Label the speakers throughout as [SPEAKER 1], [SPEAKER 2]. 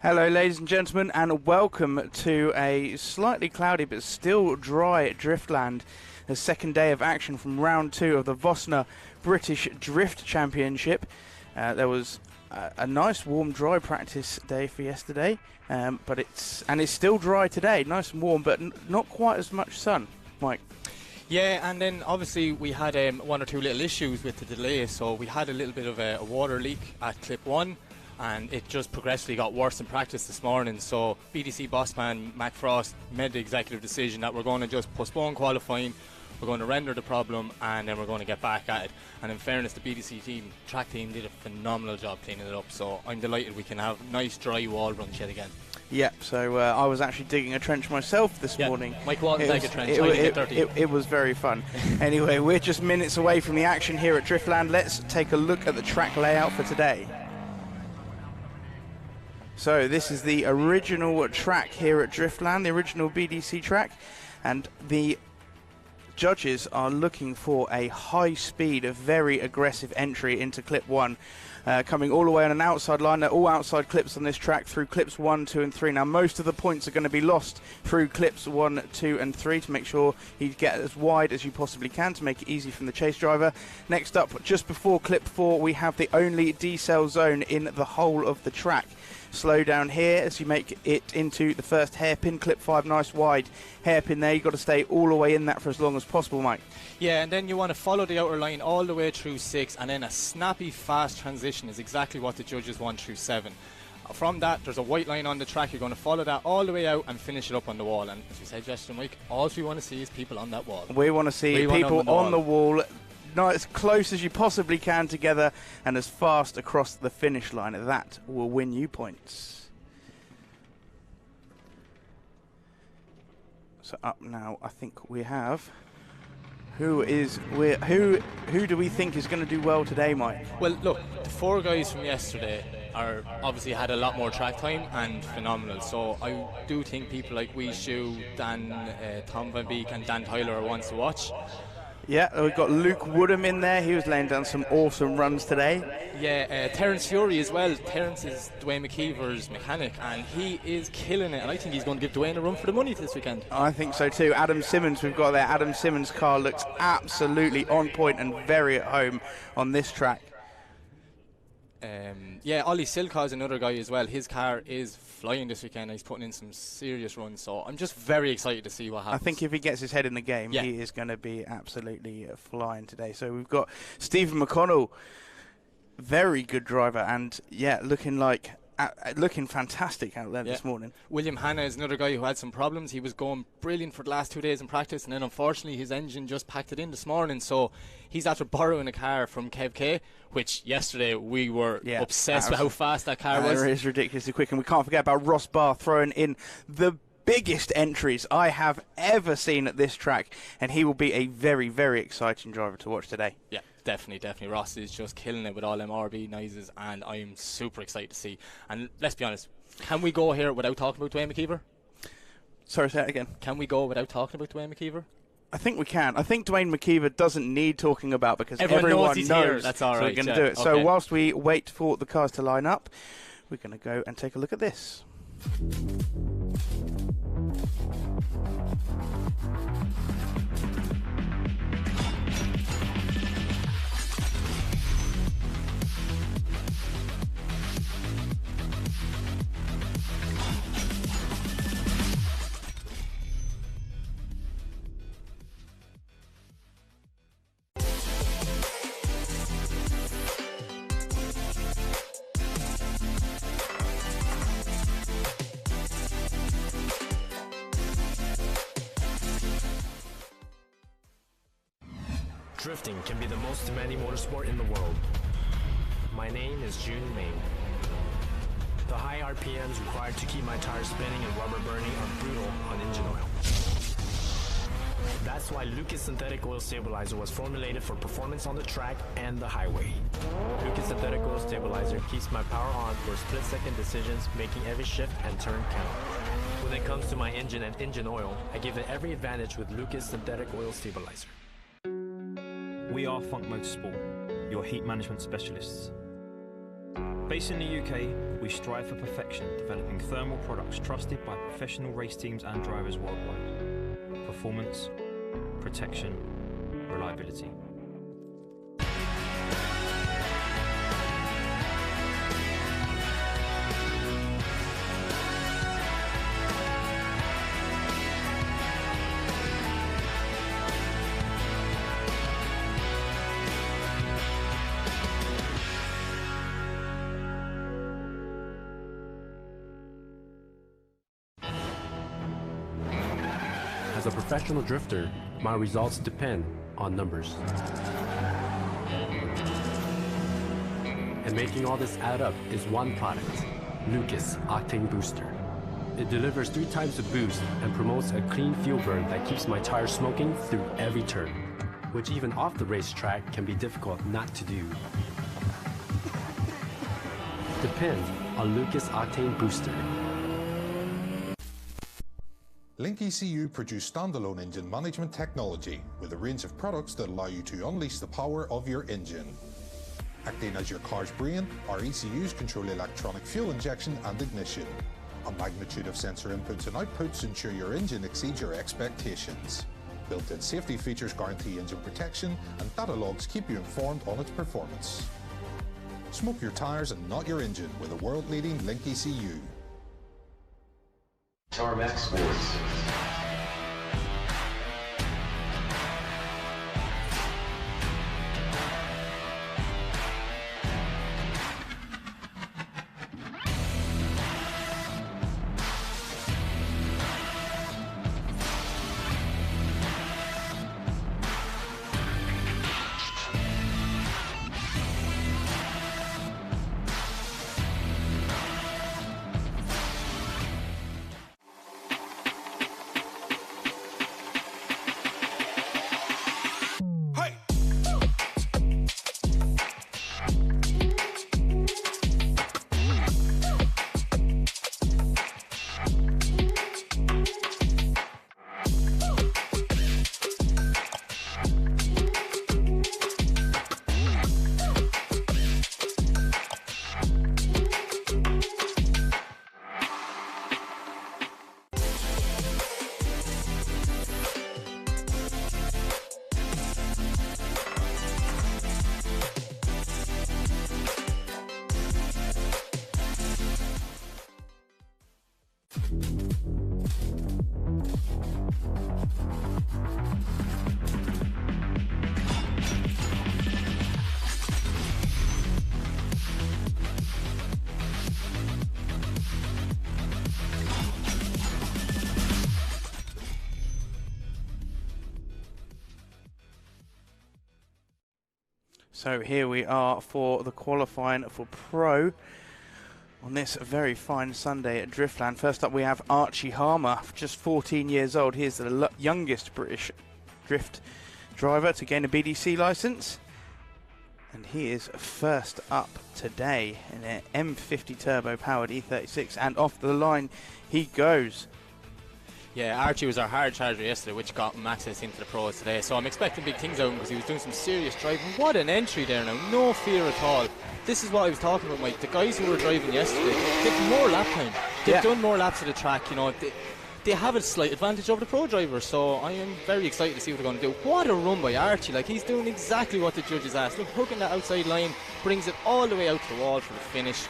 [SPEAKER 1] Hello ladies and gentlemen, and welcome to a slightly cloudy but still dry Driftland, the second day of action from round 2 of the Vosna British Drift Championship. There was a nice warm dry practice day for yesterday, but it's still dry today, nice and warm, but not quite as much sun. Mike?
[SPEAKER 2] Yeah, and then obviously we had one or two little issues with the delay, so we had a little bit of a water leak at clip 1, and it just progressively got worse in practice this morning. So BDC bossman Mac Frost made the executive decision that we're going to just postpone qualifying, we're going to render the problem, and then we're going to get back at it. And in fairness, the BDC track team did a phenomenal job cleaning it up, so I'm delighted we can have nice dry wall runs yet again.
[SPEAKER 1] Yeah, so I was actually digging a trench myself this morning.
[SPEAKER 2] Mike Walton dug a trench.
[SPEAKER 1] It was very fun. Anyway, we're just minutes away from the action here at Driftland. Let's take a look at the track layout for today. So this is the original track here at Driftland, the original BDC track, and the judges are looking for a high speed, a very aggressive entry into clip 1. Coming all the way on an outside line. They're all outside clips on this track through clips 1, 2 and 3. Now most of the points are going to be lost through clips 1, 2 and 3 to make sure you get as wide as you possibly can to make it easy from the chase driver. Next up, just before clip 4, we have the only decel zone in the whole of the track. Slow down here as you make it into the first hairpin. Clip 5, nice wide hairpin there. You've got to stay all the way in that for as long as possible, Mike.
[SPEAKER 2] Yeah, and then you want to follow the outer line all the way through 6, and then a snappy, fast transition is exactly what the judges want through 7. From that, there's a white line on the track. You're going to follow that all the way out and finish it up on the wall. And as you said, Justin, Mike, all we want to see is people on that wall.
[SPEAKER 1] We want to see people on the wall. Not as close as you possibly can together and as fast across the finish line. That will win you points. So up now, I think we have who do we think is going to do well today, Mike?
[SPEAKER 2] Well, look, the 4 guys from yesterday are obviously had a lot more track time and phenomenal. So I do think people like Wee Shoe, Dan, Tom Van Beek and Dan Tyler are ones to watch.
[SPEAKER 1] Yeah, we've got Luke Woodham in there. He was laying down some awesome runs today.
[SPEAKER 2] Yeah, Terence Fury as well. Terence is Dwayne Mckeever's mechanic, and he is killing it. And I think he's going to give Dwayne a run for the money this weekend. I think so too. Adam Simmons, we've got there. Adam Simmons' car looks absolutely on point and very at home on this track. Yeah, Ollie Silcox is another guy as well. His car is flying this weekend. He's putting in some serious runs, so I'm just very excited to see what happens.
[SPEAKER 1] I think if he gets his head in the game, he is going to be absolutely flying today. So we've got Stephen Mcconnell, very good driver, and yeah, looking fantastic out there this morning. Willie Hannah is another guy who had some problems. He was going brilliant for the last 2 days in practice, and then unfortunately his engine just packed it in this morning, so he's after borrowing a car from Kev K, which yesterday we were obsessed with how fast that car was. It is ridiculously quick, and we can't forget about Ross Barr throwing in the biggest entries I have ever seen at this track, and he will be a very, very exciting driver to watch today. Yeah. Definitely. Ross is just killing it with all them RB noises, and I am super excited to see. And let's be honest, can we go here without talking about Dwayne Mckeever? Sorry, say that again. Can we go without talking about Dwayne Mckeever? I think we can. I think Dwayne Mckeever doesn't need talking about because everyone knows
[SPEAKER 2] here. That's all right.
[SPEAKER 1] So we're going to do it. Okay. So whilst we wait for the cars to line up, we're going to go and take a look at this.
[SPEAKER 3] Drifting can be the most demanding motorsport in the world. My name is Jun Ming. The high RPMs required to keep my tires spinning and rubber burning are brutal on engine oil. That's why Lucas Synthetic Oil Stabilizer was formulated for performance on the track and the highway. Lucas Synthetic Oil Stabilizer keeps my power on for split-second decisions, making every shift and turn count. When it comes to my engine and engine oil, I give it every advantage with Lucas Synthetic Oil Stabilizer.
[SPEAKER 4] We are Funk Motorsport, your heat management specialists. Based in the UK, we strive for perfection, developing thermal products trusted by professional race teams and drivers worldwide. Performance, protection, reliability.
[SPEAKER 5] As a professional drifter, my results depend on numbers. And making all this add up is one product, Lucas Octane Booster. It delivers 3 times the boost and promotes a clean fuel burn that keeps my tires smoking through every turn, which even off the racetrack can be difficult not to do. Depend on Lucas Octane Booster.
[SPEAKER 6] Link ECU produce standalone engine management technology with a range of products that allow you to unleash the power of your engine. Acting as your car's brain, our ECUs control electronic fuel injection and ignition. A magnitude of sensor inputs and outputs ensure your engine exceeds your expectations. Built-in safety features guarantee engine protection, and data logs keep you informed on its performance. Smoke your tires and not your engine with a world-leading Link ECU.
[SPEAKER 7] Tarmac Sports.
[SPEAKER 1] So here we are for the qualifying for Pro on this very fine Sunday at Driftland. First up we have Archie Harma, just 14 years old. He is the youngest British drift driver to gain a BDC licence. And he is first up today in an M50 turbo powered E36, and off the line he goes.
[SPEAKER 2] Yeah, Archie was our hard charger yesterday, which got him access into the pros today. So I'm expecting big things out of him because he was doing some serious driving. What an entry there now, no fear at all. This is what I was talking about, Mike. The guys who were driving yesterday, they've more lap time. They've done more laps of the track, you know. They have a slight advantage over the pro drivers, so I am very excited to see what they're going to do. What a run by Archie, like he's doing exactly what the judges asked. Look, hooking that outside line, brings it all the way out to the wall for the finish.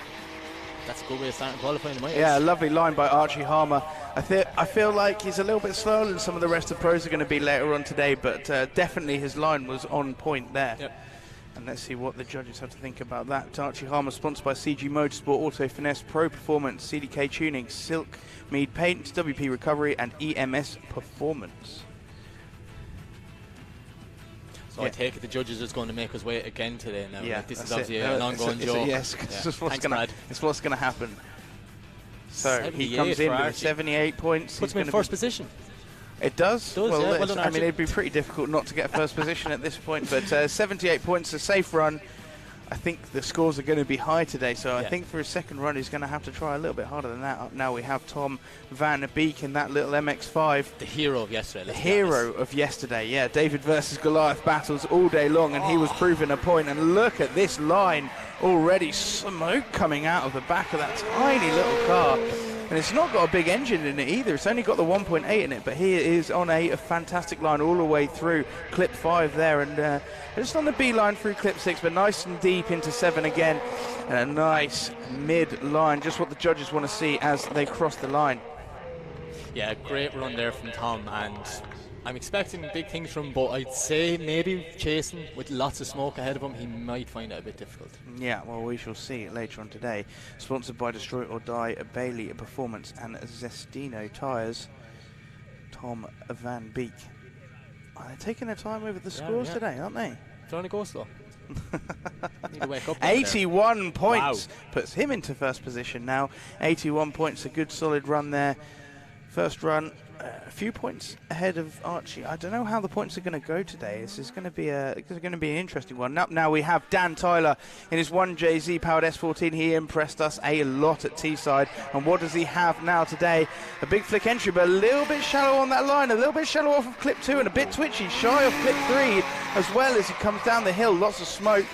[SPEAKER 2] That's a good way of starting qualifying in my eyes.
[SPEAKER 1] Yeah, a lovely line by Archie Harma. I feel like he's a little bit slower than some of the rest of the pros are going to be later on today, but definitely his line was on point there.
[SPEAKER 2] Yep.
[SPEAKER 1] And let's see what the judges have to think about that. Archie Harma, sponsored by CG Motorsport, Auto Finesse, Pro Performance, CDK Tuning, Silk Mead Paint, WP Recovery, and EMS Performance.
[SPEAKER 2] So I take it the judges are going to make us wait again today now.
[SPEAKER 1] Yeah,
[SPEAKER 2] like, this is obviously an ongoing joke.
[SPEAKER 1] Yes, it's what's going to happen. So he
[SPEAKER 2] 78
[SPEAKER 1] comes in
[SPEAKER 2] for
[SPEAKER 1] with
[SPEAKER 2] Archie.
[SPEAKER 1] 78 points.
[SPEAKER 2] Puts him in first position.
[SPEAKER 1] It does?
[SPEAKER 2] Yeah. Well done,
[SPEAKER 1] I mean,
[SPEAKER 2] Archie.
[SPEAKER 1] it'd be pretty difficult not to get first position at this point, but 78 points, a safe run. I think the scores are going to be high today, so
[SPEAKER 2] Yeah.
[SPEAKER 1] I think for his second run he's going to have to try a little bit harder than that. Up now we have Tom van Beek in that little MX-5.
[SPEAKER 2] The hero of yesterday.
[SPEAKER 1] The hero of yesterday, yeah. David versus Goliath battles all day long, and he was proving a point. And look at this line, already smoke coming out of the back of that tiny little car. And it's not got a big engine in it either. It's only got the 1.8 in it, but he is on a fantastic line all the way through clip 5 there, and just on the B line through clip 6, but nice and deep into 7 again, and a nice mid line, just what the judges want to see as they cross the line.
[SPEAKER 2] Yeah, great run there from Tom, and I'm expecting big things from him, but I'd say maybe chasing with lots of smoke ahead of him, he might find it a bit difficult.
[SPEAKER 1] Yeah, well, we shall see later on today. Sponsored by Destroy or Die, Bailey Performance and Zestino Tyres. Tom van Beek. They're taking their time over the scores today, aren't they?
[SPEAKER 2] Trying to go slow. Need to wake up.
[SPEAKER 1] 81 points.
[SPEAKER 2] Wow.
[SPEAKER 1] Puts him into first position now. 81 points, a good solid run there. First run, a few points ahead of Archie. I don't know how the points are going to go today. This is going to be an interesting one. Up now we have Dan Tyler in his 1JZ powered S14. He impressed us a lot at Teesside. And what does he have now today? A big flick entry, but a little bit shallow on that line, a little bit shallow off of clip 2, and a bit twitchy, shy of clip 3 as well as he comes down the hill. Lots of smoke,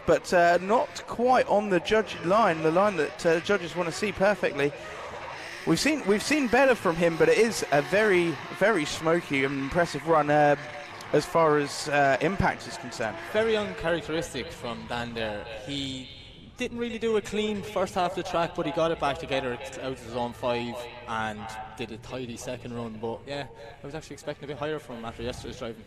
[SPEAKER 1] but not quite on the judge line, the line that judges want to see perfectly. We've seen better from him, but it is a very, very smoky and impressive run as far as impact is concerned.
[SPEAKER 2] Very uncharacteristic from Dan there. He didn't really do a clean first half of the track, but he got it back together out of zone 5 and did a tidy second run. But yeah, I was actually expecting a bit higher from him after yesterday's driving.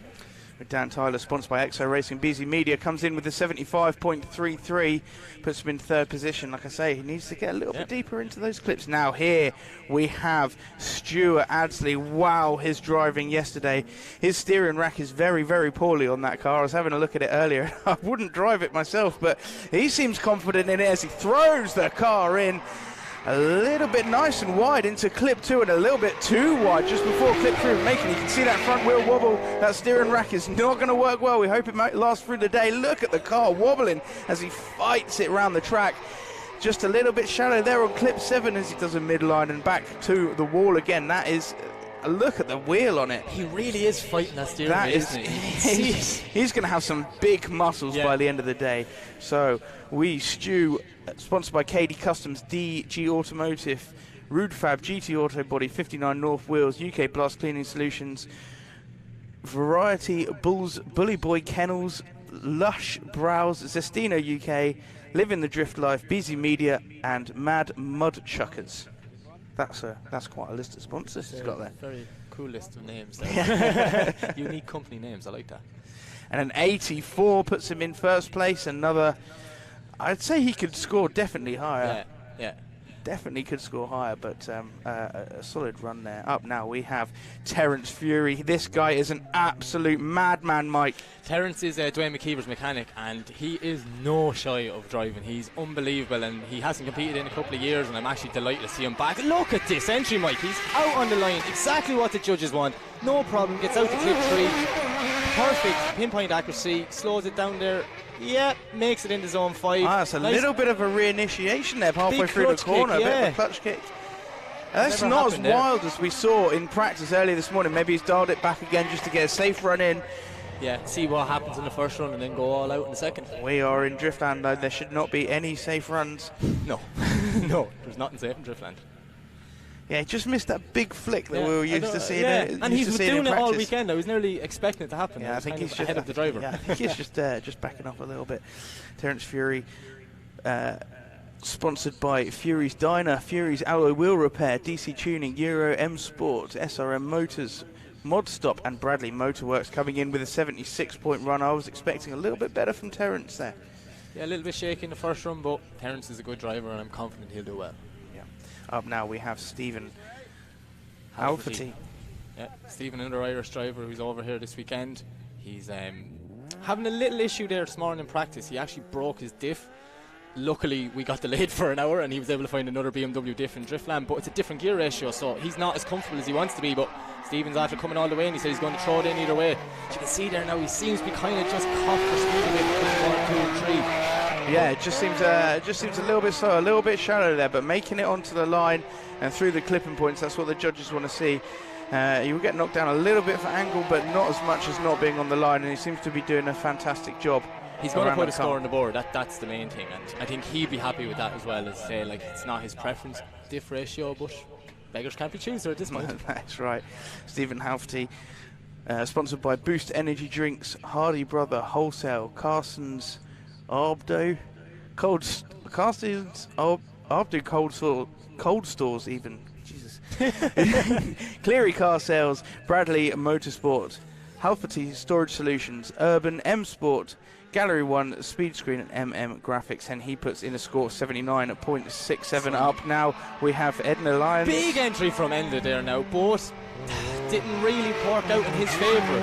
[SPEAKER 1] Dan Tyler, sponsored by Exo Racing. BZ Media comes in with a 75.33, puts him in third position. Like I say, he needs to get a little bit deeper into those clips. Now here we have Stuart Ashley. Wow, his driving yesterday. His steering rack is very, very poorly on that car. I was having a look at it earlier. I wouldn't drive it myself, but he seems confident in it as he throws the car in. A little bit nice and wide into clip 2 and a little bit too wide just before clip 3 of making. You can see that front wheel wobble. That steering rack is not going to work well. We hope it might last through the day. Look at the car wobbling as he fights it around the track. Just a little bit shallow there on clip 7 as he does a midline and back to the wall again. That is a look at the wheel on it.
[SPEAKER 2] He really is fighting that steering wheel, isn't he?
[SPEAKER 1] He's going to have some big muscles by the end of the day. So we stew, sponsored by KD Customs, DG Automotive, Rudefab, GT Auto Body, 59 North Wheels, UK Blast Cleaning Solutions, Variety Bulls, Bully Boy Kennels, Lush Brows, Zestino UK, Live in the Drift Life, BZ Media, and Mad Mud Chuckers. That's quite a list of sponsors he's got there.
[SPEAKER 2] Very cool list of names there. Unique company names, I like that.
[SPEAKER 1] And an 84 puts him in first place. Another, I'd say he could score definitely higher.
[SPEAKER 2] Yeah.
[SPEAKER 1] Definitely could score higher, but a solid run there. Up now we have Terence Fury. This guy is an absolute madman, Mike.
[SPEAKER 2] Terence is Dwayne Mckeever's mechanic, and he is no shy of driving. He's unbelievable, and he hasn't competed in a couple of years, and I'm actually delighted to see him back. Look at this entry, Mike. He's out on the line, exactly what the judges want. No problem, gets out to clip 3. Perfect pinpoint accuracy, slows it down there. Yeah, makes it into zone 5.
[SPEAKER 1] That's a little bit of a reinitiation there halfway through the corner.
[SPEAKER 2] Kick,
[SPEAKER 1] a bit of a clutch kick. That's not as wild as we saw in practice earlier this morning. Maybe he's dialed it back again just to get a safe run in.
[SPEAKER 2] Yeah, see what happens in the first run and then go all out in the second.
[SPEAKER 1] We are in Driftland, though. There should not be any safe runs.
[SPEAKER 2] No, no, there's nothing safe in Driftland.
[SPEAKER 1] Yeah, he just missed that big flick that we were used to seeing.
[SPEAKER 2] And he's been doing it all weekend. I was nearly expecting it to happen.
[SPEAKER 1] Yeah, I think he's just
[SPEAKER 2] ahead of the driver.
[SPEAKER 1] Yeah, I think he's just backing off a little bit. Terence Fury, sponsored by Fury's Diner, Fury's Alloy Wheel Repair, DC Tuning, Euro M Sport, SRM Motors, Mod Stop, and Bradley Motorworks coming in with a 76-point run. I was expecting a little bit better from Terence there.
[SPEAKER 2] Yeah, a little bit shaky in the first run, but Terence is a good driver, and I'm confident he'll do well.
[SPEAKER 1] Up now we have Stephen Halferty.
[SPEAKER 2] Yeah, Stephen, another Irish driver who's over here this weekend. He's having a little issue there this morning in practice. He actually broke his diff. Luckily, we got delayed for an hour and he was able to find another BMW diff in Driftland, but it's a different gear ratio, so he's not as comfortable as he wants to be. But Stephen's after coming all the way and he said he's going to throw it in either way. As you can see there now, he seems to be kind of just caught for speed a bit between 1, 2 and 3.
[SPEAKER 1] Yeah, it just seems a little bit slow, a little bit shallow there, but making it onto the line and through the clipping points, that's what the judges want to see. He will get knocked down a little bit for angle, but not as much as not being on the line, and he seems to be doing a fantastic job.
[SPEAKER 2] He's going to put a score on the board. That's the main thing, and I think he'd be happy with that as well. As say, like, it's not his preference diff ratio, but beggars can't be choosers at this point.
[SPEAKER 1] That's right. Stephen Halferty, sponsored by Boost Energy Drinks, Hardy Brother Wholesale, Carson's Arbdo, Cold Stores even. Jesus. Cleary Car Sales, Bradley Motorsport, Halferty Storage Solutions, Urban M Sport, Gallery 1, Speed Screen and MM Graphics, and he puts in a score of 79.67. Up now we have Edna Lyons.
[SPEAKER 2] Big entry from Enda there now, but didn't really work out in his favour.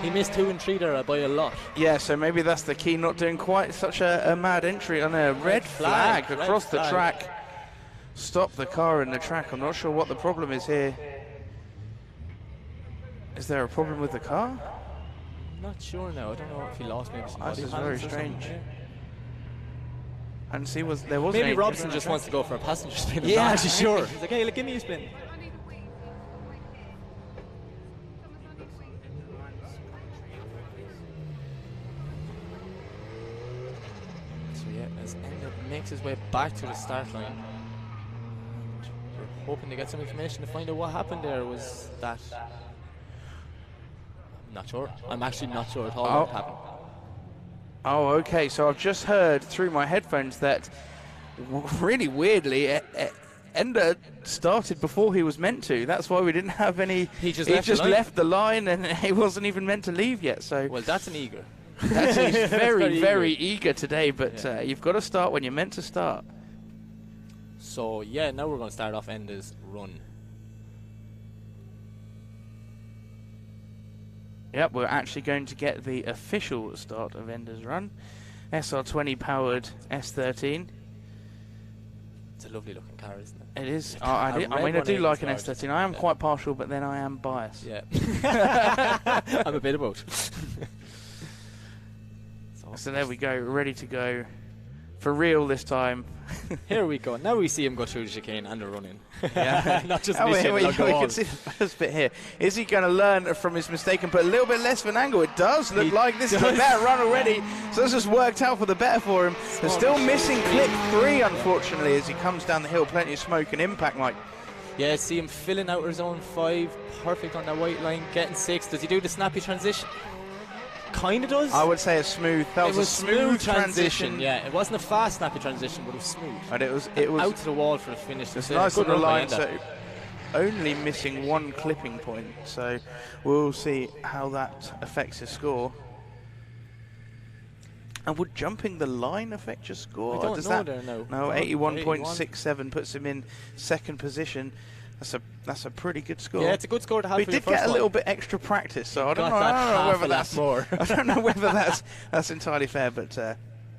[SPEAKER 2] He missed 2 and 3 there by a lot.
[SPEAKER 1] Yeah, so maybe that's the key, not doing quite such a mad entry on a red flag across the track. Stop the car in the track. I'm not sure what the problem is here. Is there a problem with the car?
[SPEAKER 2] Not sure now. I don't know if he lost maybe some.
[SPEAKER 1] This is very strange. And see, there was
[SPEAKER 2] maybe Robson just wants to go for a passenger spin.
[SPEAKER 1] Yeah,
[SPEAKER 2] not actually sure. He's like, hey, give me a spin. So yeah, as Enda makes his way back to the start line, and we're hoping to get some information to find out what happened there. Was that? Not sure. I'm actually not sure at all what happened.
[SPEAKER 1] Oh, okay. So I've just heard through my headphones that really weirdly, Enda started before he was meant to. That's why we didn't have any. He just left the line, and he wasn't even meant to leave yet. So
[SPEAKER 2] well, that's an eager.
[SPEAKER 1] He's very eager today. But you've got to start when you're meant to start.
[SPEAKER 2] So yeah, now we're going to start off Enda's run.
[SPEAKER 1] Yep, we're actually going to get the official start of Enda's run. SR20 powered S13.
[SPEAKER 2] It's a lovely looking car, isn't it?
[SPEAKER 1] It is. I do like an S13. I am quite partial, but then I am biased.
[SPEAKER 2] Yeah. I'm a bit of both.
[SPEAKER 1] So there we go, ready to go. For real this time.
[SPEAKER 2] Here we go. Now we see him go through the chicane and the run-in.
[SPEAKER 1] Yeah.
[SPEAKER 2] Not just miss it,
[SPEAKER 1] we can see the first bit here. Is he going to learn from his mistake and put a little bit less of an angle? It does look like this is a better run already. So this has worked out for the better for him. They're still missing clip 3, unfortunately, as he comes down the hill. Plenty of smoke and impact, Mike.
[SPEAKER 2] Yeah, see him filling out his zone 5. Perfect on that white line, getting 6. Does he do the snappy transition? Kind of does.
[SPEAKER 1] I would say a smooth. That was a smooth transition.
[SPEAKER 2] Yeah, it wasn't a fast snappy transition, but it was smooth.
[SPEAKER 1] And it was
[SPEAKER 2] out to the wall for the finish.
[SPEAKER 1] It's nice on the line. So only missing 1 clipping point. So we'll see how that affects his score. And would jumping the line affect your score?
[SPEAKER 2] I don't know there, no.
[SPEAKER 1] No, 81.67 puts him in 2nd position. That's a pretty good score.
[SPEAKER 2] Yeah, it's a good score to have.
[SPEAKER 1] We did get a little bit extra practice, so I don't know whether that's more. I don't know whether that's entirely fair, but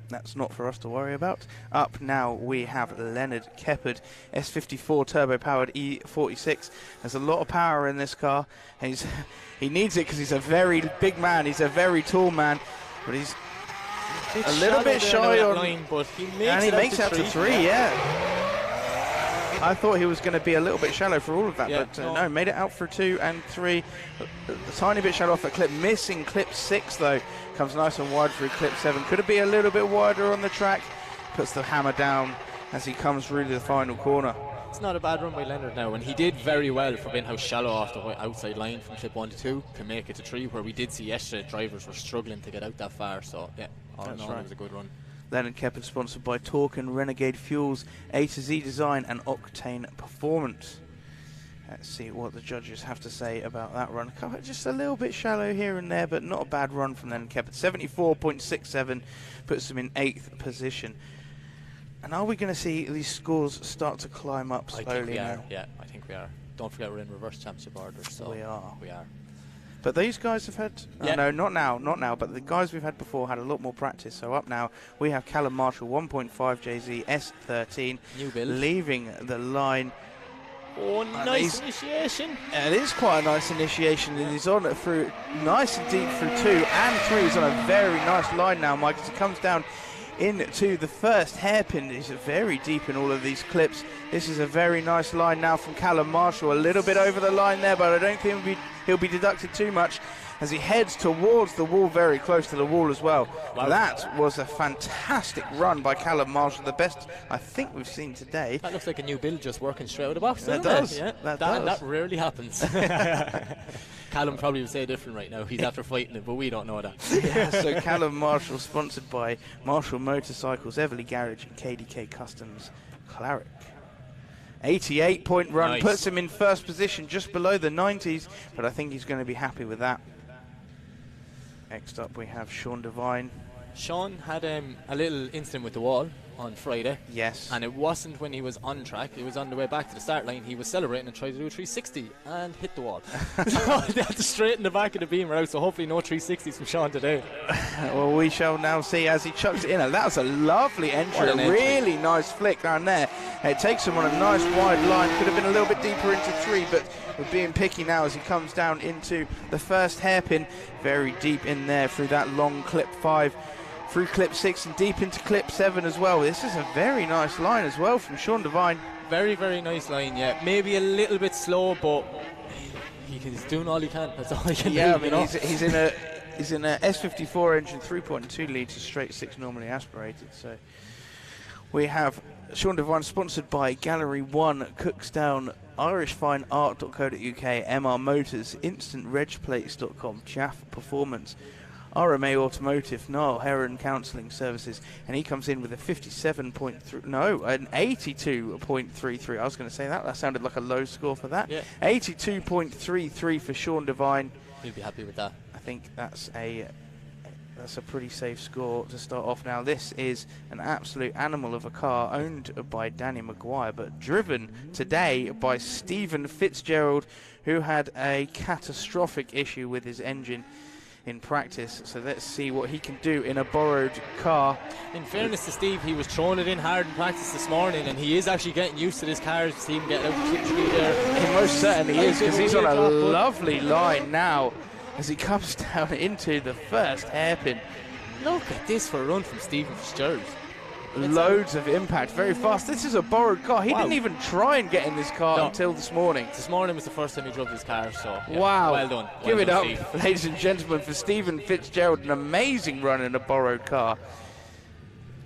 [SPEAKER 1] that's not for us to worry about. Up now we have Leonard Keppard, S54 turbo powered E46. There's a lot of power in this car, and he needs it because he's a very big man. He's a very tall man, but he's a little bit shy on
[SPEAKER 2] line, but he
[SPEAKER 1] makes it out to 3. Yeah. I thought he was going to be a little bit shallow for all of that, but no, made it out for 2 and 3. A tiny bit shallow off that clip. Missing clip 6, though. Comes nice and wide through clip 7. Could it be a little bit wider on the track? Puts the hammer down as he comes through to the final corner.
[SPEAKER 2] It's not a bad run by Leonard now, and he did very well for being how shallow off the outside line from clip 1 to 2 to make it to 3, where we did see yesterday drivers were struggling to get out that far. So, yeah, all in all, it was a good run.
[SPEAKER 1] Leonard Keppard, sponsored by Torque and Renegade Fuels, A to Z Design and Octane Performance. Let's see what the judges have to say about that run. Just a little bit shallow here and there, but not a bad run from Leonard Keppard. 74.67 puts him in 8th position. And are we going to see these scores start to climb up slowly now?
[SPEAKER 2] I think we are. Yeah, I think we are. Don't forget we're in reverse championship order. So
[SPEAKER 1] we are.
[SPEAKER 2] We are.
[SPEAKER 1] But these guys have had, no, not now, but the guys we've had before had a lot more practice. So up now, we have Callum Marshall, 1.5 JZ, S13,
[SPEAKER 2] new build,
[SPEAKER 1] leaving the line.
[SPEAKER 2] Oh, nice initiation.
[SPEAKER 1] It is quite a nice initiation, and he's on it through, nice and deep through 2 and 3. He's on a very nice line now, Mike, as he comes down into the first hairpin. He's very deep in all of these clips. This is a very nice line now from Callum Marshall. A little bit over the line there, but I don't think he'll be deducted too much as he heads towards the wall, very close to the wall as well. Wow. That was a fantastic run by Callum Marshall, the best I think we've seen today.
[SPEAKER 2] That looks like a new build just working straight out of the box.
[SPEAKER 1] That does.
[SPEAKER 2] Yeah, that rarely happens. Callum probably would say different right now. He's after fighting it, but we don't know that.
[SPEAKER 1] Yeah, so Callum Marshall, sponsored by Marshall Motorcycles, Everley Garage and KDK Customs, Clarick. 88-point run, nice. Puts him in first position, just below the 90s, but I think he's going to be happy with that. Next up we have Sean Devine.
[SPEAKER 2] Sean had a little incident with the wall on Friday.
[SPEAKER 1] Yes.
[SPEAKER 2] And it wasn't when he was on track. It was on the way back to the start line. He was celebrating and tried to do a 360 and hit the wall. So they had to straighten the back of the beamer out, so hopefully no 360s from Sean today.
[SPEAKER 1] Well, we shall now see as he chucks it in. And that was a lovely entry, a really nice flick down there. It takes him on a nice wide line. Could have been a little bit deeper into 3, but we're being picky now as he comes down into the first hairpin. Very deep in there through that long clip 5. Through clip 6 and deep into clip 7 as well. This is a very nice line as well from Sean Devine.
[SPEAKER 2] Very, very nice line, yeah. Maybe a little bit slow, but he's doing all he can. That's all he can do.
[SPEAKER 1] Yeah, I mean, he's in a S54 engine, 3.2 litres, straight 6 normally aspirated. So we have Sean Devine, sponsored by Gallery 1, Cookstown, irishfineart.co.uk, MR Motors, instantregplates.com, Chaff Performance, RMA Automotive, Niall Heron Counselling Services, and he comes in with a 57.3, no, an 82.33. I was going to say that sounded like a low score for that.
[SPEAKER 2] Yeah.
[SPEAKER 1] 82.33 for Sean Devine.
[SPEAKER 2] He'll be happy with that.
[SPEAKER 1] I think that's a pretty safe score to start off. Now this is an absolute animal of a car, owned by Danny Maguire, but driven today by Stephen Fitzgerald, who had a catastrophic issue with his engine in practice. So let's see what he can do in a borrowed car.
[SPEAKER 2] In fairness to Steve, he was throwing it in hard in practice this morning, and he is actually getting used to this car. See him get out the clip 3 there.
[SPEAKER 1] He most certainly is, because he's on a lovely line now as he comes down into the first hairpin.
[SPEAKER 2] Look at this for a run from Stephen Fitzgerald.
[SPEAKER 1] Loads of impact, very fast. This is a borrowed car. He didn't even try and get in this car until this morning.
[SPEAKER 2] This morning was the first time he drove this car, so yeah.
[SPEAKER 1] Wow.
[SPEAKER 2] Well done.
[SPEAKER 1] Give it up,
[SPEAKER 2] Steve.
[SPEAKER 1] ladies and gentlemen, for Stephen Fitzgerald. An amazing run in a borrowed car.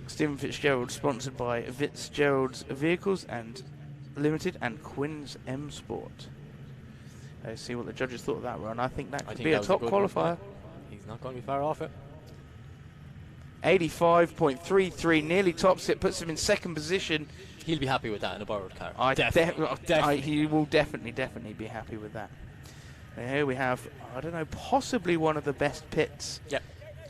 [SPEAKER 1] Stephen Fitzgerald, sponsored by Fitzgerald's Vehicles and Limited and Quinn's M Sport. Let's see what the judges thought of that run. I think that could be a top qualifier.
[SPEAKER 2] He's not going to be far off it.
[SPEAKER 1] 85.33, nearly tops it, puts him in second position.
[SPEAKER 2] He'll be happy with that in a borrowed car.
[SPEAKER 1] He will definitely be happy with that. And here we have, I don't know, possibly one of the best pits.
[SPEAKER 2] Yep.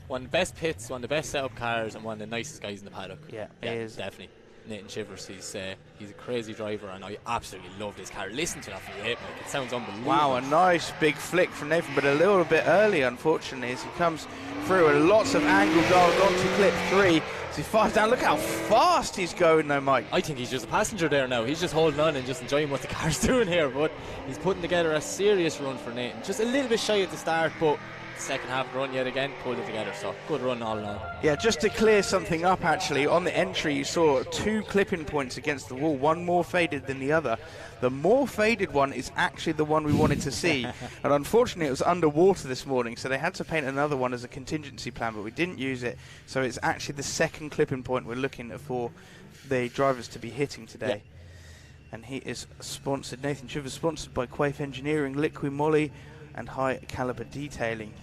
[SPEAKER 2] One of the best pits, one of the best setup cars, and one of the nicest guys in the paddock.
[SPEAKER 1] Yeah, he is.
[SPEAKER 2] Definitely. Nathan Shivers, he's a crazy driver, and I absolutely love this car. Listen to that from the hip, mate. It sounds unbelievable.
[SPEAKER 1] Wow, a nice big flick from Nathan, but a little bit early, unfortunately, as he comes through and lots of angle dialed onto clip 3. As he fires down, look how fast he's going though, Mike.
[SPEAKER 2] I think he's just a passenger there now. He's just holding on and just enjoying what the car's doing here, but he's putting together a serious run for Nathan. Just a little bit shy at the start, but second half of the run yet again, pulled it together, so good run all in all.
[SPEAKER 1] Yeah, just to clear something up actually, on the entry you saw 2 clipping points against the wall, one more faded than the other. The more faded one is actually the one we wanted to see, and unfortunately it was underwater this morning, so they had to paint another one as a contingency plan, but we didn't use it, so it's actually the second clipping point we're looking for the drivers to be hitting today. Yeah. And he is sponsored, Nathan Shivers, sponsored by Quaife Engineering, Liqui Moly and High Caliber Detailing.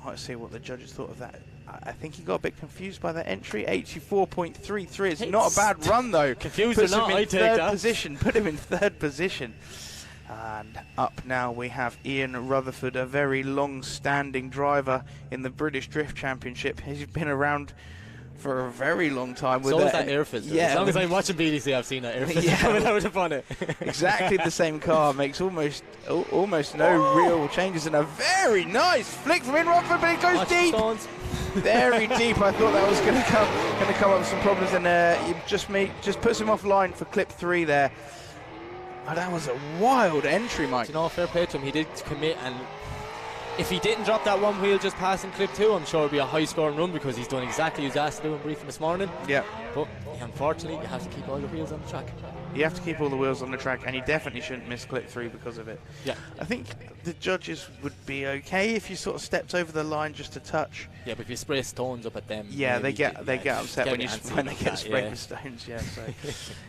[SPEAKER 1] Let's see what the judges thought of that. I think he got a bit confused by that entry. 84.33. It's not a bad run though.
[SPEAKER 2] Confused or not, I take that.
[SPEAKER 1] Put him in third position. And up now we have Ian Rutherford, a very long-standing driver in the British Drift Championship. He's been around for a very long time.
[SPEAKER 2] So is that air filter. Yeah, as long as I'm watching BDC, I've seen that air filter coming out upon it.
[SPEAKER 1] Exactly the same car, makes almost no real changes, and a very nice flick from Ian Rutherford, but it goes deep. Very deep. I thought that was going to come up with some problems, and it just puts him offline for clip 3 there. Oh, that was a wild entry, Mike.
[SPEAKER 2] You know, fair play to him. He did commit, and if he didn't drop that one wheel just passing clip 2, I'm sure it'd be a high scoring run because he's done exactly what he was asked to do in briefing this morning.
[SPEAKER 1] Yeah.
[SPEAKER 2] But unfortunately, you have to keep all the wheels on the track.
[SPEAKER 1] You have to keep all the wheels on the track, and you definitely shouldn't miss clip 3 because of it.
[SPEAKER 2] Yeah.
[SPEAKER 1] I think the judges would be okay if you sort of stepped over the line just a touch.
[SPEAKER 2] Yeah, but if you spray stones up at them,
[SPEAKER 1] yeah, they get upset when they get sprayed with stones. Yeah. So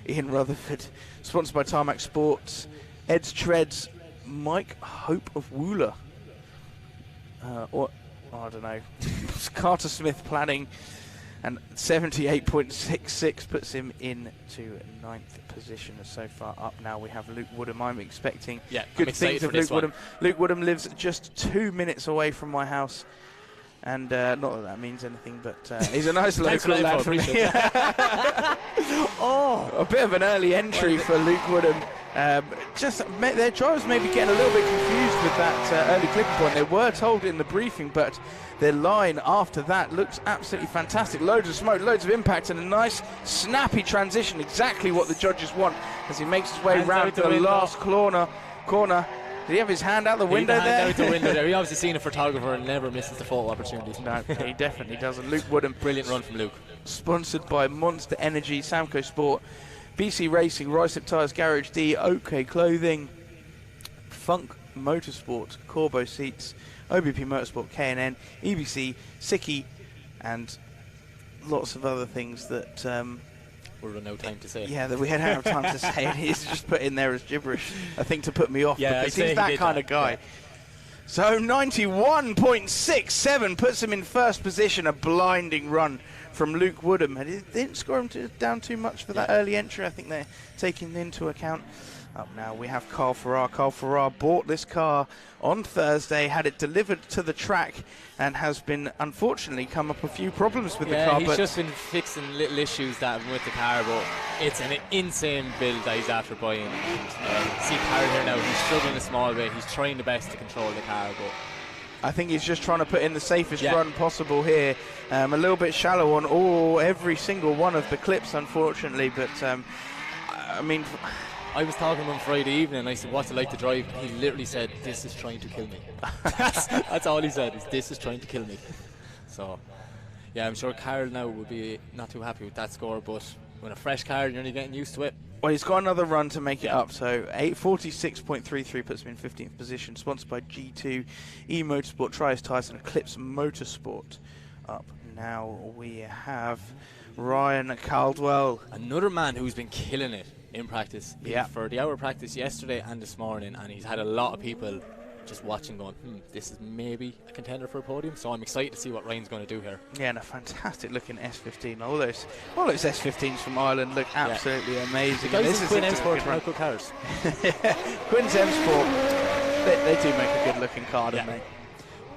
[SPEAKER 1] Ian Rutherford, sponsored by Tarmac Sports, Ed's Treads, Mike Hope of Wooler, or I don't know, Carter Smith Planning. And 78.66 puts him into 9th position so far. Up now we have Luke Woodham. I'm expecting good things of Luke Woodham. Luke Woodham lives just 2 minutes away from my house. And not that means anything, but he's a nice local lad for me. A bit of an early entry for Luke Woodham. Their drivers may be getting a little bit confused with that early clipping point. They were told in the briefing, but their line after that looks absolutely fantastic. Loads of smoke, loads of impact, and a nice snappy transition. Exactly what the judges want as he makes his way round the last corner. Did he have his hand out the window there?
[SPEAKER 2] Out the window there. He obviously seen a photographer and never misses the photo opportunities.
[SPEAKER 1] No, he definitely doesn't. Luke Woodham.
[SPEAKER 2] Brilliant run from Luke. Sponsored
[SPEAKER 1] by Monster Energy, Samco Sport, BC Racing, Ricep Tyres, Garage D, OK Clothing, Funk Motorsport, Corbo Seats, OBP Motorsport, K&N, EBC, Siki, and lots of other things that
[SPEAKER 2] we'll run out of time to say.
[SPEAKER 1] Yeah, that we had out of time to say. And he's just put in there as gibberish, I think, to put me off, because he's that kind of guy. Yeah. So 91.67 puts him in first position, a blinding run from Luke Woodham. And it didn't score him down too much for that early entry. I think they're taking into account. Up now we have Carl Ferrar. Carl Ferrar bought this car on Thursday, had it delivered to the track, and has been unfortunately come up a few problems with the car.
[SPEAKER 2] He's just been fixing little issues that with the car, but it's an insane build that he's after buying. See Carl here now, he's struggling a small bit. He's trying the best to control the car, but
[SPEAKER 1] I think he's just trying to put in the safest run possible here. A little bit shallow on every single one of the clips, unfortunately, but I mean,
[SPEAKER 2] I was talking to him Friday evening and I said, what's it like to drive? He literally said, this is trying to kill me. That's all he said, is this is trying to kill me. So, yeah, I'm sure Carl now will be not too happy with that score, but when a fresh car, you're only getting used to it.
[SPEAKER 1] Well, he's got another run to make it up, so 846.33 puts him in 15th position, sponsored by G2, E-Motorsport, Trias Tyres and Eclipse Motorsport. Up now we have Ryan Caldwell.
[SPEAKER 2] Another man who's been killing it in practice. For the hour practice yesterday and this morning, and he's had a lot of people just watching going, this is maybe a contender for a podium, so I'm excited to see what Ryan's going to do here.
[SPEAKER 1] Yeah, and a fantastic looking S15. All those S15s from Ireland look absolutely amazing.
[SPEAKER 2] The guys Quinn M Sport are good cars.
[SPEAKER 1] Quinn's M Sport, they do make a good looking car, don't they?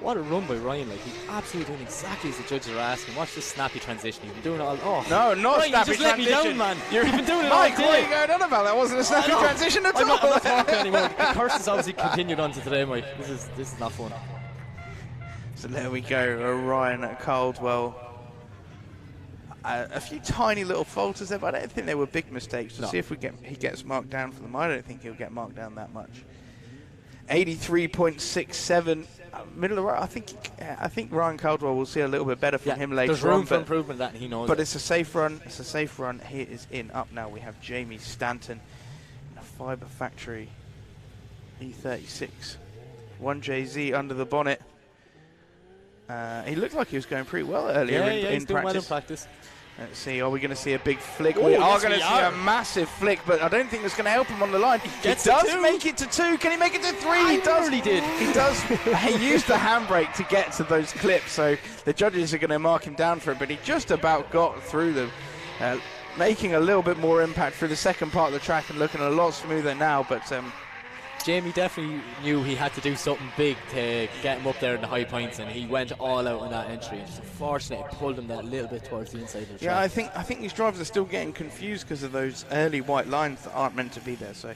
[SPEAKER 2] What a run by Ryan, like he's absolutely doing exactly as the judges are asking. Watch this snappy transition. He's been doing it all.
[SPEAKER 1] No, not
[SPEAKER 2] Ryan,
[SPEAKER 1] snappy
[SPEAKER 2] just
[SPEAKER 1] transition.
[SPEAKER 2] Let me down, man. You've been doing it
[SPEAKER 1] Mike,
[SPEAKER 2] all day.
[SPEAKER 1] what are you going on about? That wasn't a snappy transition at all.
[SPEAKER 2] I'm not talking anymore. The curse has obviously continued on to today, Mike. This is not fun.
[SPEAKER 1] So there we go, Ryan Caldwell. A few tiny little falters there, but I don't think they were big mistakes. We'll see if he gets marked down for them. I don't think he'll get marked down that much. 83.67. Middle of the road. I think Ryan Caldwell will see a little bit better from him later on.
[SPEAKER 2] There's room for improvement, that he knows.
[SPEAKER 1] But it's a safe run. It's a safe run. He is in. Up now we have Jamie Stanton in a Fibre Factory E36. 1JZ under the bonnet. He looked like he was going pretty well earlier in
[SPEAKER 2] doing well in practice.
[SPEAKER 1] Let's see, are we going to see a big flick? We are going to see a massive flick, but I don't think that's going to help him on the line. He does make it to 2. Can he make it to 3? He does.
[SPEAKER 2] He did.
[SPEAKER 1] He does. He used the handbrake to get to those clips, so the judges are going to mark him down for it, but he just about got through them, making a little bit more impact through the second part of the track and looking a lot smoother now, but
[SPEAKER 2] Jamie definitely knew he had to do something big to get him up there in the high points, and he went all out on that entry. Just unfortunately, it pulled him that little bit towards the inside of the track.
[SPEAKER 1] Yeah, I think these drivers are still getting confused because of those early white lines that aren't meant to be there. So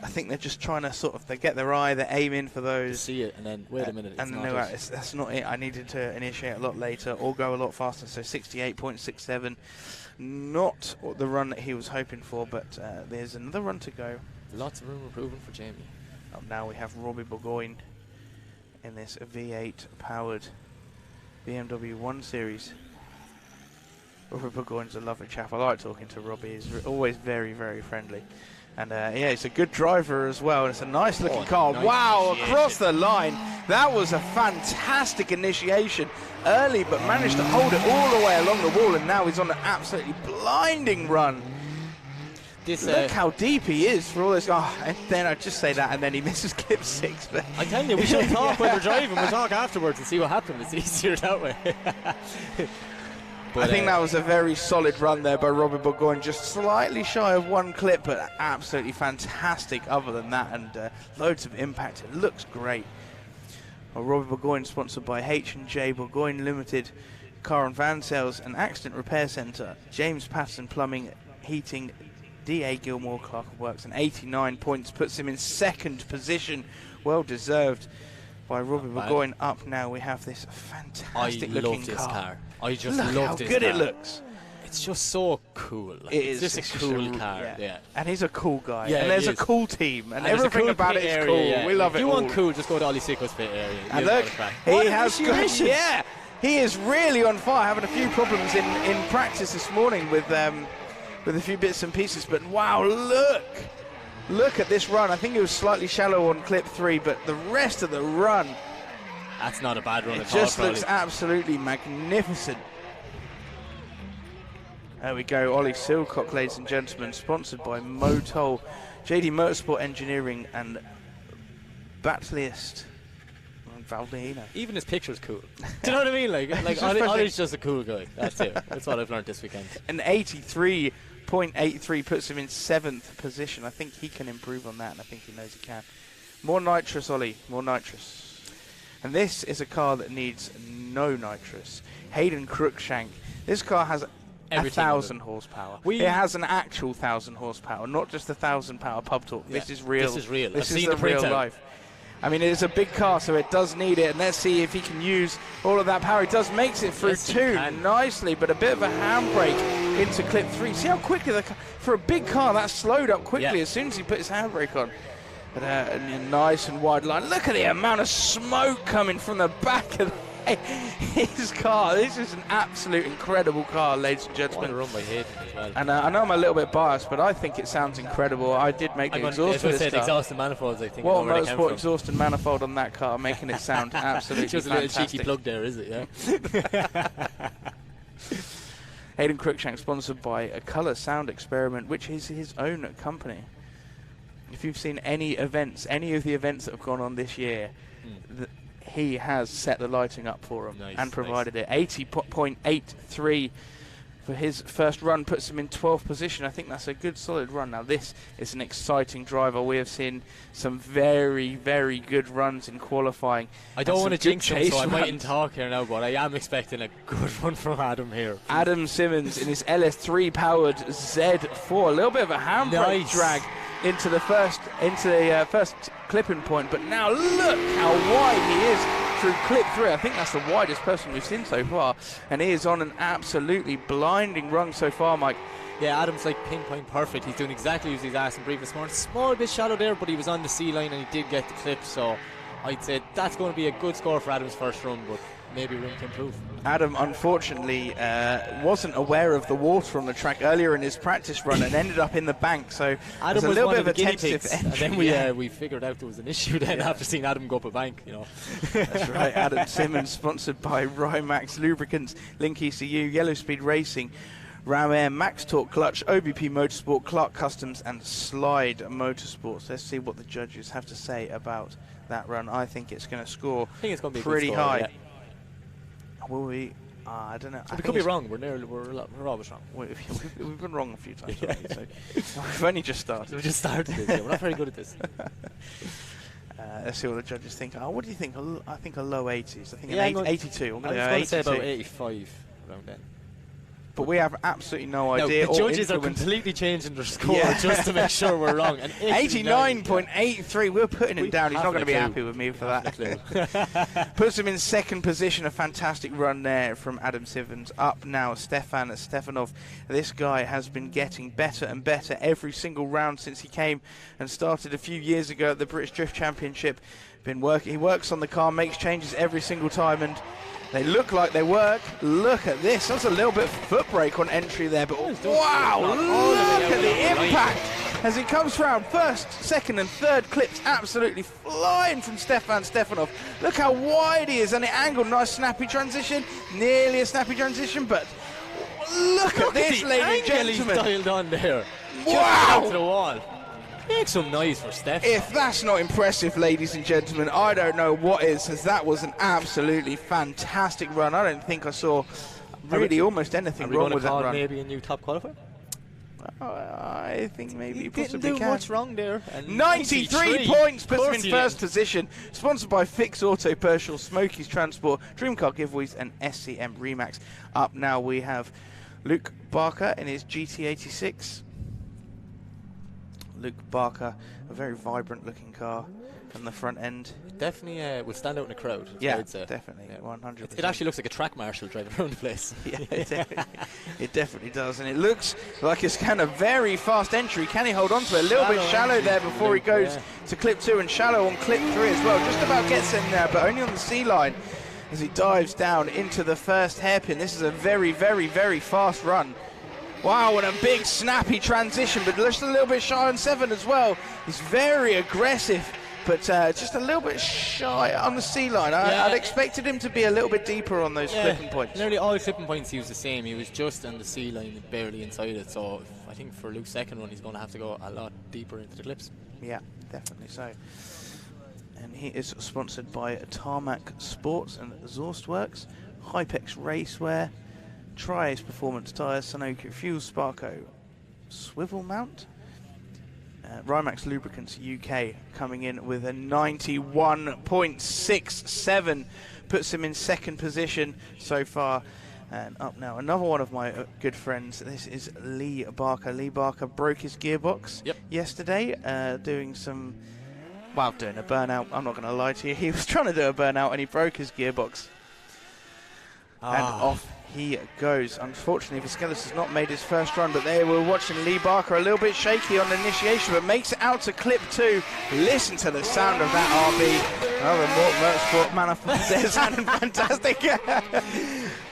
[SPEAKER 1] I think they're just trying to they get their eye, they're aiming for those.
[SPEAKER 2] To see it, and then wait a minute,
[SPEAKER 1] and no, that's not it. I needed to initiate a lot later or go a lot faster. So 68.67, not the run that he was hoping for, but there's another run to go.
[SPEAKER 2] Lots of room improvement for Jamie.
[SPEAKER 1] Now we have Robbie Burgoyne in this V8-powered BMW 1 Series. Robert Burgoyne's a lovely chap. I like talking to Robbie. He's always very, very friendly. And yeah, he's a good driver as well. It's a nice looking car.
[SPEAKER 2] Nice
[SPEAKER 1] wow, across the line. That was a fantastic initiation early, but managed to hold it all the way along the wall. And now he's on an absolutely blinding run. Look how deep he is for all this. Oh, and then I just say that, and then he misses clip 6. But
[SPEAKER 2] I tell you, we should talk when we're driving. We'll talk afterwards and see what happened. It's easier that way.
[SPEAKER 1] But I think that was a very solid run there by Robert Burgoyne, just slightly shy of 1 clip, but absolutely fantastic other than that, and loads of impact. It looks great. Well, Robert Burgoyne, sponsored by H&J Burgoyne Limited, Car and Van Sales and Accident Repair Centre, James Patterson Plumbing, Heating, D.A. Gilmore Clark Works, and 89 points puts him in 2nd position. Well deserved by Robert Burgoyne. Up now we have this fantastic looking car.
[SPEAKER 2] I just love this
[SPEAKER 1] how good
[SPEAKER 2] car.
[SPEAKER 1] it looks.
[SPEAKER 2] It's just so cool. Like,
[SPEAKER 1] It's
[SPEAKER 2] just a cool car. Yeah.
[SPEAKER 1] And he's a cool guy.
[SPEAKER 2] Yeah,
[SPEAKER 1] and there's
[SPEAKER 2] he
[SPEAKER 1] a
[SPEAKER 2] is.
[SPEAKER 1] cool team. And
[SPEAKER 2] there's a
[SPEAKER 1] everything
[SPEAKER 2] cool
[SPEAKER 1] about it
[SPEAKER 2] pit
[SPEAKER 1] is
[SPEAKER 2] area,
[SPEAKER 1] cool.
[SPEAKER 2] yeah.
[SPEAKER 1] We love
[SPEAKER 2] if
[SPEAKER 1] it
[SPEAKER 2] you
[SPEAKER 1] all.
[SPEAKER 2] want cool, just go to Ollie Silcox pit area.
[SPEAKER 1] And look, he has got, yeah, he is really on fire, having a few problems in practice this morning with a few bits and pieces. But wow, look at this run. I think it was slightly shallow on clip 3, but the rest of the run,
[SPEAKER 2] that's not a bad run
[SPEAKER 1] it
[SPEAKER 2] at all.
[SPEAKER 1] just looks absolutely magnificent. There we go, Ollie Silcox, ladies and gentlemen, sponsored by Motol, JD Motorsport Engineering, and Batlist Valdino.
[SPEAKER 2] Even his picture's cool. Do you know what I mean? Like Ollie's just a cool guy. That's it. That's what I've learned this weekend.
[SPEAKER 1] An 83.83 puts him in 7th position. I think he can improve on that, and I think he knows he can. More nitrous, Ollie, more nitrous. And this is a car that needs no nitrous. Hayden Cruikshank. This car has 1,000 horsepower. It has an actual 1,000 horsepower, not just a 1,000 power pub talk. Yeah. This is real.
[SPEAKER 2] This is real.
[SPEAKER 1] This is the real life. I mean, it is a big car, so it does need it. And let's see if he can use all of that power. He does makes it through 2 nicely, but a bit of a handbrake into clip 3. See how quickly for a big car that slowed up quickly as soon as he put his handbrake on. But a nice and wide line. Look at the amount of smoke coming from the back of his car. This is an absolute incredible car, ladies and gentlemen.
[SPEAKER 2] Run by Hayden as well.
[SPEAKER 1] And I know I'm a little bit biased, but I think it sounds incredible. I did make the exhaust for this car.
[SPEAKER 2] Exhaust and manifolds, I think.
[SPEAKER 1] What motorsport exhaust and manifold on that car, making it sound absolutely
[SPEAKER 2] just
[SPEAKER 1] fantastic.
[SPEAKER 2] a little cheeky plug there, is it? Yeah.
[SPEAKER 1] Hayden Cruikshank, sponsored by a Colour Sound Experiment, which is his own company. If you've seen any of the events that have gone on this year, he has set the lighting up for him and provided it. 80.83 for his first run puts him in 12th position. I think that's a good solid run. Now this is an exciting driver. We have seen some very, very good runs in qualifying.
[SPEAKER 2] I don't want to jinx him, so I mightn't talk here now, but I am expecting a good run from Adam here.
[SPEAKER 1] Adam Simmons in his LS3 powered Z4. A little bit of a handbrake drag into the first clipping point, but now look how wide he is through clip 3. I think that's the widest person we've seen so far, and he is on an absolutely blinding run so far, Mike.
[SPEAKER 2] Yeah, Adam's like pinpoint perfect. He's doing exactly as he's asked in previous morning. Small bit shallow there, but he was on the C line and he did get the clip, so I'd say that's going to be a good score for Adam's first run, but maybe room to improve.
[SPEAKER 1] Adam, unfortunately, wasn't aware of the water on the track earlier in his practice run and ended up in the bank, so
[SPEAKER 2] Adam
[SPEAKER 1] was a
[SPEAKER 2] was
[SPEAKER 1] little
[SPEAKER 2] one
[SPEAKER 1] bit
[SPEAKER 2] of
[SPEAKER 1] of
[SPEAKER 2] the
[SPEAKER 1] a
[SPEAKER 2] guinea
[SPEAKER 1] tentative
[SPEAKER 2] pigs, and
[SPEAKER 1] entry.
[SPEAKER 2] then we figured out there was an issue then after seeing Adam go up a bank, you know.
[SPEAKER 1] That's right. Adam Simmons, sponsored by Rymax Lubricants, Link ECU, Yellow Speed Racing, Ram Air, Max Torque Clutch, OBP Motorsport, Clark Customs and Slide Motorsports. Let's see what the judges have to say about that run. I think it's going to score pretty high. Yeah. Will we? I don't know.
[SPEAKER 2] We could be wrong. We're always wrong.
[SPEAKER 1] We've been wrong a few times already, so we've only just started.
[SPEAKER 2] We just started this. Yeah, we're not very good at this.
[SPEAKER 1] Let's see what the judges think. What do you think? I think a low 80s. I think
[SPEAKER 2] an
[SPEAKER 1] 82. I'm going
[SPEAKER 2] to say about 85 around then.
[SPEAKER 1] But we have absolutely no idea.
[SPEAKER 2] The judges are completely changing their score just to make sure we're wrong.
[SPEAKER 1] 89.83. We're putting him down. He's not going to be happy with me for that. Puts him in 2nd position. A fantastic run there from Adam Simmons. Up now, Stefan Stefanov. This guy has been getting better and better every single round since he came and started a few years ago at the British Drift Championship. Been working. He works on the car, makes changes every single time, and they look like they work. Look at this. That's a little bit of foot brake on entry there, but wow! Look at the impact as he comes round. First, second, and third clips absolutely flying from Stefan Stefanov. Look how wide he is, and it angled. Nice snappy transition, nearly a snappy transition, but look at this, ladies and gentlemen.
[SPEAKER 2] He's dialed on there.
[SPEAKER 1] Wow!
[SPEAKER 2] Just to the wall. Make some noise for Stefan.
[SPEAKER 1] If that's not impressive, ladies and gentlemen, I don't know what is, as that was an absolutely fantastic run. I don't think I saw really almost anything wrong with that run.
[SPEAKER 2] Maybe a new top qualifier?
[SPEAKER 1] I think maybe
[SPEAKER 2] he
[SPEAKER 1] possibly
[SPEAKER 2] didn't do
[SPEAKER 1] can.
[SPEAKER 2] much wrong there. And
[SPEAKER 1] 93 points puts him in first position. Sponsored by Fix Auto, Pershall, Smokies Transport, Dream Car Giveaways, and SCM Remax. Up now we have Luka Barker in his GT86. Luka Barker, a very vibrant looking car from the front end.
[SPEAKER 2] Definitely would stand out in a crowd.
[SPEAKER 1] Yeah, definitely, 100%.
[SPEAKER 2] It actually looks like a track marshal driving around the place.
[SPEAKER 1] Yeah, it definitely does, and it looks like it's kind of very fast entry. Can he hold on to it? A little bit shallow there before he goes to clip 2, and shallow on clip 3 as well. Just about gets in there, but only on the C line as he dives down into the first hairpin. This is a very, very, very fast run. Wow, and a big snappy transition, but just a little bit shy on 7 as well. He's very aggressive, but just a little bit shy on the C line. I'd expected him to be a little bit deeper on those flipping points.
[SPEAKER 2] Nearly all his flipping points he was the same. He was just on the C line, barely inside it. So I think for Luke's second one, he's going to have to go a lot deeper into the clips.
[SPEAKER 1] Yeah, definitely so. And he is sponsored by Tarmac Sports and Exhaustworks, Hypex Racewear, Tri-Ace Performance Tyres, Sunoco Fuel Sparco Swivel Mount, Rimax Lubricants UK coming in with a 91.67, puts him in second position so far. And up now, another one of my good friends. This is Lee Barker. Lee Barker broke his gearbox yesterday, doing a burnout. I'm not going to lie to you. He was trying to do a burnout and he broke his gearbox. And off he goes. Unfortunately, Vasquez has not made his first run, but they were watching Lee Barker a little bit shaky on the initiation, but makes it out to clip 2. Listen to the sound of that RB. Another motorsport manifold there sounding fantastic.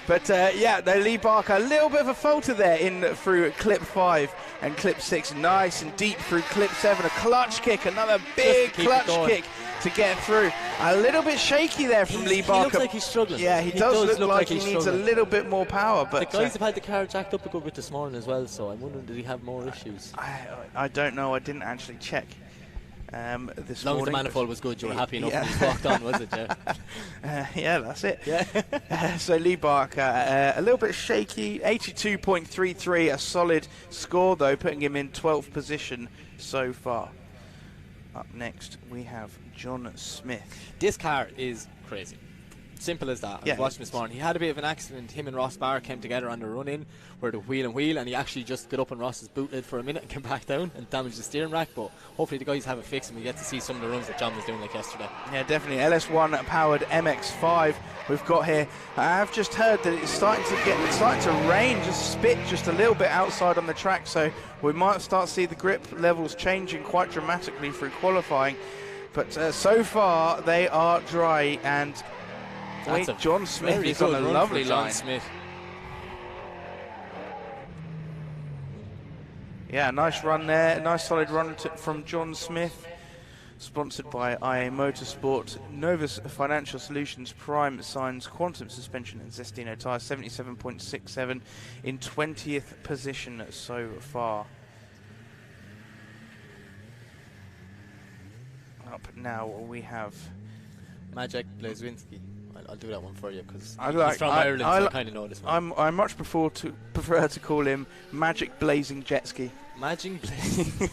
[SPEAKER 1] But the Lee Barker, a little bit of a falter there in through clip 5 and clip 6. Nice and deep through clip 7. A clutch kick, another big clutch kick to get through. A little bit shaky there from Lee Barker.
[SPEAKER 2] He looks like he's struggling.
[SPEAKER 1] Yeah, he does look like he needs a little bit more power. But
[SPEAKER 2] the guys have had the car jacked up a good bit this morning as well, so I'm wondering, did he have more issues?
[SPEAKER 1] I don't know. I didn't actually check this morning.
[SPEAKER 2] As long as the manifold was good, you were happy enough when he walked on, was it, yeah?
[SPEAKER 1] Yeah, that's it. Yeah. So Lee Barker, a little bit shaky, 82.33, a solid score though, putting him in 12th position so far. Up next, we have John Smith.
[SPEAKER 2] This car is crazy. Simple as that. I was watching this morning. He had a bit of an accident. Him and Ross Barr came together on the run-in where the wheel, and he actually just got up on Ross's boot lid for a minute and came back down and damaged the steering rack. But hopefully the guys have it fixed and we get to see some of the runs that John was doing like yesterday. Yeah,
[SPEAKER 1] definitely. LS1 powered MX5 we've got here. I have just heard that it's starting to rain, just spit just a little bit outside on the track, so we might start to see the grip levels changing quite dramatically through qualifying. But so far they are dry, and John Smith is on a lovely line.
[SPEAKER 2] Smith.
[SPEAKER 1] Yeah, nice run there. Nice solid run from John Smith. Sponsored by IA Motorsport, Novus Financial Solutions, Prime Signs, Quantum Suspension, and Zestino Tyres. 77.67 in 20th position so far. Up now we have
[SPEAKER 2] Maciej Blazewinski. I'll do that one for you because he's from Ireland, so I kind of know this one.
[SPEAKER 1] I much prefer to call him Magic Blazing Jet Ski.
[SPEAKER 2] Magic Blazing.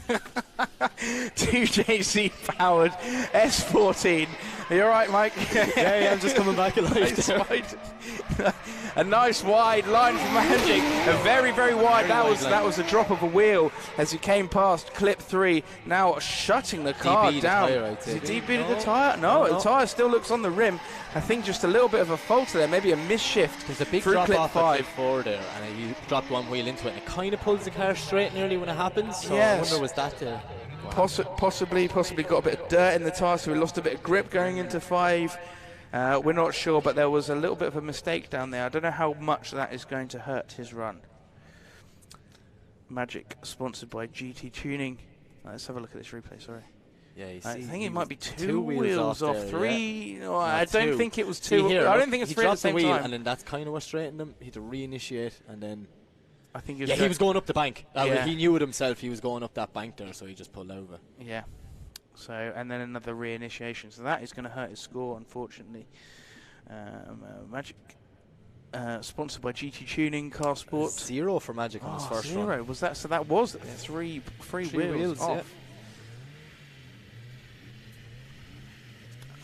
[SPEAKER 1] 2JC powered S14. Are you alright, Mike?
[SPEAKER 2] Yeah, I'm just coming back alive.
[SPEAKER 1] A nice wide line for Magic. A very, very wide. That was a drop of a wheel as he came past clip 3. Now shutting the car down. Has he DB'd the tyre? No, the tyre still looks on the rim. I think just a little bit of a falter there, maybe a misshift.
[SPEAKER 2] There's a big drop off at clip 4 there, and he dropped one wheel into it, and it kind of pulls the car straight nearly when it happens. So I wonder, was that
[SPEAKER 1] Possibly got a bit of dirt in the tyre, so we lost a bit of grip going into 5. We're not sure, but there was a little bit of a mistake down there. I don't know how much that is going to hurt his run. Magic, sponsored by GT Tuning. Let's have a look at this replay, sorry.
[SPEAKER 2] Yeah, you see,
[SPEAKER 1] I think it might be 2 wheels off there, 3. Yeah. No, I don't think it was 2.
[SPEAKER 2] Here,
[SPEAKER 1] I don't think it's 3 at the same time.
[SPEAKER 2] And then that's kind of what straightened him. He had to reinitiate, and then...
[SPEAKER 1] I think
[SPEAKER 2] he was going up the bank. He knew it himself. He was going up that bank there, so he just pulled over.
[SPEAKER 1] Yeah. So, and then another reinitiation. So that is going to hurt his score, unfortunately. Magic, sponsored by GT Tuning, Car Sport.
[SPEAKER 2] 0 for Magic on his first run.
[SPEAKER 1] 0 was that? So that was 3 wheels off.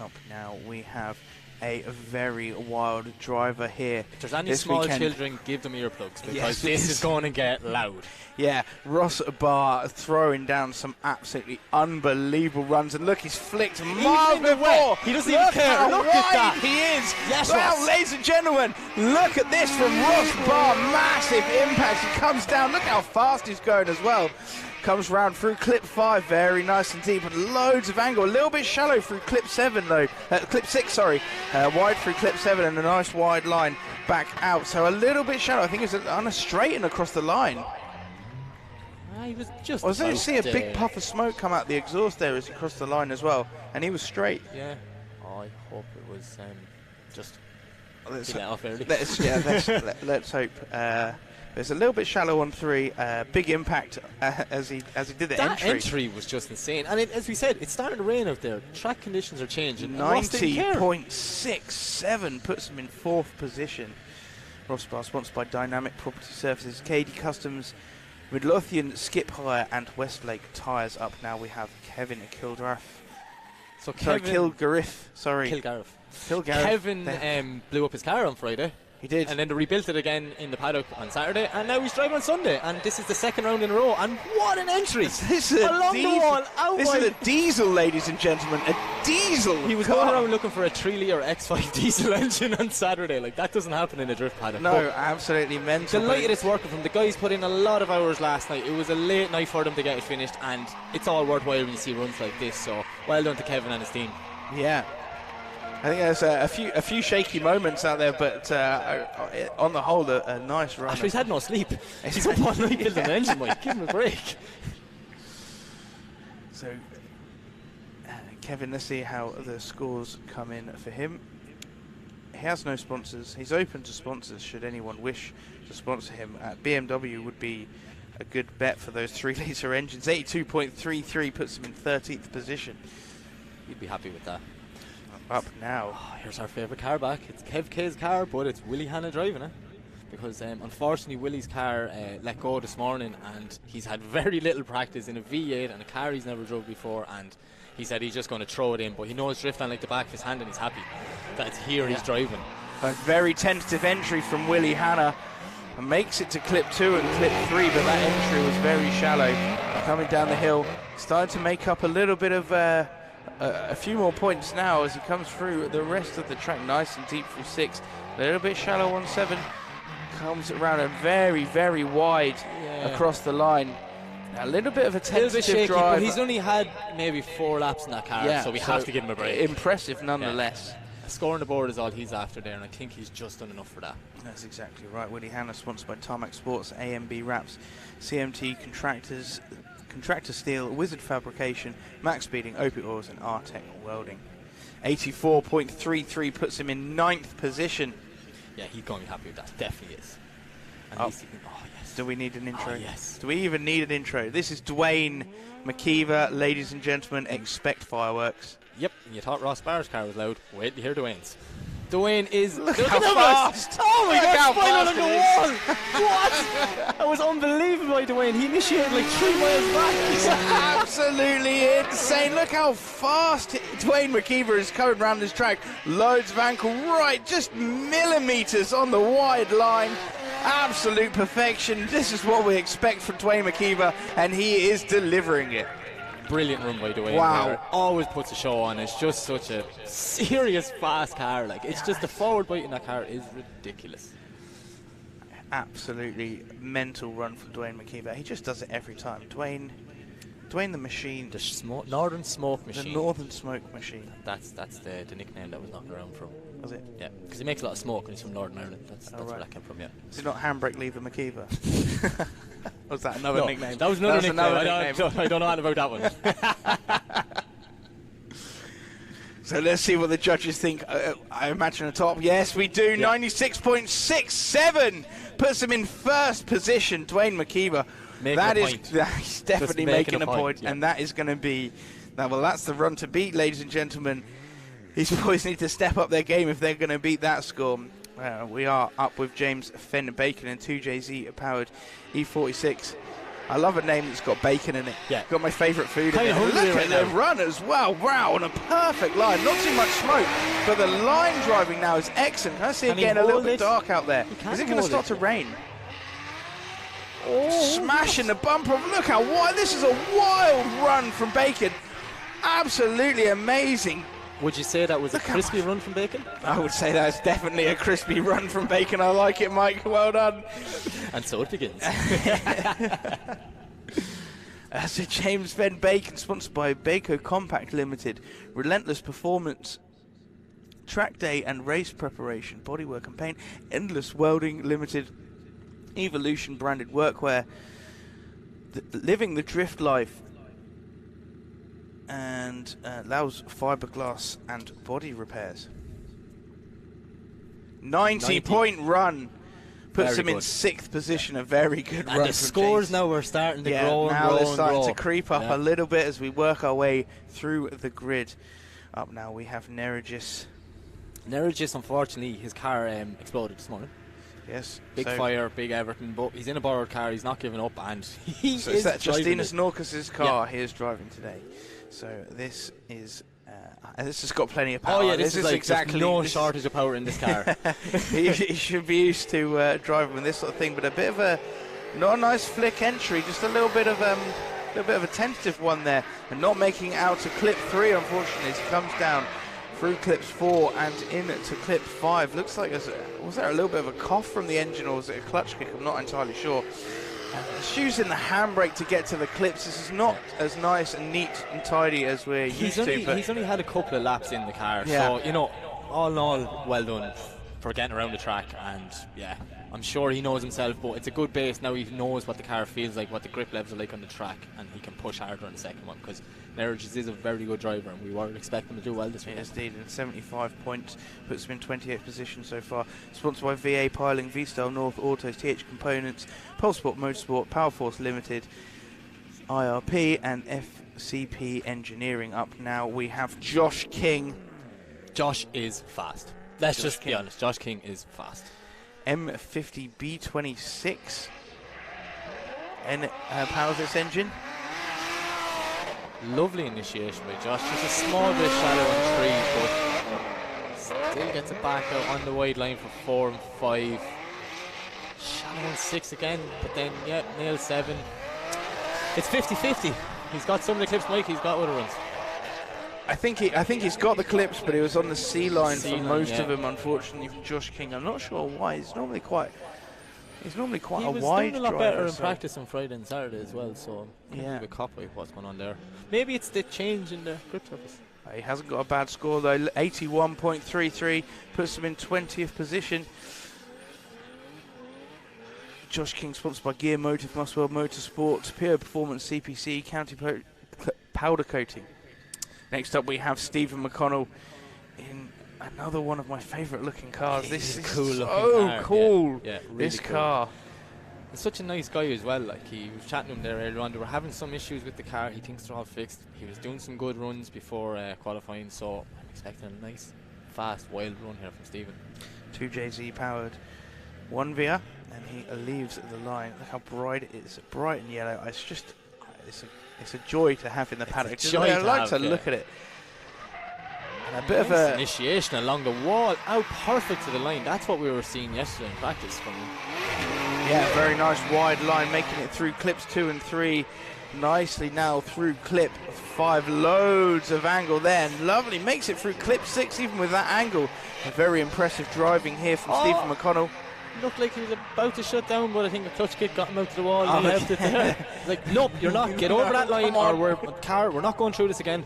[SPEAKER 1] Up now, we have a very wild driver here.
[SPEAKER 2] If there's any small children, give them earplugs, because this is going to get loud.
[SPEAKER 1] Yeah, Ross Barr throwing down some absolutely unbelievable runs, and look, he's flicked miles before.
[SPEAKER 2] He doesn't even care.
[SPEAKER 1] Look at that. He is.
[SPEAKER 2] Yes,
[SPEAKER 1] well, ladies and gentlemen, look at this from Ross Barr. Massive impact. He comes down. Look how fast he's going as well. Comes round through clip 5, very nice and deep, and loads of angle. A little bit shallow through clip 7 though, clip 6, sorry. Wide through clip 7 and a nice wide line back out. So a little bit shallow. I think it's on a straight and across the line.
[SPEAKER 2] He was just.
[SPEAKER 1] I was going to see a big puff of smoke come out the exhaust there as he crossed the line as well, and he was straight.
[SPEAKER 2] Yeah. Oh, I hope it was just.
[SPEAKER 1] Let's hope. There's a little bit shallow on 3. Big impact as he did the entry.
[SPEAKER 2] That entry was just insane. And as we said, it's starting to rain out there. Track conditions are changing.
[SPEAKER 1] 90.67 puts him in 4th position. Ross Barr, sponsored by Dynamic Property Services, KD Customs, Midlothian, Skip Hire, and Westlake Tyres. Up now we have Kevin Kildreth. Kilgore.
[SPEAKER 2] Kevin blew up his car on Friday.
[SPEAKER 1] He did.
[SPEAKER 2] And then they rebuilt it again in the paddock on Saturday, and now he's driving on Sunday, and this is the 2nd round in a row, and what an entry!
[SPEAKER 1] This is a diesel, ladies and gentlemen, a diesel.
[SPEAKER 2] He was going around looking for a 3-litre X5 diesel engine on Saturday. Like, that doesn't happen in a drift paddock.
[SPEAKER 1] No, absolutely mental.
[SPEAKER 2] Delighted it's working for him. The guys put in a lot of hours last night. It was a late night for them to get it finished, and it's all worthwhile when you see runs like this, so well done to Kevin and his team.
[SPEAKER 1] Yeah. I think there's a few shaky moments out there, but on the whole, a nice run.
[SPEAKER 2] Actually, he's had no sleep. He's up all night building an engine, Mike. Give him a break.
[SPEAKER 1] So, Kevin, let's see how the scores come in for him. He has no sponsors. He's open to sponsors should anyone wish to sponsor him. BMW would be a good bet for those 3-litre engines. 82.33 puts him in 13th position.
[SPEAKER 2] You'd be happy with that.
[SPEAKER 1] Up now.
[SPEAKER 2] Oh, here's our favourite car back. It's Kev K's car, but it's Willie Hannah driving it. Because unfortunately Willie's car let go this morning, and he's had very little practice in a V8 and a car he's never drove before, and he said he's just going to throw it in, but he knows Driftland like the back of his hand, and he's happy that it's here he's driving. A
[SPEAKER 1] very tentative entry from Willie Hannah, and makes it to clip 2 and clip 3, but that entry was very shallow. Coming down the hill, starting to make up a little bit of a few more points now as he comes through the rest of the track, nice and deep through 6, a little bit shallow on 7, comes around and very, very wide across the line. A little bit of a tentative drive.
[SPEAKER 2] But he's only had maybe 4 laps in that car, so we have to give him a break.
[SPEAKER 1] Impressive nonetheless.
[SPEAKER 2] A score on the board is all he's after there, and I think he's just done enough for that.
[SPEAKER 1] That's exactly right. Willie Hannah, sponsored by Tarmac Sports, AMB Wraps, CMT Contractors, Contractor Steel, Wizard Fabrication, Max Speeding, Opie Oils, and Artec Welding. 84.33 puts him in 9th position.
[SPEAKER 2] Yeah, he's going to be happy with that. Definitely is. And yes.
[SPEAKER 1] Do we need an intro?
[SPEAKER 2] Oh, yes.
[SPEAKER 1] Do we even need an intro? This is Dwayne Mckeever, ladies and gentlemen. Expect fireworks.
[SPEAKER 2] Yep. You thought Ross Barr's car was loud. Wait to hear Dwayne's. Dwayne is...
[SPEAKER 1] Look how fast!
[SPEAKER 2] Oh my God, spinal on the wall! What? That was unbelievable by Dwayne. He initiated like 3 miles back.
[SPEAKER 1] It's absolutely insane. Look how fast Dwayne Mckeever is coming around this track. Loads of ankle right, just millimetres on the wide line. Absolute perfection. This is what we expect from Dwayne Mckeever, and he is delivering it.
[SPEAKER 2] Brilliant run by Dwayne.
[SPEAKER 1] Wow.
[SPEAKER 2] Always puts a show on. It's just such a serious fast car. Like, it's just the forward bite in that car is ridiculous.
[SPEAKER 1] Absolutely mental run from Dwayne Mckeever. He just does it every time. Dwayne Dwayne the Machine.
[SPEAKER 2] The Northern Smoke Machine.
[SPEAKER 1] The Northern Smoke Machine.
[SPEAKER 2] That's the nickname that was knocked around from.
[SPEAKER 1] Was it?
[SPEAKER 2] Yeah, because he makes a lot of smoke and he's from Northern Ireland. That's where that came from, yeah.
[SPEAKER 1] Is it not Handbrake Lever Mckeever? Or was that another nickname?
[SPEAKER 2] That was another nickname. I don't know anything about that one.
[SPEAKER 1] So let's see what the judges think. I imagine a top. Yes, we do. Yeah. 96.67 puts him in first position. Dwayne Mckeever. He's definitely making a point. Yeah. And that is going to be... Well, that's the run to beat, ladies and gentlemen. These boys need to step up their game if they're going to beat that score. We are up with James Fenn Bacon and 2JZ powered E46. I love a name that's got bacon in it. Yeah. Got my favourite food in it. Look at the run as well. Wow, on a perfect line. Not too much smoke, but the line driving now is excellent. I see it getting a little bit dark out there. Is it going to start to rain? Oh, smashing the bumper. Look how wide. This is a wild run from Bacon. Absolutely amazing.
[SPEAKER 2] Would you say that was a crispy run from Bacon?
[SPEAKER 1] I would say that's definitely a crispy run from Bacon. I like it, Mike. Well done.
[SPEAKER 2] And so it begins.
[SPEAKER 1] So James Fenn Bacon, sponsored by Baco Compact Limited. Relentless performance, track day and race preparation, bodywork and paint, Endless Welding Limited, Evolution branded workwear, living the drift life, and allows fiberglass and body repairs. 90-point run puts him in 6th position. A very good run.
[SPEAKER 2] And the scores now are starting to grow and
[SPEAKER 1] now
[SPEAKER 2] grow
[SPEAKER 1] they're starting
[SPEAKER 2] and
[SPEAKER 1] to creep up a little bit as we work our way through the grid. Up now we have Nerigis.
[SPEAKER 2] Nerigis, unfortunately, his car exploded this morning.
[SPEAKER 1] Yes.
[SPEAKER 2] Big fire, big Everton, but he's in a borrowed car, he's not giving up, and he is
[SPEAKER 1] that Justinas Norcus's car he is driving today. So this is... this has got plenty of power.
[SPEAKER 2] Oh yeah, this is like exactly no shortage of power in this car.
[SPEAKER 1] he should be used to driving with this sort of thing, but a bit of a not a nice flick entry, just a little bit of a tentative one there, and not making it out to clip 3. Unfortunately, as he comes down through clips 4 and into clip 5. Looks like was there a little bit of a cough from the engine, or was it a clutch kick? I'm not entirely sure. He's using the handbrake to get to the clips. This is not as nice and neat and tidy as we're used to.
[SPEAKER 2] He's only had a couple of laps in the car, so, you know, all in all, well done for getting around the track. And, yeah, I'm sure he knows himself, but it's a good base. Now he knows what the car feels like, what the grip levels are like on the track, and he can push harder on the second one, because Nerigis is a very good driver, and we were expecting him to do well this week.
[SPEAKER 1] Yes, indeed, and 75 points puts him in 28th position so far. Sponsored by VA Piling, V-Style North Autos, TH Components, Pulseport Motorsport, Powerforce Limited, IRP, and FCP Engineering. Up now we have Josh King.
[SPEAKER 2] Josh is fast. Let's just be honest. Josh King is fast.
[SPEAKER 1] M50 B26 and powers this engine.
[SPEAKER 2] Lovely initiation by Josh. Just a small bit of shadow on 3, but still gets it back out on the wide line for 4 and 5. Shadow on 6 again, but then nails 7. It's 50-50. He's got some of the clips, Mike. He's got other runs.
[SPEAKER 1] I think he's got the clips, but he was on the C line for most of them, unfortunately, from Josh King. I'm not sure why. He's normally quite a wide driver.
[SPEAKER 2] He was doing a lot better in practice on Friday and Saturday as well, so a bit copy what's going on there. Maybe it's the change in the grip surface.
[SPEAKER 1] He hasn't got a bad score though. 81.33 puts him in 20th position. Josh King, sponsored by Gear Motive, Muswell Motorsports, Pure Performance, CPC, County Powder Coating. Next up we have Stephen Mcconnell in another one of my favourite looking cars. This is
[SPEAKER 2] cool
[SPEAKER 1] so cool.
[SPEAKER 2] Yeah, really
[SPEAKER 1] this
[SPEAKER 2] cool
[SPEAKER 1] car.
[SPEAKER 2] He's such a nice guy as well. Like, he was chatting to him there earlier on. They were having some issues with the car. He thinks they're all fixed. He was doing some good runs before qualifying, so I'm expecting a nice, fast, wild run here from Stephen.
[SPEAKER 1] 2JZ powered 1VR, and he leaves the line. Look how bright it is, bright and yellow. It's just, it's a joy to have in the paddock. I like to look at it. And a bit of a
[SPEAKER 2] initiation along the wall, out perfect to the line. That's what we were seeing yesterday in practice from him.
[SPEAKER 1] Yeah, very nice wide line, making it through clips 2 and 3 nicely now through clip 5. Loads of angle there, and lovely, makes it through clip 6 even with that angle. A very impressive driving here from Stephen Mcconnell.
[SPEAKER 2] looked like he was about to shut down, but I think a clutch kick got him out to the wall and left it there. Like, nope, you're not. Get over that line, or we're not going through this again.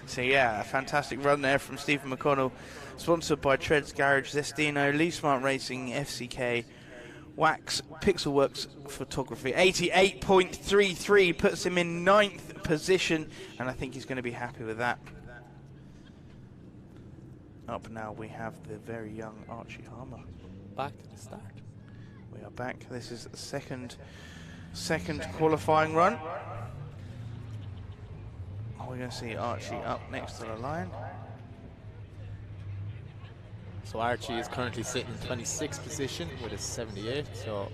[SPEAKER 1] So yeah, a fantastic run there from Stephen Mcconnell, sponsored by Treads Garage, Zestino, Lee Smart Racing, FCK, Wax, Pixelworks Photography. 88.33 puts him in 9th position, and I think he's going to be happy with that. Up now we have the very young Archie Harma.
[SPEAKER 2] Back to the start.
[SPEAKER 1] We are back. This is the second qualifying run. We're going to see Archie up next to the line.
[SPEAKER 2] So Archie is currently sitting in 26th position with a 78, so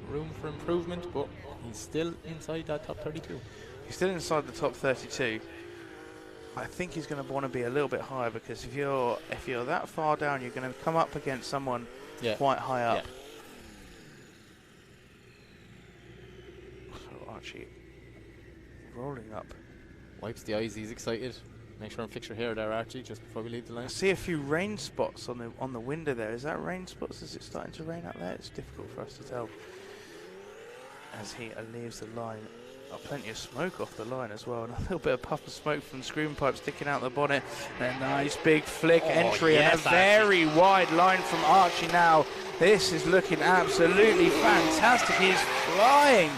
[SPEAKER 2] room for improvement, but he's still inside that top 32.
[SPEAKER 1] He's still inside the top 32. I think he's going to want to be a little bit higher, because if you're that far down, you're going to come up against someone quite high up. Yeah. So Archie rolling up.
[SPEAKER 2] Wipes the eyes, he's excited. Make sure and fix your hair there, Archie, just before we leave the line.
[SPEAKER 1] I see a few rain spots on the window there. Is that rain spots? Is it starting to rain out there? It's difficult for us to tell. As he leaves the line. Plenty of smoke off the line as well, and a little bit of puff of smoke from the screen pipe sticking out the bonnet. And a nice big flick entry, and a very wide line from Archie now. This is looking absolutely fantastic. He's flying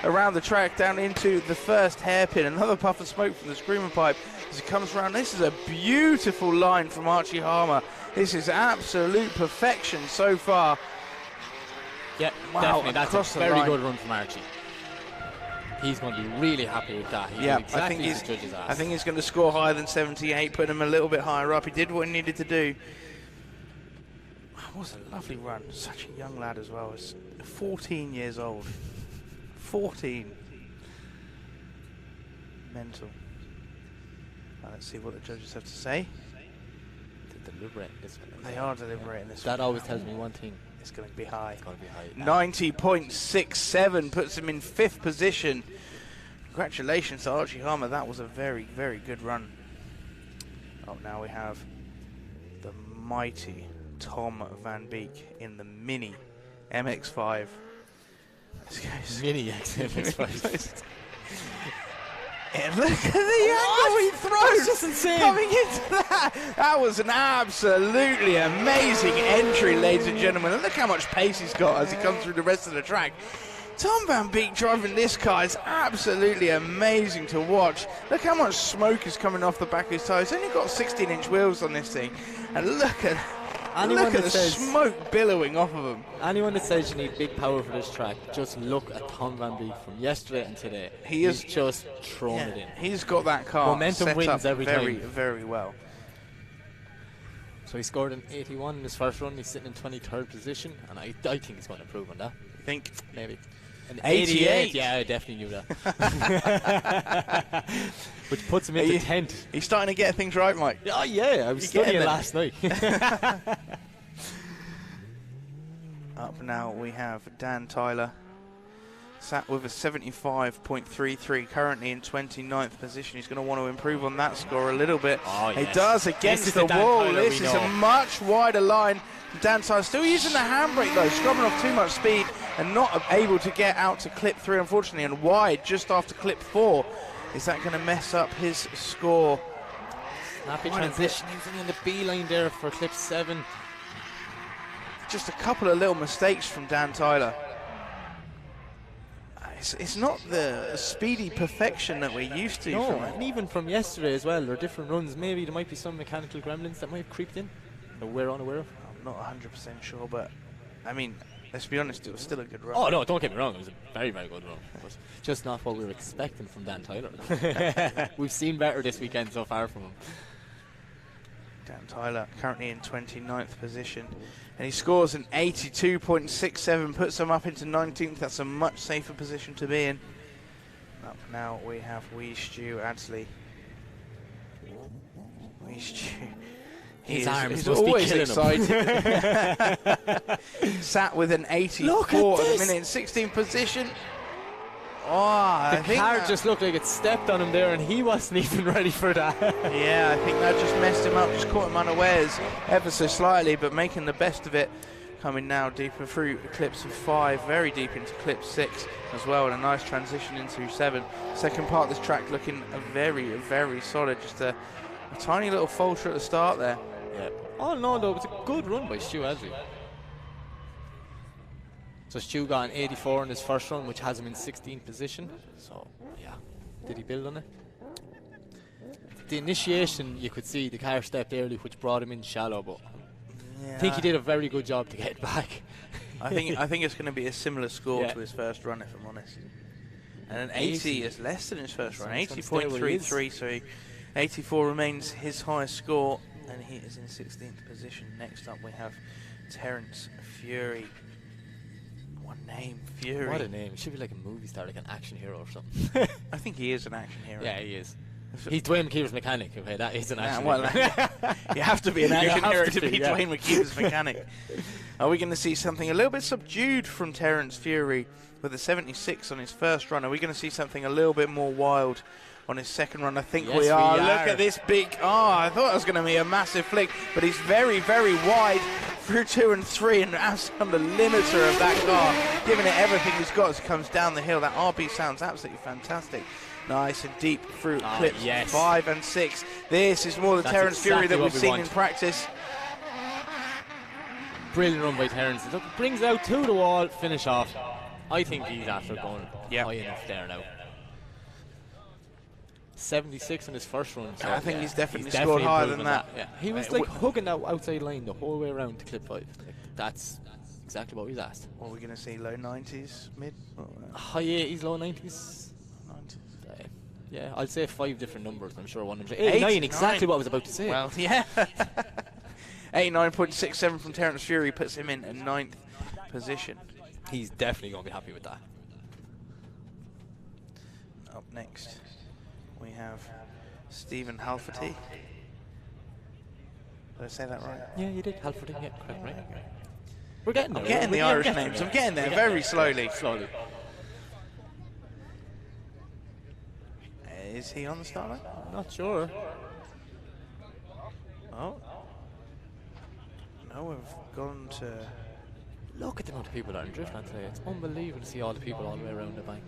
[SPEAKER 1] around the track down into the first hairpin. Another puff of smoke from the screamer pipe as he comes around. This is a beautiful line from Archie Harma. This is absolute perfection so far.
[SPEAKER 2] Yeah,
[SPEAKER 1] wow,
[SPEAKER 2] definitely. That's a very good run from Archie. He's going to be really happy with that.
[SPEAKER 1] I think he's going to score higher than 78, put him a little bit higher up. He did what he needed to do. That was a lovely run. Such a young lad as well. He's 14 years old. 14. Mental. Now let's see what the judges have to say.
[SPEAKER 2] They're deliberate this one.
[SPEAKER 1] They are deliberate in this one.
[SPEAKER 2] That always tells me one thing.
[SPEAKER 1] It's going to be high.
[SPEAKER 2] It's going to be high.
[SPEAKER 1] 90.67 puts him in 5th position. Congratulations to Archie Harma. That was a very, very good run. Up now we have the mighty Tom Van Beek in the Mini MX-5.
[SPEAKER 2] Mini MX-5.
[SPEAKER 1] And look at the angle he throws.
[SPEAKER 2] That's just insane.
[SPEAKER 1] Coming into that. That was an absolutely amazing entry, ladies and gentlemen. And look how much pace he's got as he comes through the rest of the track. Tom Van Beek driving this car is absolutely amazing to watch. Look how much smoke is coming off the back of his tyres. He's only got 16-inch wheels on this thing. And look at the smoke billowing off of him.
[SPEAKER 2] Anyone that says you need big power for this track, just look at Tom Van Beek from yesterday and today. He's just thrown it in.
[SPEAKER 1] He's got that car
[SPEAKER 2] momentum
[SPEAKER 1] set
[SPEAKER 2] wins
[SPEAKER 1] up
[SPEAKER 2] every time.
[SPEAKER 1] Very, very well.
[SPEAKER 2] So he scored an 81 in his first run. He's sitting in 23rd position, and I think he's going to improve on that.
[SPEAKER 1] You think?
[SPEAKER 2] Maybe. An
[SPEAKER 1] 88.
[SPEAKER 2] Yeah, I definitely knew that. Which puts him into 10th.
[SPEAKER 1] He's starting to get things right, Mike.
[SPEAKER 2] Oh, yeah. I was studying last night.
[SPEAKER 1] Up now we have Dan Tyler, sat with a 75.33, currently in 29th position. He's going to want to improve on that score a little bit.
[SPEAKER 2] Oh, yes.
[SPEAKER 1] He does against the wall. This is a much wider line. Dan Tyler still using the handbrake though, scrubbing off too much speed and not able to get out to clip 3, unfortunately, and wide just after clip 4. Is that going to mess up his score?
[SPEAKER 2] Happy transition using in the B line there for clip 7.
[SPEAKER 1] Just a couple of little mistakes from Dan Tyler. It's not the speedy perfection that we're used to.
[SPEAKER 2] No, and even from yesterday as well, there are different runs. Maybe there might be some mechanical gremlins that might have creeped in that we're unaware of.
[SPEAKER 1] I'm not 100% sure, but I mean, let's be honest, it was still a good run.
[SPEAKER 2] Oh no, don't get me wrong, it was a very, very good run. But just not what we were expecting from Dan Tyler. We've seen better this weekend so far from him.
[SPEAKER 1] Dan Tyler currently in 29th position, and he scores an 82.67, puts him up into 19th. That's a much safer position to be in. Up now we have Stuart Ashley. Stu.
[SPEAKER 2] His arms
[SPEAKER 1] he's
[SPEAKER 2] must
[SPEAKER 1] always
[SPEAKER 2] be killing
[SPEAKER 1] excited. Sat with an 84 at the minute in 16th position. The
[SPEAKER 2] car just looked like it stepped on him there, and he wasn't even ready for that.
[SPEAKER 1] Yeah, I think that just messed him up, just caught him unawares ever so slightly, but making the best of it. Coming now deeper through clips of 5, very deep into clip 6 as well, and a nice transition into 7. Second part of this track looking very, very solid. Just a tiny little falter at the start there.
[SPEAKER 2] Yeah. Oh no, though, it was a good run by Stuart Ashley. So Stu got an 84 in his first run, which has him in 16th position. So, yeah. Did he build on it? The initiation, you could see the car stepped early, which brought him in shallow, but I think he did a very good job to get back.
[SPEAKER 1] I think it's going to be a similar score to his first run, if I'm honest. And an 80 is less than his first run. 80.33, so 84 remains his highest score, and he is in 16th position. Next up, we have Terence Fury. One name, Fury.
[SPEAKER 2] What a name. He should be like a movie star, like an action hero or something.
[SPEAKER 1] I think he is an action hero.
[SPEAKER 2] Yeah, he is. He's Dwayne Mckeever's mechanic. Okay, that is an action hero.
[SPEAKER 1] You have to be an action hero to be Dwayne Mckeever's mechanic. Are we going to see something a little bit subdued from Terence Fury with a 76 on his first run? Are we going to see something a little bit more wild on his second run? I think we are. Look at this big... Oh, I thought it was going to be a massive flick, but he's very, very wide through 2 and 3 and on the limiter of that car, giving it everything he's got as he comes down the hill. That RB sounds absolutely fantastic. Nice and deep through clips 5 and 6. This is more the Terence Fury that we've seen in practice.
[SPEAKER 2] Brilliant run by Terence. Look, brings out to the wall, finish off. I think he's after going high enough there now. 76 in his first run. So
[SPEAKER 1] I think he's definitely scored higher than that.
[SPEAKER 2] Yeah. He was like hugging that outside line the whole way around to clip 5. Like, that's exactly what we was asked.
[SPEAKER 1] What are we going to see? Low 90s, mid?
[SPEAKER 2] High 80s, low 90s. Yeah, I'll say 5 different numbers. I'm sure 89, exactly what I was about to say.
[SPEAKER 1] Well, yeah. 89.67 from Terence Fury puts him in a 9th position.
[SPEAKER 2] He's definitely going to be happy with that.
[SPEAKER 1] Up next, we have Stephen Halferty. Did I say that right?
[SPEAKER 2] Yeah, you did. Halferty, yeah, correct, right? We're getting there.
[SPEAKER 1] I'm getting the Irish names. I'm getting there very slowly.
[SPEAKER 2] Slowly.
[SPEAKER 1] Is he on the start line?
[SPEAKER 2] Not sure.
[SPEAKER 1] Oh. No, we've gone to...
[SPEAKER 2] Look at the amount of people that are in Driftland today. It's unbelievable to see all the people all the way around the bank.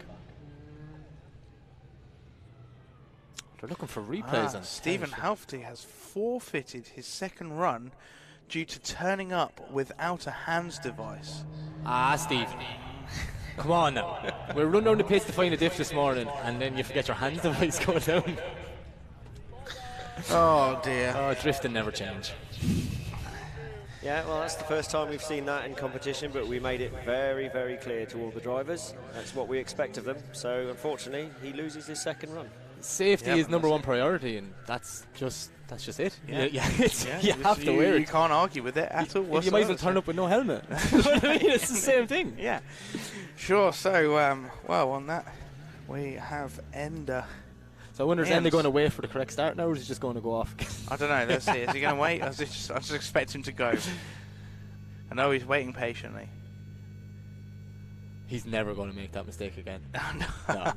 [SPEAKER 2] They're looking for replays on
[SPEAKER 1] Stephen Halferty has forfeited his second run due to turning up without a hands device.
[SPEAKER 2] Steve. Come on now. We're running down the pits to find a diff this morning, and then you forget your hands device going down.
[SPEAKER 1] Oh dear.
[SPEAKER 2] Oh, drifting never change.
[SPEAKER 7] Yeah, well, that's the first time we've seen that in competition, but we made it very, very clear to all the drivers. That's what we expect of them. So, unfortunately, he loses his second run.
[SPEAKER 2] Safety is number one priority, and that's just it.
[SPEAKER 1] Yeah.
[SPEAKER 2] You have to wear it.
[SPEAKER 1] You can't argue with it at all.
[SPEAKER 2] You might as well turn up with no helmet. What I mean, it's the same thing.
[SPEAKER 1] Yeah. Sure. So, well, on that, we have Ender.
[SPEAKER 2] So I wonder, is Ender going to wait for the correct start now, or is he just going to go off?
[SPEAKER 1] I don't know. Let's see. Is he going to wait? I just expect him to go. I know he's waiting patiently.
[SPEAKER 2] He's never going to make that mistake again.
[SPEAKER 1] No.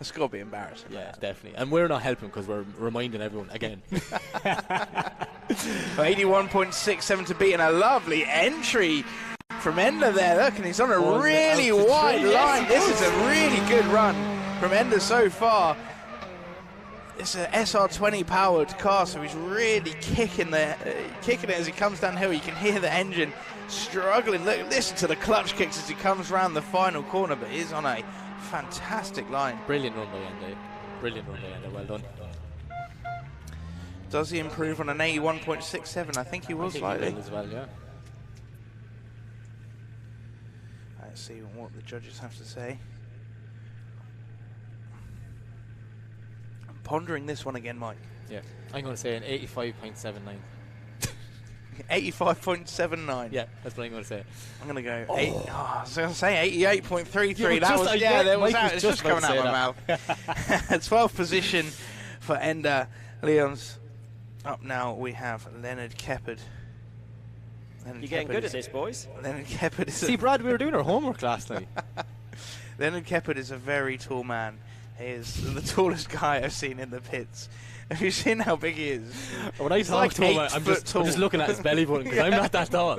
[SPEAKER 1] It's got to be embarrassing.
[SPEAKER 2] Yeah, definitely. And we're not helping because we're reminding everyone again.
[SPEAKER 1] 81.67 to beat, and a lovely entry from Ender there. Look, and he's on a really wide line. This is a really good run from Ender so far. It's an SR20 powered car, so he's really kicking it as he comes downhill. You can hear the engine struggling. Look, listen to the clutch kicks as he comes round the final corner, but he's on a fantastic line.
[SPEAKER 2] Brilliant run by Ender. Brilliant run by Ender. Well done.
[SPEAKER 1] Does he improve on an 81.67? I think he will slightly.
[SPEAKER 2] He will as well, yeah.
[SPEAKER 1] Let's see what the judges have to say. I'm pondering this one again, Mike.
[SPEAKER 2] Yeah. I'm going to say an 85.79.
[SPEAKER 1] 85.79.
[SPEAKER 2] Yeah, that's what I'm going to say.
[SPEAKER 1] I'm going to go I was going to say 88.33. That was there was out. It's just coming out of my mouth. 12th position for Ender. Leon's up now. We have Leonard Keppard.
[SPEAKER 7] You're getting good at this, boys.
[SPEAKER 1] Leonard Keppard is.
[SPEAKER 2] See, Brad, we were doing our homework last night.
[SPEAKER 1] Leonard Keppard is a very tall man. He is the tallest guy I've seen in the pits. Have you seen how big he is?
[SPEAKER 2] When I talk to him, I'm just looking at his belly button because I'm not that tall.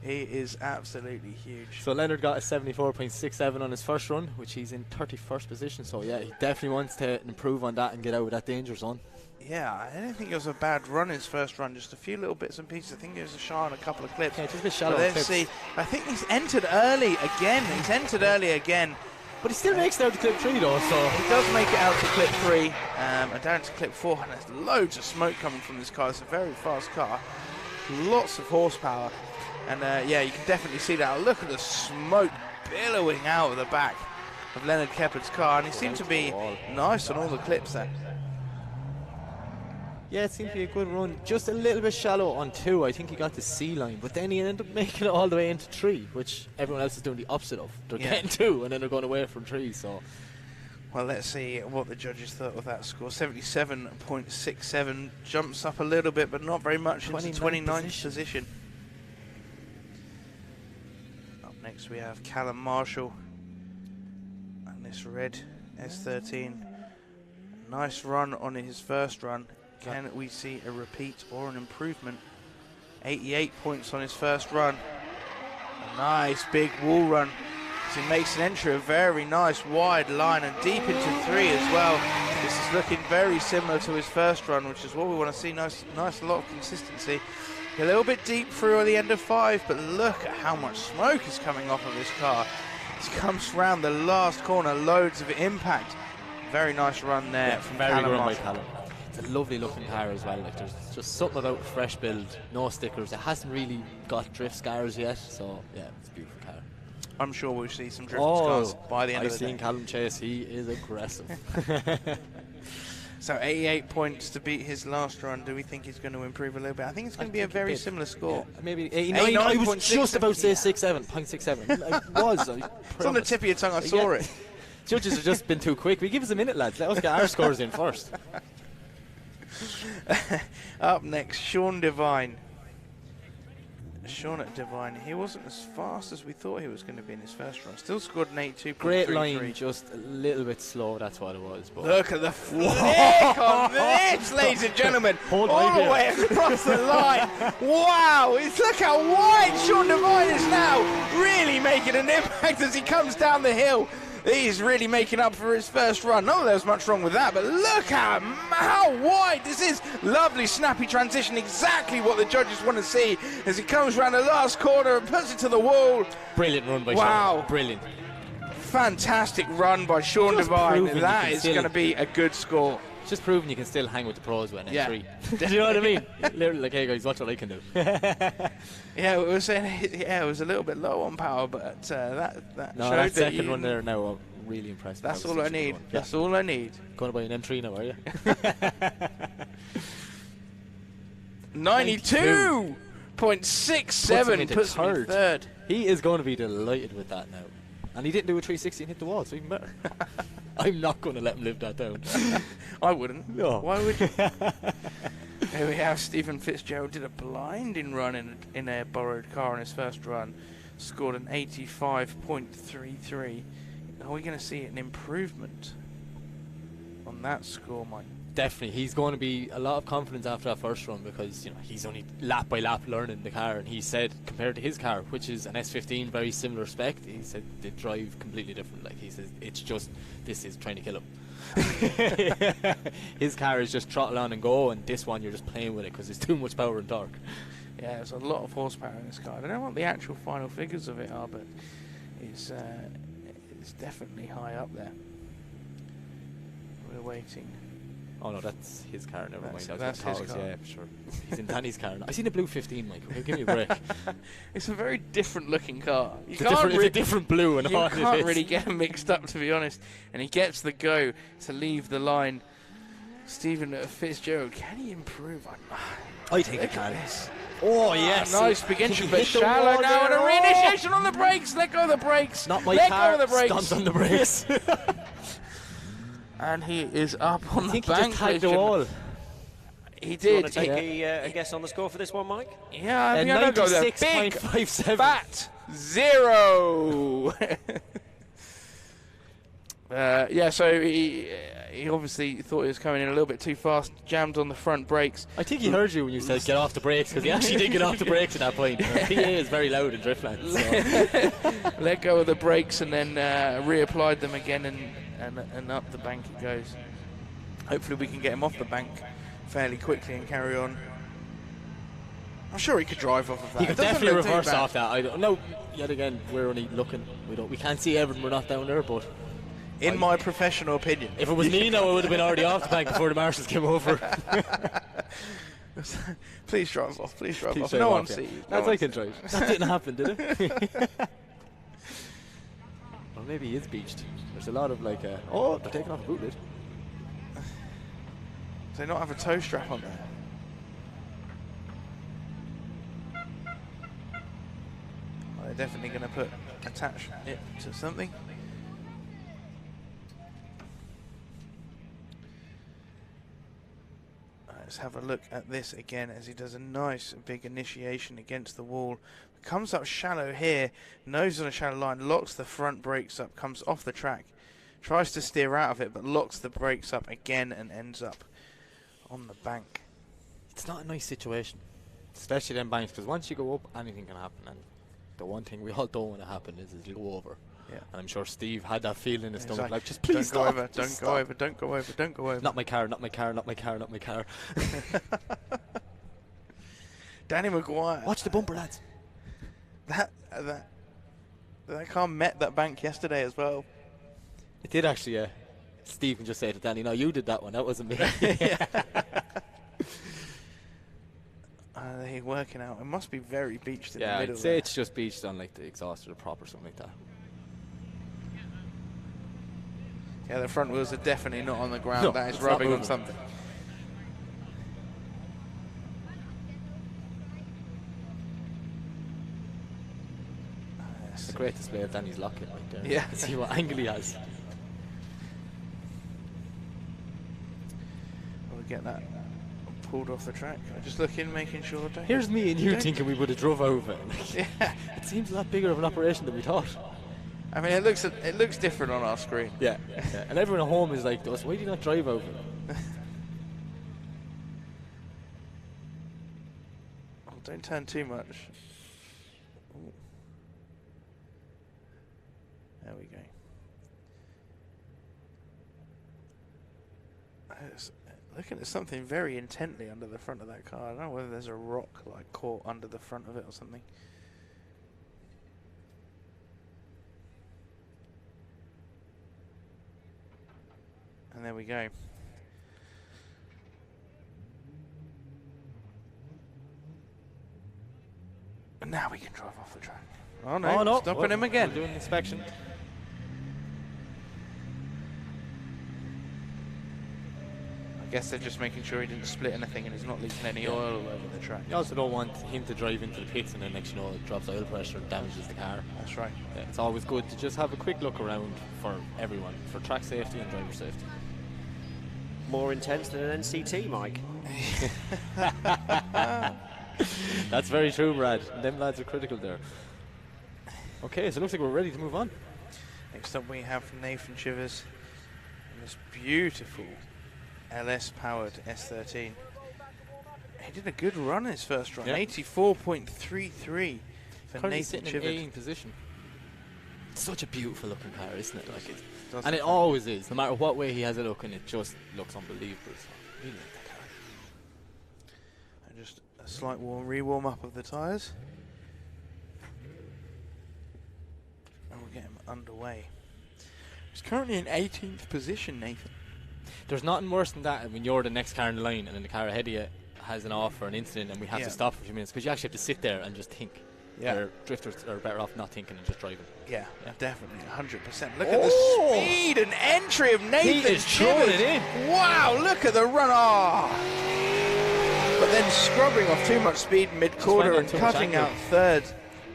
[SPEAKER 1] He is absolutely huge.
[SPEAKER 2] So Leonard got a 74.67 on his first run, which he's in 31st position. So yeah, he definitely wants to improve on that and get out of that danger zone.
[SPEAKER 1] Yeah, I don't think it was a bad run his first run, just a few little bits and pieces. I think it was a shy on a couple of clips.
[SPEAKER 2] Yeah, just a bit shallow.
[SPEAKER 1] Let's see. I think he's entered early again.
[SPEAKER 2] But he still makes it out to clip 3 though, so
[SPEAKER 1] he does make it out to clip 3 and down to clip 4, and there's loads of smoke coming from this car. It's a very fast car, lots of horsepower, and yeah, you can definitely see that. Look at the smoke billowing out of the back of Leonard Keppard's car, and he seemed to be nice on all the clips there.
[SPEAKER 2] Yeah, it seemed to be a good run. Just a little bit shallow on 2. I think he got the C line, but then he ended up making it all the way into 3, which everyone else is doing the opposite of. They're getting 2, and then they're going away from 3. So,
[SPEAKER 1] well, let's see what the judges thought of that score. 77.67 jumps up a little bit, but not very much into 29th position. Up next, we have Callum Marshall and this red S13. Nice run on his first run. Can we see a repeat or an improvement? 88 points on his first run. A nice big wall run. So he makes an entry, a very nice wide line and deep into 3 as well. This is looking very similar to his first run, which is what we want to see. Nice a lot of consistency. A little bit deep through at the end of 5, but look at how much smoke is coming off of this car. He comes round the last corner, loads of impact. Very nice run there from Callum Marshall.
[SPEAKER 2] It's a lovely looking car as well. Like, there's just something about a fresh build, no stickers. It hasn't really got drift scars yet, so yeah, it's a beautiful car.
[SPEAKER 1] I'm sure we'll see some drift scars by the end of the day.
[SPEAKER 2] I've seen Callum chase. He is aggressive.
[SPEAKER 1] So 88 points to beat his last run. Do we think he's going to improve a little bit? I think it's going to be a very similar score.
[SPEAKER 2] Yeah, maybe 89. I was just about to say 0.67. I was.
[SPEAKER 1] It's on the tip of your tongue. I saw it.
[SPEAKER 2] Judges have just been too quick. We give us a minute, lads. Let us get our scores in first.
[SPEAKER 1] Up next, Sean Devine. Sean at Devine, he wasn't as fast as we thought he was going to be in his first run. Still scored an 82.33.
[SPEAKER 2] Great line, just a little bit slow, that's what it was. But
[SPEAKER 1] look at the flick on this, ladies and gentlemen. All the way across the line. Wow, look how wide Sean Devine is now. Really making an impact as he comes down the hill. He's really making up for his first run. Not that there's much wrong with that, but look at how wide this is. Lovely, snappy transition, exactly what the judges want to see as he comes around the last corner and puts it to the wall.
[SPEAKER 2] Brilliant run by Sean.
[SPEAKER 1] Wow.
[SPEAKER 2] Brilliant.
[SPEAKER 1] Fantastic run by Sean Devine. That is going to be a good score.
[SPEAKER 2] Just proving you can still hang with the pros with an N3. Do you know what I mean? Literally, like, hey guys, watch what I can do.
[SPEAKER 1] Yeah, we were saying, it was a little bit low on power, but that showed that
[SPEAKER 2] second one there now, I'm really impressed.
[SPEAKER 1] That's all I need. That's all I need.
[SPEAKER 2] Going to buy an M3 now, are you?
[SPEAKER 1] 92.67 puts me third.
[SPEAKER 2] He is going to be delighted with that now. And he didn't do a 360 and hit the wall, so even better. I'm not going to let him live that down.
[SPEAKER 1] I wouldn't.
[SPEAKER 2] No.
[SPEAKER 1] Why would you? Here we have Stephen Fitzgerald did a blinding run in a borrowed car in his first run. Scored an 85.33. Are we going to see an improvement on that score, Mike?
[SPEAKER 2] Definitely. He's going to be a lot of confidence after that first run because, you know, he's only lap by lap learning the car, and he said compared to his car, which is an S15, very similar spec, he said they drive completely different. Like, he says it's just, this is trying to kill him. His car is just throttle on and go, and this one you're just playing with it because there's too much power and torque.
[SPEAKER 1] Yeah, there's a lot of horsepower in this car. I don't know what the actual final figures of it are, but it's definitely high up there. We're waiting.
[SPEAKER 2] Oh no, that's his car. Never mind.
[SPEAKER 1] That's his car.
[SPEAKER 2] Yeah, sure. He's in Danny's car now. I seen a blue 15, Mike. Okay, give me a break.
[SPEAKER 1] It's a very different looking car.
[SPEAKER 2] It's a different blue, and
[SPEAKER 1] you can't really get them mixed up, to be honest. And he gets the go to leave the line. Stephen Fitzgerald, can he improve?
[SPEAKER 2] I think he can. Oh yes,
[SPEAKER 1] nice begin, but shallow now, and a reinitiation on the brakes. Let go of the brakes.
[SPEAKER 2] Not my car.
[SPEAKER 1] Let go of the brakes.
[SPEAKER 2] Stomped on the brakes.
[SPEAKER 1] And he is up on the bank.
[SPEAKER 2] He just tagged the wall.
[SPEAKER 7] Do
[SPEAKER 1] He did.
[SPEAKER 7] you want to take a guess on the score for this one, Mike?
[SPEAKER 1] Yeah, I mean, I don't go there. Big,
[SPEAKER 2] 96.57.
[SPEAKER 1] fat 0. So he obviously thought he was coming in a little bit too fast, jammed on the front brakes.
[SPEAKER 2] I think he heard you when you said get off the brakes, because he actually did get off the brakes at that point. PA is very loud in Driftland. So.
[SPEAKER 1] Let go of the brakes and then reapplied them again, and up the bank it goes. Hopefully we can get him off the bank fairly quickly and carry on. I'm sure he could drive off of that.
[SPEAKER 2] He could definitely reverse off that. I don't know. Yet again, we're only looking. We can't see everything. We're not down there, but
[SPEAKER 1] in my professional opinion,
[SPEAKER 2] if it was me, no, I would have been already off the bank before the marshals came over.
[SPEAKER 1] Please drive off. Please drive off. No one sees.
[SPEAKER 2] That's like can drive. That didn't happen, did it? Or maybe he is beached. There's a lot of like. They're taking off the boot lid.
[SPEAKER 1] Do they not have a toe strap on there? They're definitely going to attach it to something. Let's have a look at this again as he does a nice big initiation against the wall. Comes up shallow here, nose on a shallow line, locks the front brakes up, comes off the track, tries to steer out of it, but locks the brakes up again and ends up on the bank.
[SPEAKER 2] It's not a nice situation, especially them banks, because once you go up, anything can happen. And the one thing we all don't want to happen is you go over. Yeah. And I'm sure Steve had that feeling in his stomach, like, just please stop.
[SPEAKER 1] Don't go over, don't go over, don't go over.
[SPEAKER 2] Not my car, not my car, not my car, not my car.
[SPEAKER 1] Danny Maguire.
[SPEAKER 2] Watch the bumper, lads.
[SPEAKER 1] That car met that bank yesterday as well.
[SPEAKER 2] It did actually, yeah. Steve can just say to Danny, no, you did that one, that wasn't me.
[SPEAKER 1] They're working out. It must be very beached in the
[SPEAKER 2] middle.
[SPEAKER 1] Yeah,
[SPEAKER 2] I'd say it's just beached on like the exhaust or the prop or something like that.
[SPEAKER 1] Yeah, the front wheels are definitely not on the ground. No, that is rubbing on something.
[SPEAKER 2] It's a great display of Danny's locket right there.
[SPEAKER 1] Yeah.
[SPEAKER 2] See what angle he has.
[SPEAKER 1] We'll get that pulled off the track. I just look in, making sure.
[SPEAKER 2] Here's me and you thinking we would have drove over. Yeah. It seems a lot bigger of an operation than we thought.
[SPEAKER 1] I mean, it looks different on our screen.
[SPEAKER 2] Yeah. And everyone at home is like, why do you not drive over?
[SPEAKER 1] Oh, don't turn too much. Ooh. There we go. Looking at something very intently under the front of that car. I don't know whether there's a rock like caught under the front of it or something. And there we go. And now we can drive off the track. Oh no, stopping him again.
[SPEAKER 2] We're doing inspection.
[SPEAKER 1] I guess they're just making sure he didn't split anything and he's not leaking any oil all over the track.
[SPEAKER 2] You also don't want him to drive into the pits and then next you know it drops oil pressure and damages the car.
[SPEAKER 1] That's right.
[SPEAKER 2] Yeah, it's always good to just have a quick look around for everyone, for track safety and driver safety.
[SPEAKER 7] More intense than an NCT, Mike.
[SPEAKER 2] That's very true, Brad. Them lads are critical there. Okay, so it looks like we're ready to move on.
[SPEAKER 1] Next up we have Nathan Shivers in this beautiful LS-powered S13. He did a good run in his first run, 84.33 for Nathan Shivers.
[SPEAKER 2] In 18th position. It's such a beautiful looking car, isn't it? Like it and it always is. No matter what way he has it looking, it just looks unbelievable. So I really like that car.
[SPEAKER 1] And just a slight re-warm up of the tyres. And we'll get him underway. He's currently in 18th position, Nathan.
[SPEAKER 2] There's nothing worse than that when you're the next car in the line and then the car ahead of you has an off or an incident and we have to stop for a few minutes because you actually have to sit there and just think. Yeah. Where drifters are better off not thinking and just driving.
[SPEAKER 1] Yeah, definitely, 100%. Look at the speed and entry of Nathan Shivers.
[SPEAKER 2] It in.
[SPEAKER 1] Wow, look at the run. But then scrubbing off too much speed mid-quarter and cutting out third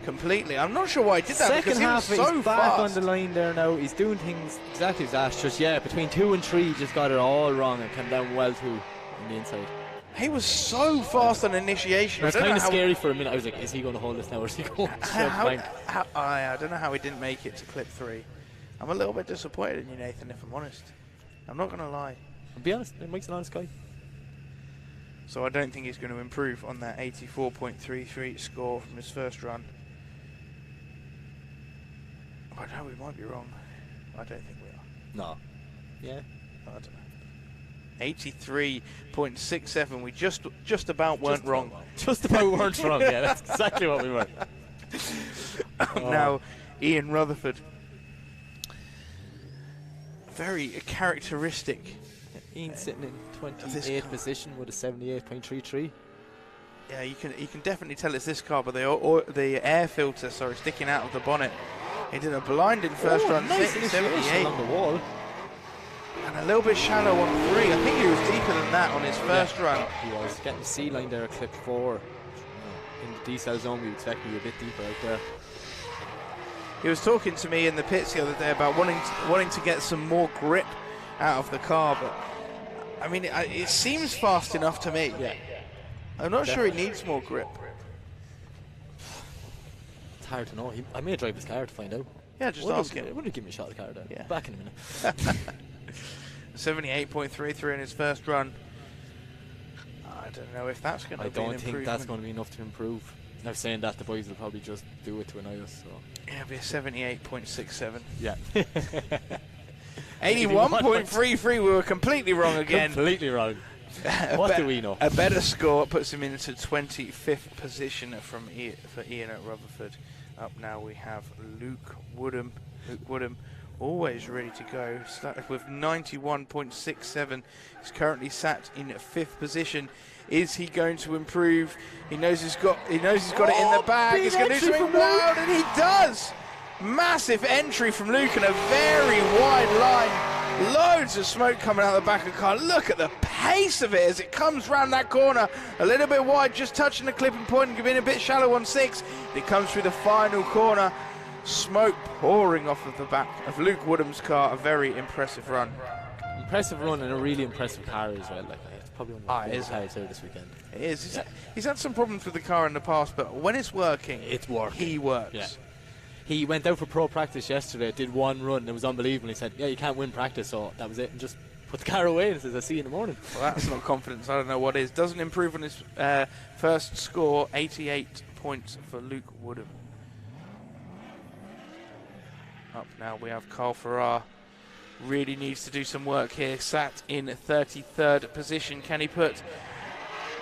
[SPEAKER 1] completely. I'm not sure why he did that because he was so
[SPEAKER 2] he's back on the line there now. He's doing things exactly as Ash. Just between 2 and 3, just got it all wrong and came down well too on the inside.
[SPEAKER 1] He was so fast on initiation.
[SPEAKER 2] It was kind of scary for a minute. I was like, is he going to hold this now or is he going to
[SPEAKER 1] I don't know how he didn't make it to clip 3. I'm a little bit disappointed in you, Nathan, if I'm honest. I'm not going to lie.
[SPEAKER 2] I'll be honest, Mike's an honest guy.
[SPEAKER 1] So I don't think he's going to improve on that 84.33 score from his first run. I know we might be wrong. I don't think we are.
[SPEAKER 2] No. Yeah.
[SPEAKER 1] I don't know. 83.67. We just about weren't wrong.
[SPEAKER 2] Just about weren't wrong. Yeah, that's exactly what we were.
[SPEAKER 1] Now, Ian Rutherford. Very characteristic.
[SPEAKER 2] Ian sitting in 28th position with a 78.33.
[SPEAKER 1] Yeah, you can definitely tell it's this car, but the air filter, sticking out of the bonnet. He did a blinding first run,
[SPEAKER 2] nice
[SPEAKER 1] 78
[SPEAKER 2] along the wall.
[SPEAKER 1] And a little bit shallow on 3. I think he was deeper than that on his first run.
[SPEAKER 2] He was getting the C line there at clip 4. In the decel zone, we expect to be a bit deeper out there.
[SPEAKER 1] He was talking to me in the pits the other day about wanting to get some more grip out of the car, but I mean, it seems fast enough to me.
[SPEAKER 2] Yeah.
[SPEAKER 1] I'm not sure he needs more grip.
[SPEAKER 2] It's hard to know. I may drive his car to find out.
[SPEAKER 1] Yeah, just ask him.
[SPEAKER 2] Wouldn't give me a shot of the car there.
[SPEAKER 1] Yeah.
[SPEAKER 2] Back in a minute.
[SPEAKER 1] 78.33 in his first run. I don't know if that's going to be an improvement.
[SPEAKER 2] I don't think that's going to be enough to improve. Now saying that, the boys will probably just do it to annoy us. So.
[SPEAKER 1] Yeah, it'll be a 78.67.
[SPEAKER 2] Yeah.
[SPEAKER 1] 81.33, we were completely wrong again.
[SPEAKER 2] Completely wrong. What do we know?
[SPEAKER 1] A better score puts him into 25th position for Ian at Rutherford. Up now we have Luke Woodham. Luke Woodham, always ready to go. Started with 91.67. He's currently sat in 5th position. Is he going to improve? He knows he's got it in the bag. He's going to do something wild, and he does. Massive entry from Luke and a very wide line. Loads of smoke coming out of the back of the car. Look at the pace of it as it comes round that corner. A little bit wide, just touching the clipping point and being a bit shallow on 6. It comes through the final corner. Smoke pouring off of the back of Luke Woodham's car. A very impressive run.
[SPEAKER 2] Impressive run and a really impressive car as well. It's probably one of the best cars here this weekend.
[SPEAKER 1] It is. He's had some problems with the car in the past, but when it's working, he works. Yeah.
[SPEAKER 2] He went out for pro practice yesterday, did one run, and it was unbelievable. He said, yeah, you can't win practice, so that was it, and just put the car away and says, I'll see you in the morning.
[SPEAKER 1] Well, that's not confidence. I don't know what is. Doesn't improve on his first score, 88 points for Luke Woodham. Up now we have Carl Ferrar. Really needs to do some work here. Sat in 33rd position. Can he put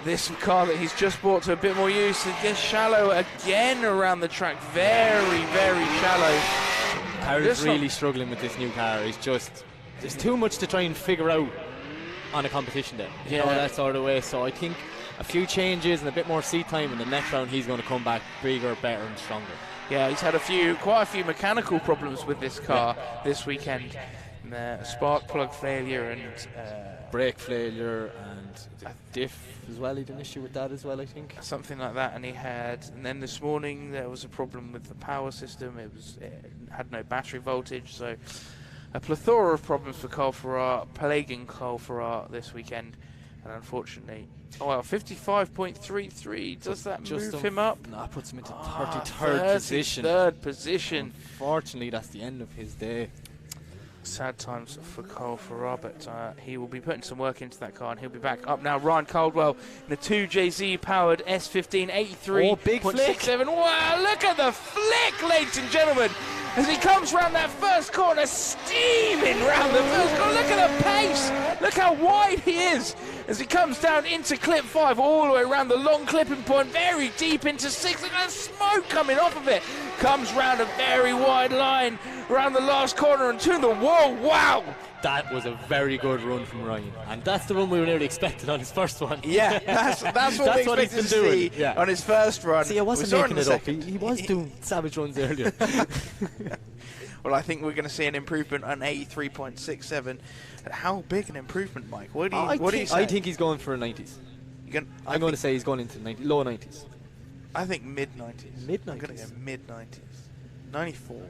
[SPEAKER 1] this car that he's just bought to a bit more use? It gets shallow again around the track. Very, very shallow.
[SPEAKER 2] Harry's really struggling with this new car. There's too much to try and figure out on a competition day. You know, that sort of way. So I think a few changes and a bit more seat time in the next round, he's going to come back bigger, better and stronger.
[SPEAKER 1] Yeah, he's had quite a few mechanical problems with this car this weekend. Spark plug failure and
[SPEAKER 2] brake failure and diff as well. He had an issue with that as well, I think.
[SPEAKER 1] Something like that, and then this morning there was a problem with the power system. It had no battery voltage, so a plethora of problems for Carl Ferrar, plaguing Carl Ferrar this weekend, and unfortunately, 55.33. Does that move him up?
[SPEAKER 2] No, it puts him into 33rd position.
[SPEAKER 1] 33rd position.
[SPEAKER 2] Unfortunately, that's the end of his day.
[SPEAKER 1] Sad times for Carl Ferrar, but he will be putting some work into that car and he'll be back. Up now, Ryan Caldwell in a 2JZ powered S15 83.
[SPEAKER 2] Oh, big flick.
[SPEAKER 1] Wow, look at the flick, ladies and gentlemen, as he comes round that first corner, steaming round the first corner. Look at the pace. Look how wide he is as he comes down into clip 5, all the way around the long clipping point, very deep into 6. Look at the smoke coming off of it. Comes round a very wide line around the last corner and to the wall. Wow!
[SPEAKER 2] That was a very good run from Ryan, and that's the run we were nearly expecting on his first one.
[SPEAKER 1] Yeah, that's what we expected to see on his first run.
[SPEAKER 2] See, I wasn't making it up. He was doing savage runs earlier.
[SPEAKER 1] Well, I think we're going to see an improvement on 83.67. How big an improvement, Mike? What do you say?
[SPEAKER 2] I think he's going for 90s. I'm going to say he's going into low 90s.
[SPEAKER 1] I think mid-90s.
[SPEAKER 2] Mid-90s?
[SPEAKER 1] I'm going to go mid-90s. 94.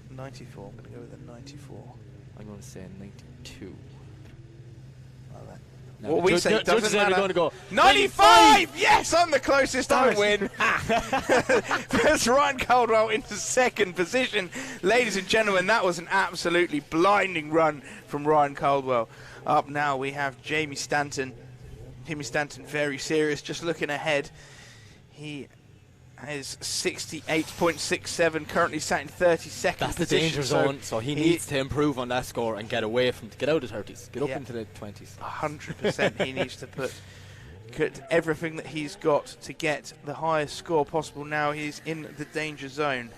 [SPEAKER 1] 94. I'm going to go with a 94.
[SPEAKER 2] I'm going to say 92.
[SPEAKER 1] Like that. What we say doesn't matter.
[SPEAKER 2] Going to go
[SPEAKER 1] 95! Yes, I'm the closest. I win. There's Ryan Caldwell into second position. Ladies and gentlemen, that was an absolutely blinding run from Ryan Caldwell. Up now we have Jamie Stanton. Jamie Stanton very serious, just looking ahead. He is 68.67, currently sat in 32nd position.
[SPEAKER 2] That's the danger zone, so he needs to improve on that score and get away from, get out of the 30s, get up into the 20s.
[SPEAKER 1] 100%. He needs to put everything that he's got to get the highest score possible. Now he's in the danger zone.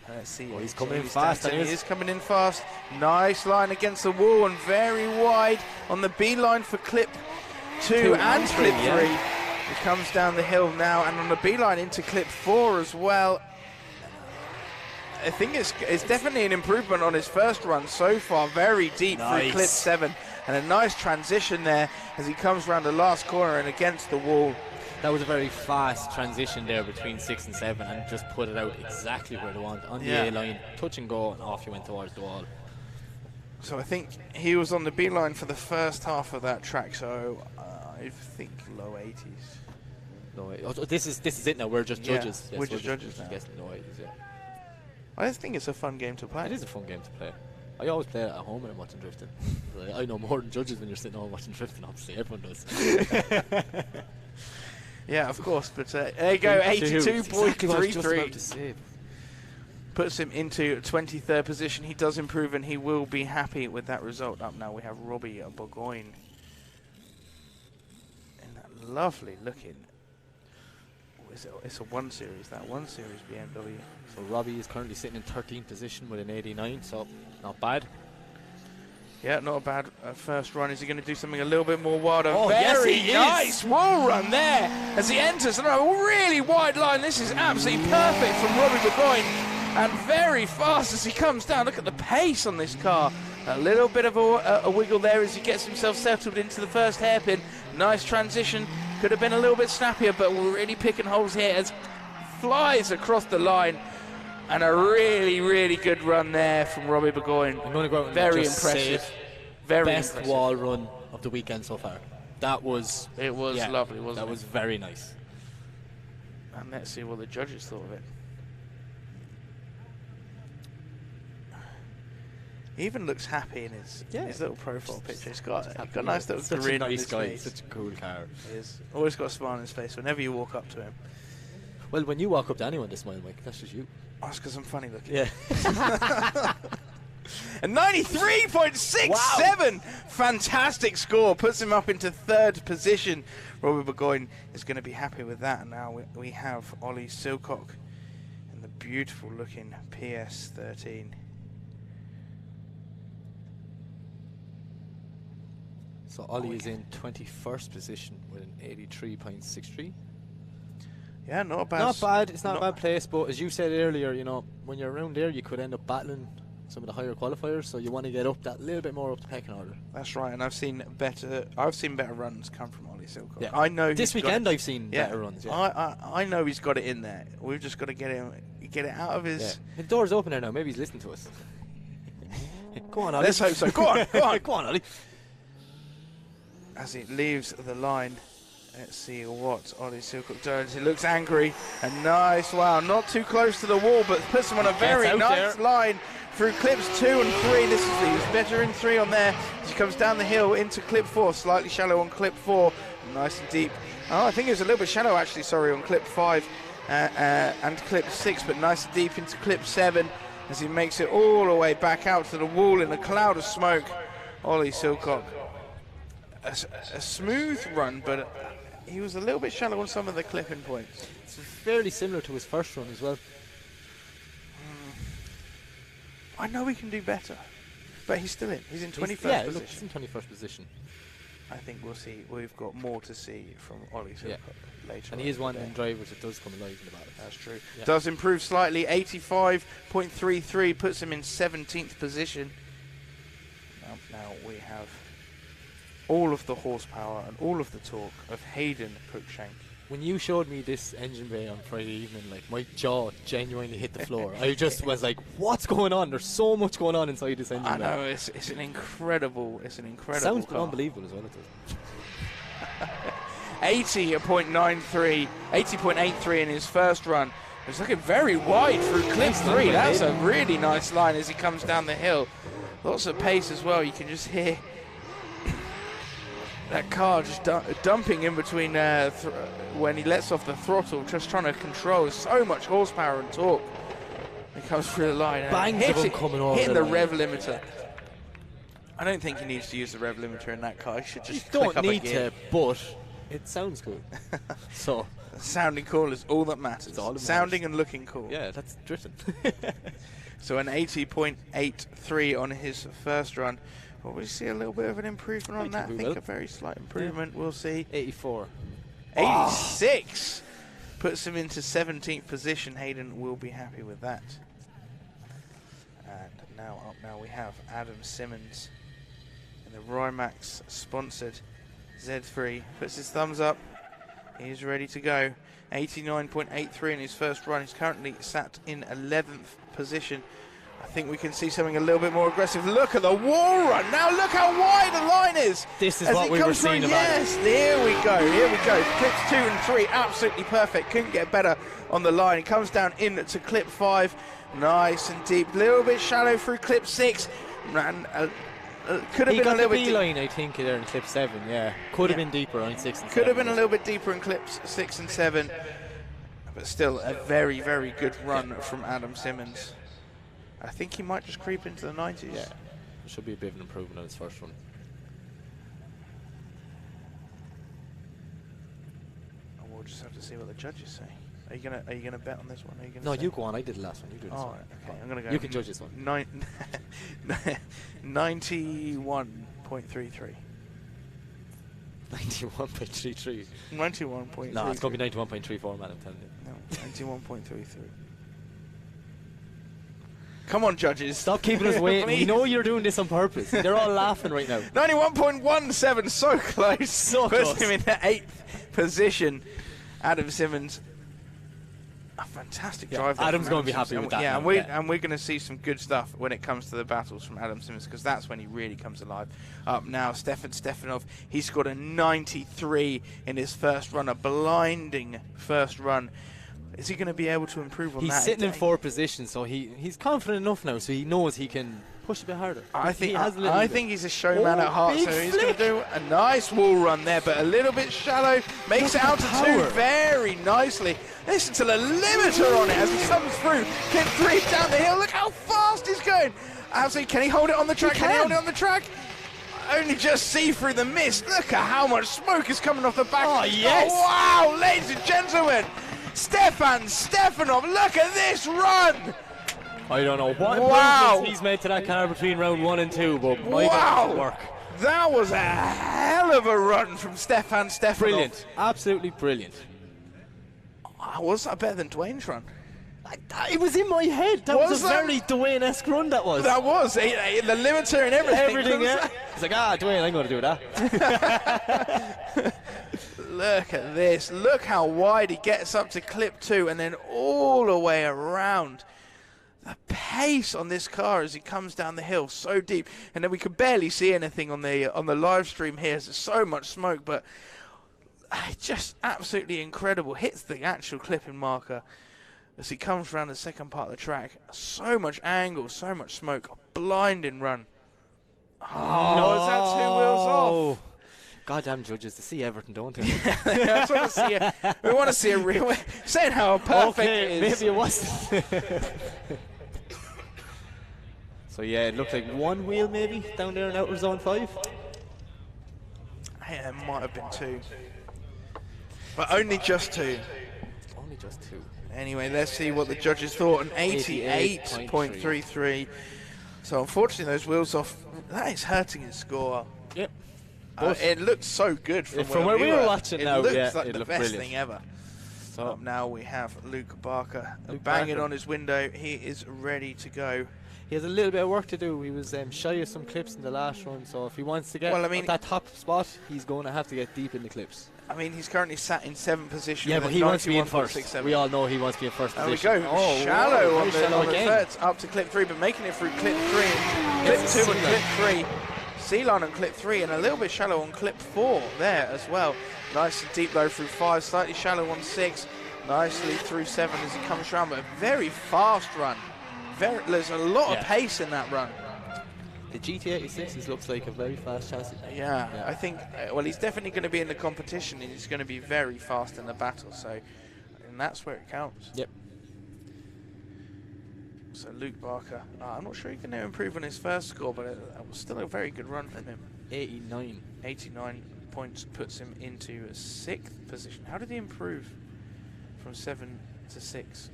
[SPEAKER 1] Let's see.
[SPEAKER 2] He's coming in fast.
[SPEAKER 1] He is coming in fast. Nice line against the wall and very wide on the B line for clip 2 and clip 3. He comes down the hill now and on the B line into clip 4 as well. I think it's definitely an improvement on his first run so far. Very deep through clip 7 and a nice transition there as he comes around the last corner and against the wall.
[SPEAKER 2] That was a very fast transition there between 6 and 7 and just put it out exactly where they want. On the A line, touch and go, and off you went towards the wall.
[SPEAKER 1] So I think he was on the B line for the first half of that track, so I think low 80s.
[SPEAKER 2] This is it now, we're just judges.
[SPEAKER 1] Yes, we're just judges now.
[SPEAKER 2] Low 80s, yeah.
[SPEAKER 1] I just think it's a fun game to play.
[SPEAKER 2] It is a fun game to play. I always play it at home when I'm watching drifting. I know more than judges when you're sitting home watching drifting, obviously, everyone does.
[SPEAKER 1] Yeah, of course, but there you go, 82.33. Puts him into 23rd position. He does improve and he will be happy with that result. Up now we have Robbie Burgoyne in that lovely looking, it's a 1 Series, that 1 Series BMW.
[SPEAKER 2] So Robbie is currently sitting in 13th position with an 89, so not bad.
[SPEAKER 1] Yeah, not a bad first run. Is he going to do something a little bit more wilder?
[SPEAKER 2] Oh,
[SPEAKER 1] very
[SPEAKER 2] yes, he
[SPEAKER 1] nice wall run there as he enters. And a really wide line. This is absolutely perfect from Robbie Burgoyne. And very fast as he comes down. Look at the pace on this car. A little bit of a wiggle there as he gets himself settled into the first hairpin. Nice transition. Could have been a little bit snappier, but we're really picking holes here as flies across the line. And a really, really good run there from Robbie Burgoyne.
[SPEAKER 2] I'm going to go out and
[SPEAKER 1] very
[SPEAKER 2] just
[SPEAKER 1] impressive.
[SPEAKER 2] Say
[SPEAKER 1] very
[SPEAKER 2] best
[SPEAKER 1] impressive.
[SPEAKER 2] wall run of the weekend so far. That was...
[SPEAKER 1] It was lovely, wasn't it?
[SPEAKER 2] That was very nice.
[SPEAKER 1] And let's see what the judges thought of it. He even looks happy in his little profile picture. He's got a nice little grin on his face.
[SPEAKER 2] Such a cool car.
[SPEAKER 1] He is. Always got a smile on his face whenever you walk up to him.
[SPEAKER 2] Well, when you walk up to anyone, they smile, Mike. That's just you.
[SPEAKER 1] Oh, it's because I'm funny looking.
[SPEAKER 2] Yeah.
[SPEAKER 1] And 93.67! Wow. Fantastic score. Puts him up into 3rd position. Robbie Burgoyne is going to be happy with that. And now we have Ollie Silcox in the beautiful looking PS13.
[SPEAKER 2] So Ollie is in 21st position with an 83.63.
[SPEAKER 1] Yeah, not bad.
[SPEAKER 2] Not bad. It's not a bad place, but as you said earlier, you know, when you're around there, you could end up battling some of the higher qualifiers. So you want to get up that little bit more up the pecking order.
[SPEAKER 1] That's right, and I've seen better runs come from Ollie Silcox.
[SPEAKER 2] Yeah.
[SPEAKER 1] I know
[SPEAKER 2] this weekend I've seen better runs. Yeah.
[SPEAKER 1] I know he's got it in there. We've just got to get it out of his.
[SPEAKER 2] Yeah. The door's open there now. Maybe he's listening to us. Go on, Ollie.
[SPEAKER 1] Let's hope so. Go on, go on,
[SPEAKER 2] go on, Ollie.
[SPEAKER 1] As he leaves the line. Let's see what Ollie Silcox does. He looks angry and nice. Wow, not too close to the wall, but puts him on a very nice line through clips 2 and 3. This is he was better in 3 on there. As he comes down the hill into clip 4, slightly shallow on clip 4, nice and deep. Oh, I think it was a little bit shallow actually. Sorry, on clip 5 and clip 6, but nice and deep into clip 7 as he makes it all the way back out to the wall in a cloud of smoke. Ollie Silcox, a smooth run, but he was a little bit shallow on some of the clipping points.
[SPEAKER 2] It's fairly similar to his first run as well.
[SPEAKER 1] I know he can do better, but he's still in. He's in 21st position.
[SPEAKER 2] Look, he's in 21st position.
[SPEAKER 1] I think we'll see. We've got more to see from Ollie Silcox later.
[SPEAKER 2] And he is one of them drivers that does come alive in the battle.
[SPEAKER 1] That's true. Yeah. Does improve slightly. 85.33 puts him in 17th position. Now we have all of the horsepower and all of the torque of Hayden Cruikshank
[SPEAKER 2] When you showed me this engine bay on Friday evening, like, my jaw genuinely hit the floor. I just was like, what's going on? There's so much going on inside this engine bay.
[SPEAKER 1] I know, it's an incredible
[SPEAKER 2] Sounds
[SPEAKER 1] car.
[SPEAKER 2] unbelievable as well, it does.
[SPEAKER 1] 80.83 in his first run. He's looking very wide through clip 3. That's a really nice line as he comes down the hill. Lots of pace as well. You can just hear that car just dumping in between when he lets off the throttle, just trying to control. So much horsepower and torque. He comes through the line.
[SPEAKER 2] Bangs of them coming over
[SPEAKER 1] hitting
[SPEAKER 2] the
[SPEAKER 1] the rev limiter. I don't think he needs to use the rev limiter in that car. He should just click up a gear.
[SPEAKER 2] You don't need to, but it sounds cool. So
[SPEAKER 1] sounding cool is all that matters. Sounding and looking cool.
[SPEAKER 2] Yeah, that's drifting.
[SPEAKER 1] So an 80.83 on his first run. Will we see a little bit of an improvement on that? I think a very slight improvement. Yeah. We'll see.
[SPEAKER 2] 84.
[SPEAKER 1] 86 puts him into 17th position. Hayden will be happy with that. And now we have Adam Simmons in the Rimax sponsored Z3. Puts his thumbs up. He's ready to go. 89.83 in his first run. He's currently sat in 11th position. I think we can see something a little bit more aggressive. Look at the wall run. Now look how wide the line is.
[SPEAKER 2] This is what we were seeing about it.
[SPEAKER 1] Yes, here we go. Clips 2 and 3, absolutely perfect. Couldn't get better on the line. He comes down into clip 5. Nice and deep. Little bit shallow through clip 6. And, could have been a little bit deeper.
[SPEAKER 2] line, I think, there in clip 7, yeah. Could have been deeper on 6 and 7.
[SPEAKER 1] Could have been a little bit deeper in clips 6 and 7. But still a very, very good run from Adam Simmons. I think he might just creep into the 90s.
[SPEAKER 2] Yeah, should be a bit of an improvement on his first run.
[SPEAKER 1] We'll just have to see what the judges say. Are you gonna bet on this one?
[SPEAKER 2] No, you go on. I did the last one. You do this one.
[SPEAKER 1] Right, okay, I'm gonna go.
[SPEAKER 2] You can judge this one.
[SPEAKER 1] 91.33.
[SPEAKER 2] 91.33.
[SPEAKER 1] 91.33.
[SPEAKER 2] No, it's gonna be 91.34, man. I'm telling you.
[SPEAKER 1] No, 91.33. Come on, judges.
[SPEAKER 2] Stop keeping us waiting. We know you're doing this on purpose. They're all laughing right now.
[SPEAKER 1] 91.17, so close.
[SPEAKER 2] So
[SPEAKER 1] Puts
[SPEAKER 2] close.
[SPEAKER 1] him in the 8th position. Adam Simmons, a fantastic drive.
[SPEAKER 2] Adam's going to be happy with that.
[SPEAKER 1] Yeah, and we're going to see some good stuff when it comes to the battles from Adam Simmons, because that's when he really comes alive. Up now, Stefan Stefanov. He scored a 93 in his first run, a blinding first run. Is he going to be able to improve on that?
[SPEAKER 2] He's sitting in 4th position, so he's confident enough now, so he knows he can push a bit harder.
[SPEAKER 1] I think he's a showman at heart, so he's going to do a nice wall run there, but a little bit shallow. Makes it out to 2 very nicely. Listen to the limiter on it as he comes through. Clip 3 down the hill. Look how fast he's going. Absolutely. Can he hold it on the track? Can he hold it on the track? Only just see through the mist. Look at how much smoke is coming off the back.
[SPEAKER 2] Oh, yes.
[SPEAKER 1] Oh, wow, ladies and gentlemen. Stefan Stefanov, look at this run!
[SPEAKER 2] I don't know what improvements he's made to that car between round 1 and 2, but my God, work.
[SPEAKER 1] That was a hell of a run from Stefan Stefanov.
[SPEAKER 2] Brilliant, absolutely brilliant.
[SPEAKER 1] Was that better than Dwayne's run?
[SPEAKER 2] It was in my head. That was a very Dwayne-esque run, that was.
[SPEAKER 1] That was. The limiter and everything.
[SPEAKER 2] Yeah. He's like, Dwayne, I'm going to do that.
[SPEAKER 1] Look at this. Look how wide he gets up to clip 2 and then all the way around. The pace on this car as he comes down the hill so deep, and then we could barely see anything on the live stream here. There's so much smoke, but just absolutely incredible. Hits the actual clipping marker as he comes around the second part of the track. So much angle, so much smoke. A blinding run. Oh, no. Is that 2 wheels off?
[SPEAKER 2] Goddamn judges, to see Everton, don't they?
[SPEAKER 1] We want to see a real. Saying how perfect it is.
[SPEAKER 2] Maybe it wasn't. So yeah, it looked like 1 wheel maybe down there in outer zone 5.
[SPEAKER 1] Yeah, it might have been 2, but only just 2.
[SPEAKER 2] Only just 2.
[SPEAKER 1] Anyway, let's see what the judges thought. An 88.33. So unfortunately, those wheels off. That is hurting his score.
[SPEAKER 2] Yep.
[SPEAKER 1] It looked so good from
[SPEAKER 2] where we were watching. Now,
[SPEAKER 1] looks
[SPEAKER 2] yeah,
[SPEAKER 1] like
[SPEAKER 2] it
[SPEAKER 1] the best
[SPEAKER 2] brilliant.
[SPEAKER 1] thing ever. So up now we have Luka Barker
[SPEAKER 2] Luke
[SPEAKER 1] banging
[SPEAKER 2] Barker
[SPEAKER 1] on his window. He is ready to go.
[SPEAKER 2] He has a little bit of work to do. He was shy of some clips in the last run, so if he wants to get that top spot, he's going to have to get deep in the clips.
[SPEAKER 1] I mean, he's currently sat in 7th position.
[SPEAKER 2] Yeah, but he wants to be in first. We all know he wants to be in first position.
[SPEAKER 1] There we go. Shallow on the third, up to clip 3, but making it through clip 3, clip 2 and clip 3. C-line on clip 3 and a little bit shallow on clip 4 there as well. Nice and deep low through 5, slightly shallow on 6. Nicely through 7 as he comes around, but a very fast run. There's a lot of pace in that run.
[SPEAKER 2] The GT86 looks like a very fast chassis.
[SPEAKER 1] Yeah, I think, well, he's definitely going to be in the competition and he's going to be very fast in the battle, so, and that's where it counts.
[SPEAKER 2] Yep.
[SPEAKER 1] So Luke Barker, I'm not sure he can improve on his first score, but it was still a very good run from him.
[SPEAKER 2] 89.
[SPEAKER 1] 89 points puts him into 6th position. How did he improve from 7 to 6?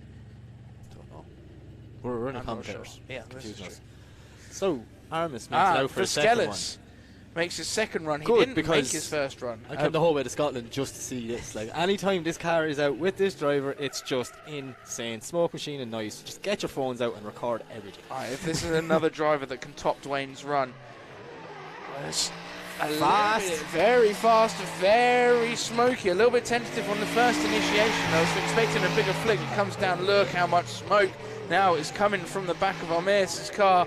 [SPEAKER 2] Don't know. We're in a commentators.
[SPEAKER 1] Sure. Yeah, this is true.
[SPEAKER 2] So, Armis makes it out for his second one.
[SPEAKER 1] Makes his second run. He
[SPEAKER 2] Good,
[SPEAKER 1] didn't
[SPEAKER 2] because
[SPEAKER 1] make his first run.
[SPEAKER 2] I came the whole way to Scotland just to see this. Like, anytime this car is out with this driver, it's just insane. Smoke machine and noise. Just get your phones out and record everything.
[SPEAKER 1] If this is another driver that can top Dwayne's run.
[SPEAKER 2] Fast.
[SPEAKER 1] Very fast, very smoky. A little bit tentative on the first initiation. I was expecting a bigger flick. It comes down. Look how much smoke now is coming from the back of Armis' car.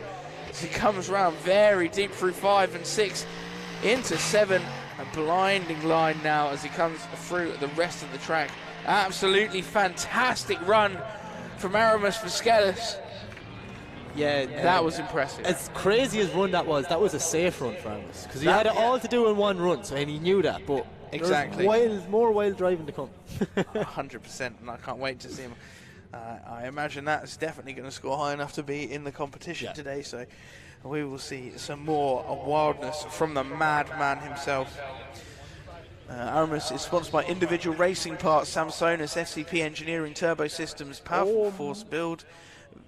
[SPEAKER 1] As he comes round very deep through 5 and 6 into 7. A blinding line now as he comes through the rest of the track. Absolutely fantastic run from Aramis Fiskelis.
[SPEAKER 2] Yeah,
[SPEAKER 1] that was impressive.
[SPEAKER 2] As crazy as run that was a safe run for Aramis because he had it all to do in one run, so and he knew that. But
[SPEAKER 1] exactly,
[SPEAKER 2] more wild driving to come.
[SPEAKER 1] 100%, and I can't wait to see him. I imagine that's definitely going to score high enough to be in the competition today, so we will see some more wildness from the madman himself. Aramis is sponsored by Individual Racing Parts, Samsonis, FCP Engineering, Turbo Systems, Powerful Force Build,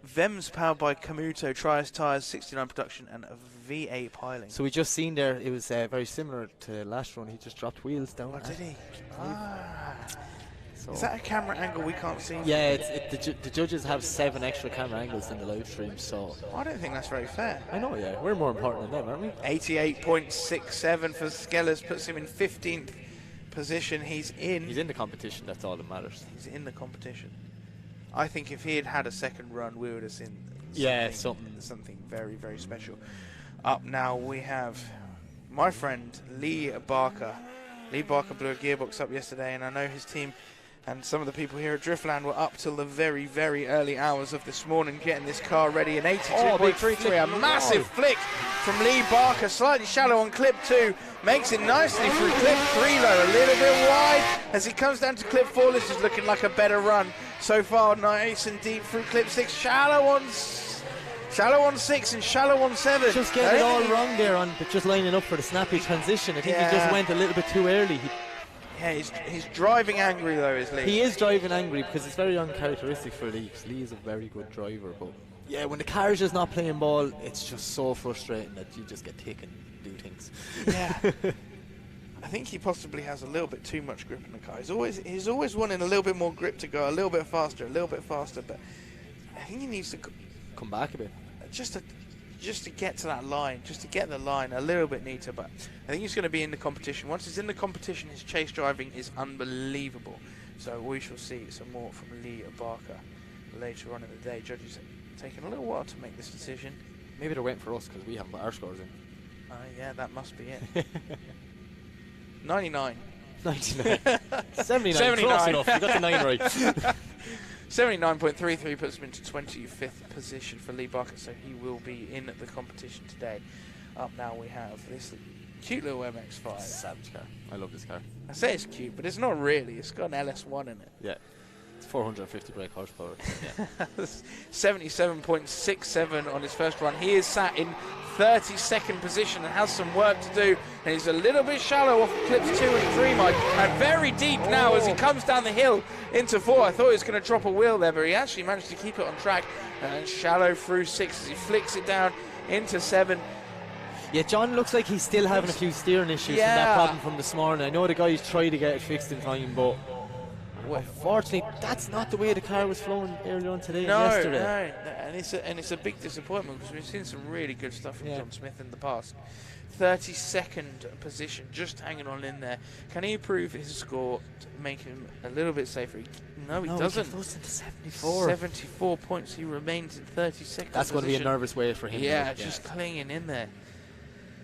[SPEAKER 1] VEMS powered by Kamuto, Trias Tyres, 69 Production, and VA Piling.
[SPEAKER 2] So we just seen there, it was very similar to last run. He just dropped wheels down.
[SPEAKER 1] Oh, did he? So is that a camera angle we can't see?
[SPEAKER 2] Yeah, the judges have 7 extra camera angles in the live stream, so
[SPEAKER 1] I don't think that's very fair.
[SPEAKER 2] I know, yeah. We're more important than them, aren't we?
[SPEAKER 1] 88.67 for Skelis puts him in 15th position. He's in
[SPEAKER 2] the competition, that's all that matters.
[SPEAKER 1] He's in the competition. I think if he had had a second run, we would have seen something very, very special. Up now we have my friend Lee Barker. Lee Barker blew a gearbox up yesterday, and I know his team and some of the people here at Driftland were up till the very, very early hours of this morning getting this car ready. An 82.33, a massive flick from Lee Barker, slightly shallow on clip 2, makes it nicely through clip 3 low, a little bit wide as he comes down to clip 4. This is looking like a better run so far, nice and deep through clip 6, shallow on 6 and shallow on 7.
[SPEAKER 2] Just getting it all wrong there but just lining up for the snappy transition. I think he just went a little bit too early.
[SPEAKER 1] Yeah, he's driving angry though, is Lee?
[SPEAKER 2] He is driving angry because it's very uncharacteristic for Lee. Lee is a very good driver, but yeah, when the car is just not playing ball, it's just so frustrating that you just get taken do things.
[SPEAKER 1] Yeah. I think he possibly has a little bit too much grip in the car. He's always wanting a little bit more grip to go a little bit faster, but I think he needs to
[SPEAKER 2] come back a bit.
[SPEAKER 1] Just to get to that line, just to get the line a little bit neater, but I think he's going to be in the competition. Once he's in the competition, his chase driving is unbelievable. So we shall see some more from Lee Barker later on in the day. Judges are taking a little while to make this decision.
[SPEAKER 2] Maybe they're waiting for us because we haven't put our scores in.
[SPEAKER 1] Yeah, that must be it. 99.
[SPEAKER 2] 79. 79. Close enough. You got the 9 right.
[SPEAKER 1] 79.33 puts him into 25th position for Lee Barker, so he will be in the competition today. Up now we have this cute little MX-5.
[SPEAKER 2] Savage car. I love this car.
[SPEAKER 1] I say it's cute, but it's not really. It's got an LS1 in it.
[SPEAKER 2] Yeah. It's 450 brake horsepower. Yeah.
[SPEAKER 1] 77.67 on his first run. He is sat in 32nd position and has some work to do. And he's a little bit shallow off clips 2 and 3, Mike. And very deep now as he comes down the hill into 4. I thought he was going to drop a wheel there, but he actually managed to keep it on track. And shallow through 6 as he flicks it down into 7.
[SPEAKER 2] Yeah, John looks like he's still having a few steering issues from that problem from this morning. I know the guys tried to get it fixed in time, but Unfortunately, that's not the way the car was flowing earlier on today and
[SPEAKER 1] No,
[SPEAKER 2] yesterday.
[SPEAKER 1] and it's a big disappointment because we've seen some really good stuff from John Smith in the past. 32nd position, just hanging on in there. Can he improve his score to make him a little bit safer? No, he doesn't.
[SPEAKER 2] He goes into 74.
[SPEAKER 1] 74 points. He remains in 32nd.
[SPEAKER 2] That's going to be a nervous way for him.
[SPEAKER 1] Yeah, just clinging in there.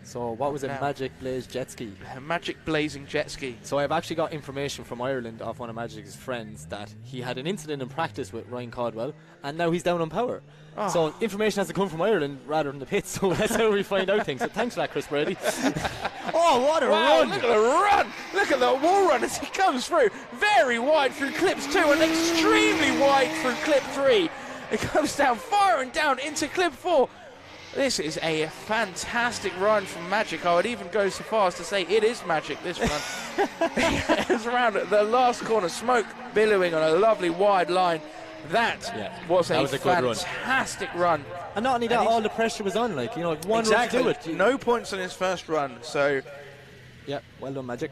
[SPEAKER 2] So what was it? Magic Blaze jet ski.
[SPEAKER 1] Magic blazing jet ski.
[SPEAKER 2] So I've actually got information from Ireland off one of Magic's friends that he had an incident in practice with Ryan Caldwell, and now he's down on power.
[SPEAKER 1] Oh.
[SPEAKER 2] So information has to come from Ireland rather than the pits. So that's how we find out things. So thanks for that, Chris Brady. Oh, what a run!
[SPEAKER 1] Look at the run! Look at the wall run as he comes through. Very wide through clips 2 and extremely wide through clip 3. It comes down, firing down into clip 4. This is a fantastic run from Magic. I would even go so far as to say it is Magic, this run. It's around the last corner, smoke billowing on a lovely wide line. That was a fantastic run.
[SPEAKER 2] And not only that, all the pressure was on. Like, one run to do it.
[SPEAKER 1] No points on his first run, so...
[SPEAKER 2] Yeah, well done, Magic.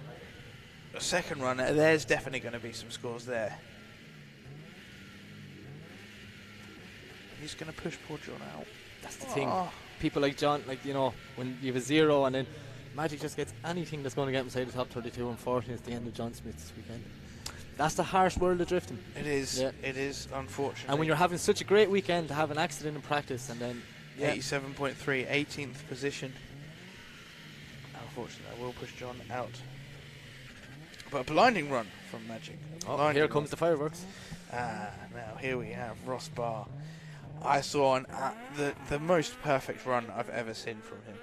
[SPEAKER 1] The second run, there's definitely going to be some scores there. He's going to push poor John out.
[SPEAKER 2] That's the thing. People like John, when you have a 0 and then Magic just gets anything that's going to get him inside the top 32, unfortunately, it's the end of John Smith's weekend. That's the harsh world of drifting.
[SPEAKER 1] It is. Yeah. It is, unfortunately.
[SPEAKER 2] And when you're having such a great weekend to have an accident in practice and then...
[SPEAKER 1] 87.3, 18th position. Unfortunately, I will push John out. But a blinding run from Magic.
[SPEAKER 2] Here comes the fireworks.
[SPEAKER 1] Now here we have Ross Barr. I saw the most perfect run I've ever seen from him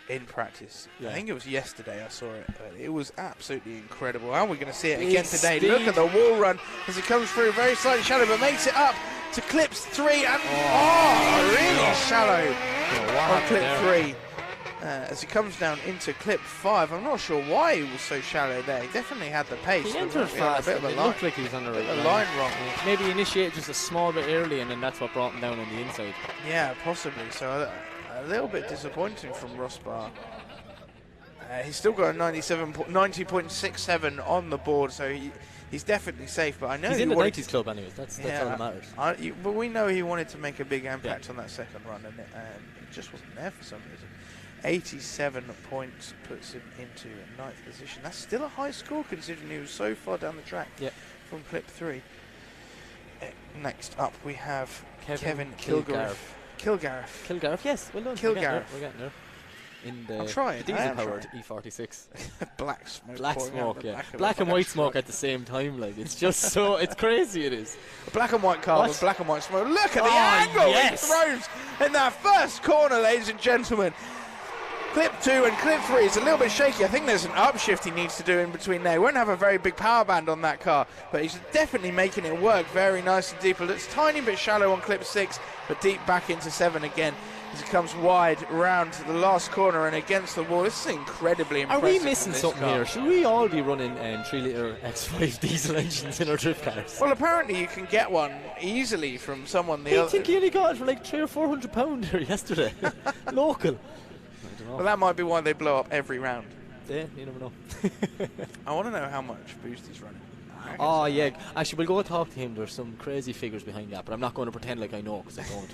[SPEAKER 1] in practice. I think it was yesterday I saw it. But it was absolutely incredible. And we're going to see it again today. Look at the wall run as he comes through, very slightly shallow, but makes it up to clips 3 and really shallow on clip 3. As he comes down into clip 5, I'm not sure why he was so shallow there. He definitely had the pace.
[SPEAKER 2] He entered fast. It looked like he was on the right
[SPEAKER 1] line wrong.
[SPEAKER 2] Maybe he initiated just a small bit early, and then that's what brought him down on the inside.
[SPEAKER 1] Yeah, possibly. So a little bit disappointing from Ross Barr. He's still got a 90.67 on the board, so he's definitely safe. But I know
[SPEAKER 2] he's in the 90s club, anyways. That's all that matters.
[SPEAKER 1] But we know he wanted to make a big impact on that second run, and it just wasn't there for some reason. 87 points puts him into 9th position. That's still a high score considering he was so far down the track from clip 3. Next up we have Kevin Kilgore.
[SPEAKER 2] Kilgore, yes, well done.
[SPEAKER 1] Kilgore.
[SPEAKER 2] We're getting there. In the diesel-powered E46.
[SPEAKER 1] Black smoke.
[SPEAKER 2] Black and white smoke at the same time. Like, it's just so, it's crazy, it is.
[SPEAKER 1] A black and white car with black and white smoke. Look at the angle he throws in that first corner, ladies and gentlemen. Clip 2 and clip 3 is a little bit shaky. I think there's an upshift he needs to do in between there. He won't have a very big power band on that car, but he's definitely making it work very nice and deep. It's tiny bit shallow on clip 6, but deep back into 7 again as he comes wide round to the last corner and against the wall. This is incredibly impressive.
[SPEAKER 2] Are we missing something here? Should we all be running 3-litre X5 diesel engines in our drift cars?
[SPEAKER 1] Well, apparently you can get one easily from someone.
[SPEAKER 2] I think he only got it for like £300 or £400 there yesterday. Local.
[SPEAKER 1] Well, that might be why they blow up every round.
[SPEAKER 2] Yeah, you never know.
[SPEAKER 1] I want to know how much boost he's running.
[SPEAKER 2] Oh, yeah. Actually, we'll go talk to him. There's some crazy figures behind that, but I'm not going to pretend like I know because I don't.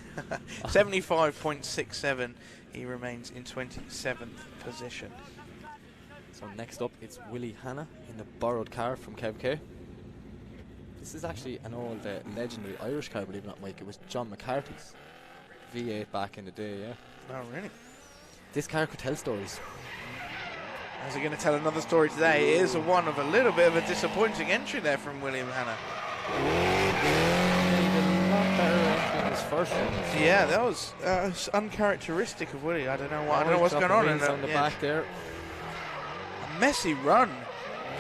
[SPEAKER 1] 75.67. He remains in 27th position.
[SPEAKER 2] So next up, it's Willie Hannah in the borrowed car from Kev K. This is actually an old legendary Irish car, believe it or not, Mike. It was John McCarthy's V8 back in the day, yeah.
[SPEAKER 1] Oh, really?
[SPEAKER 2] This car could tell stories.
[SPEAKER 1] Is he going to tell another story today? It is one of a little bit of a disappointing entry there from William Hannah. Yeah, that was uncharacteristic of Willie. I don't know what's going on.
[SPEAKER 2] On the back there.
[SPEAKER 1] A messy run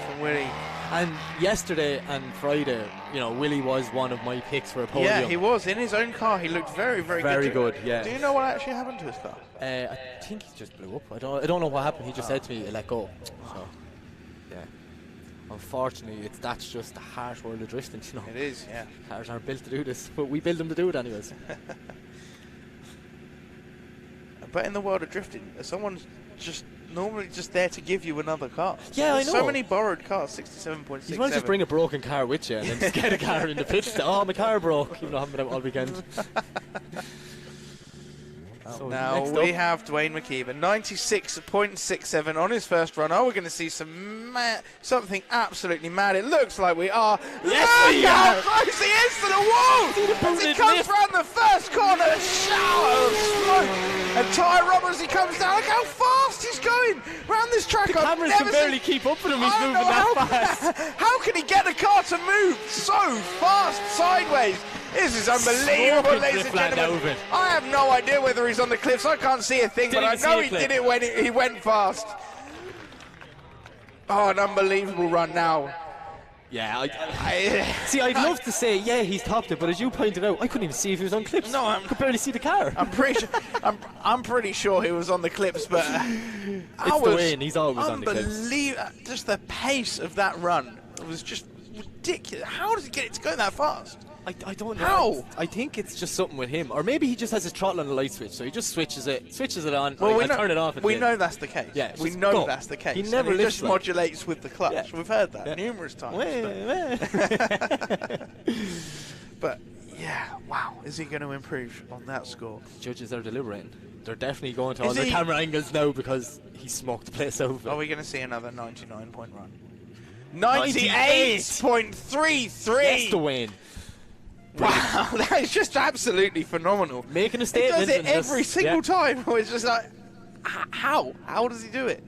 [SPEAKER 1] from Willie.
[SPEAKER 2] And yesterday and Friday, Willie was one of my picks for a podium.
[SPEAKER 1] Yeah, he was. In his own car, he looked very, very good.
[SPEAKER 2] Very good, yeah.
[SPEAKER 1] Do you know what actually happened to his car?
[SPEAKER 2] I think he just blew up. I don't know what happened. He just said to me, let go. So, yeah. Unfortunately, that's just the harsh world of drifting,
[SPEAKER 1] It is, yeah.
[SPEAKER 2] Cars aren't built to do this, but we build them to do it anyways.
[SPEAKER 1] A but in the world of drifting, someone's just normally just there to give you another car.
[SPEAKER 2] Yeah,
[SPEAKER 1] There's
[SPEAKER 2] I know.
[SPEAKER 1] so many borrowed cars, 67.67.
[SPEAKER 2] You might just bring a broken car with you and then just get a car in the pits. Oh, my car broke, even though I haven't been out all weekend. So
[SPEAKER 1] now we have Dwayne Mckeever, 96.67 on his first run. Oh, we're going to see something absolutely mad. It looks like we are.
[SPEAKER 2] Yes,
[SPEAKER 1] Look how close he is to the wall! As he comes round the first corner, a shower of smoke. And Ty Roberts, he comes down. Look how fast he's going round this track.
[SPEAKER 2] The cameras can barely keep up with him. He's moving that fast.
[SPEAKER 1] How can he get the car to move so fast sideways? This is unbelievable, ladies and gentlemen. I have no idea whether he's on the cliffs. I can't see a thing, but I know he did it when he went fast. Oh, an unbelievable run now.
[SPEAKER 2] Yeah, see, I'd love to say, yeah, he's topped it, but as you pointed out, I couldn't even see if he was on clips.
[SPEAKER 1] No,
[SPEAKER 2] I could barely see the car.
[SPEAKER 1] I'm pretty sure he was on the clips, but
[SPEAKER 2] it's Dwayne. He's always on the clips.
[SPEAKER 1] Just the pace of that run was just ridiculous. How does he get it to go that fast?
[SPEAKER 2] I don't know.
[SPEAKER 1] How?
[SPEAKER 2] I think it's just something with him, or maybe he just has his throttle on the light switch, so he just switches it on.
[SPEAKER 1] Well,
[SPEAKER 2] I turn it off.
[SPEAKER 1] We know that's the case.
[SPEAKER 2] Yeah,
[SPEAKER 1] we know that's the case.
[SPEAKER 2] He never
[SPEAKER 1] just modulates with the clutch. Yeah. We've heard that numerous times. But yeah, wow, is he going to improve on that score?
[SPEAKER 2] Judges are deliberating. They're definitely going to all the camera angles now because he smoked the place over.
[SPEAKER 1] Are we going to see another 99-point run? 98.33.
[SPEAKER 2] Yes, Dwayne.
[SPEAKER 1] Wow, that is just absolutely phenomenal.
[SPEAKER 2] Making a statement.
[SPEAKER 1] He does it every single time. It's just like, how? How does he do it?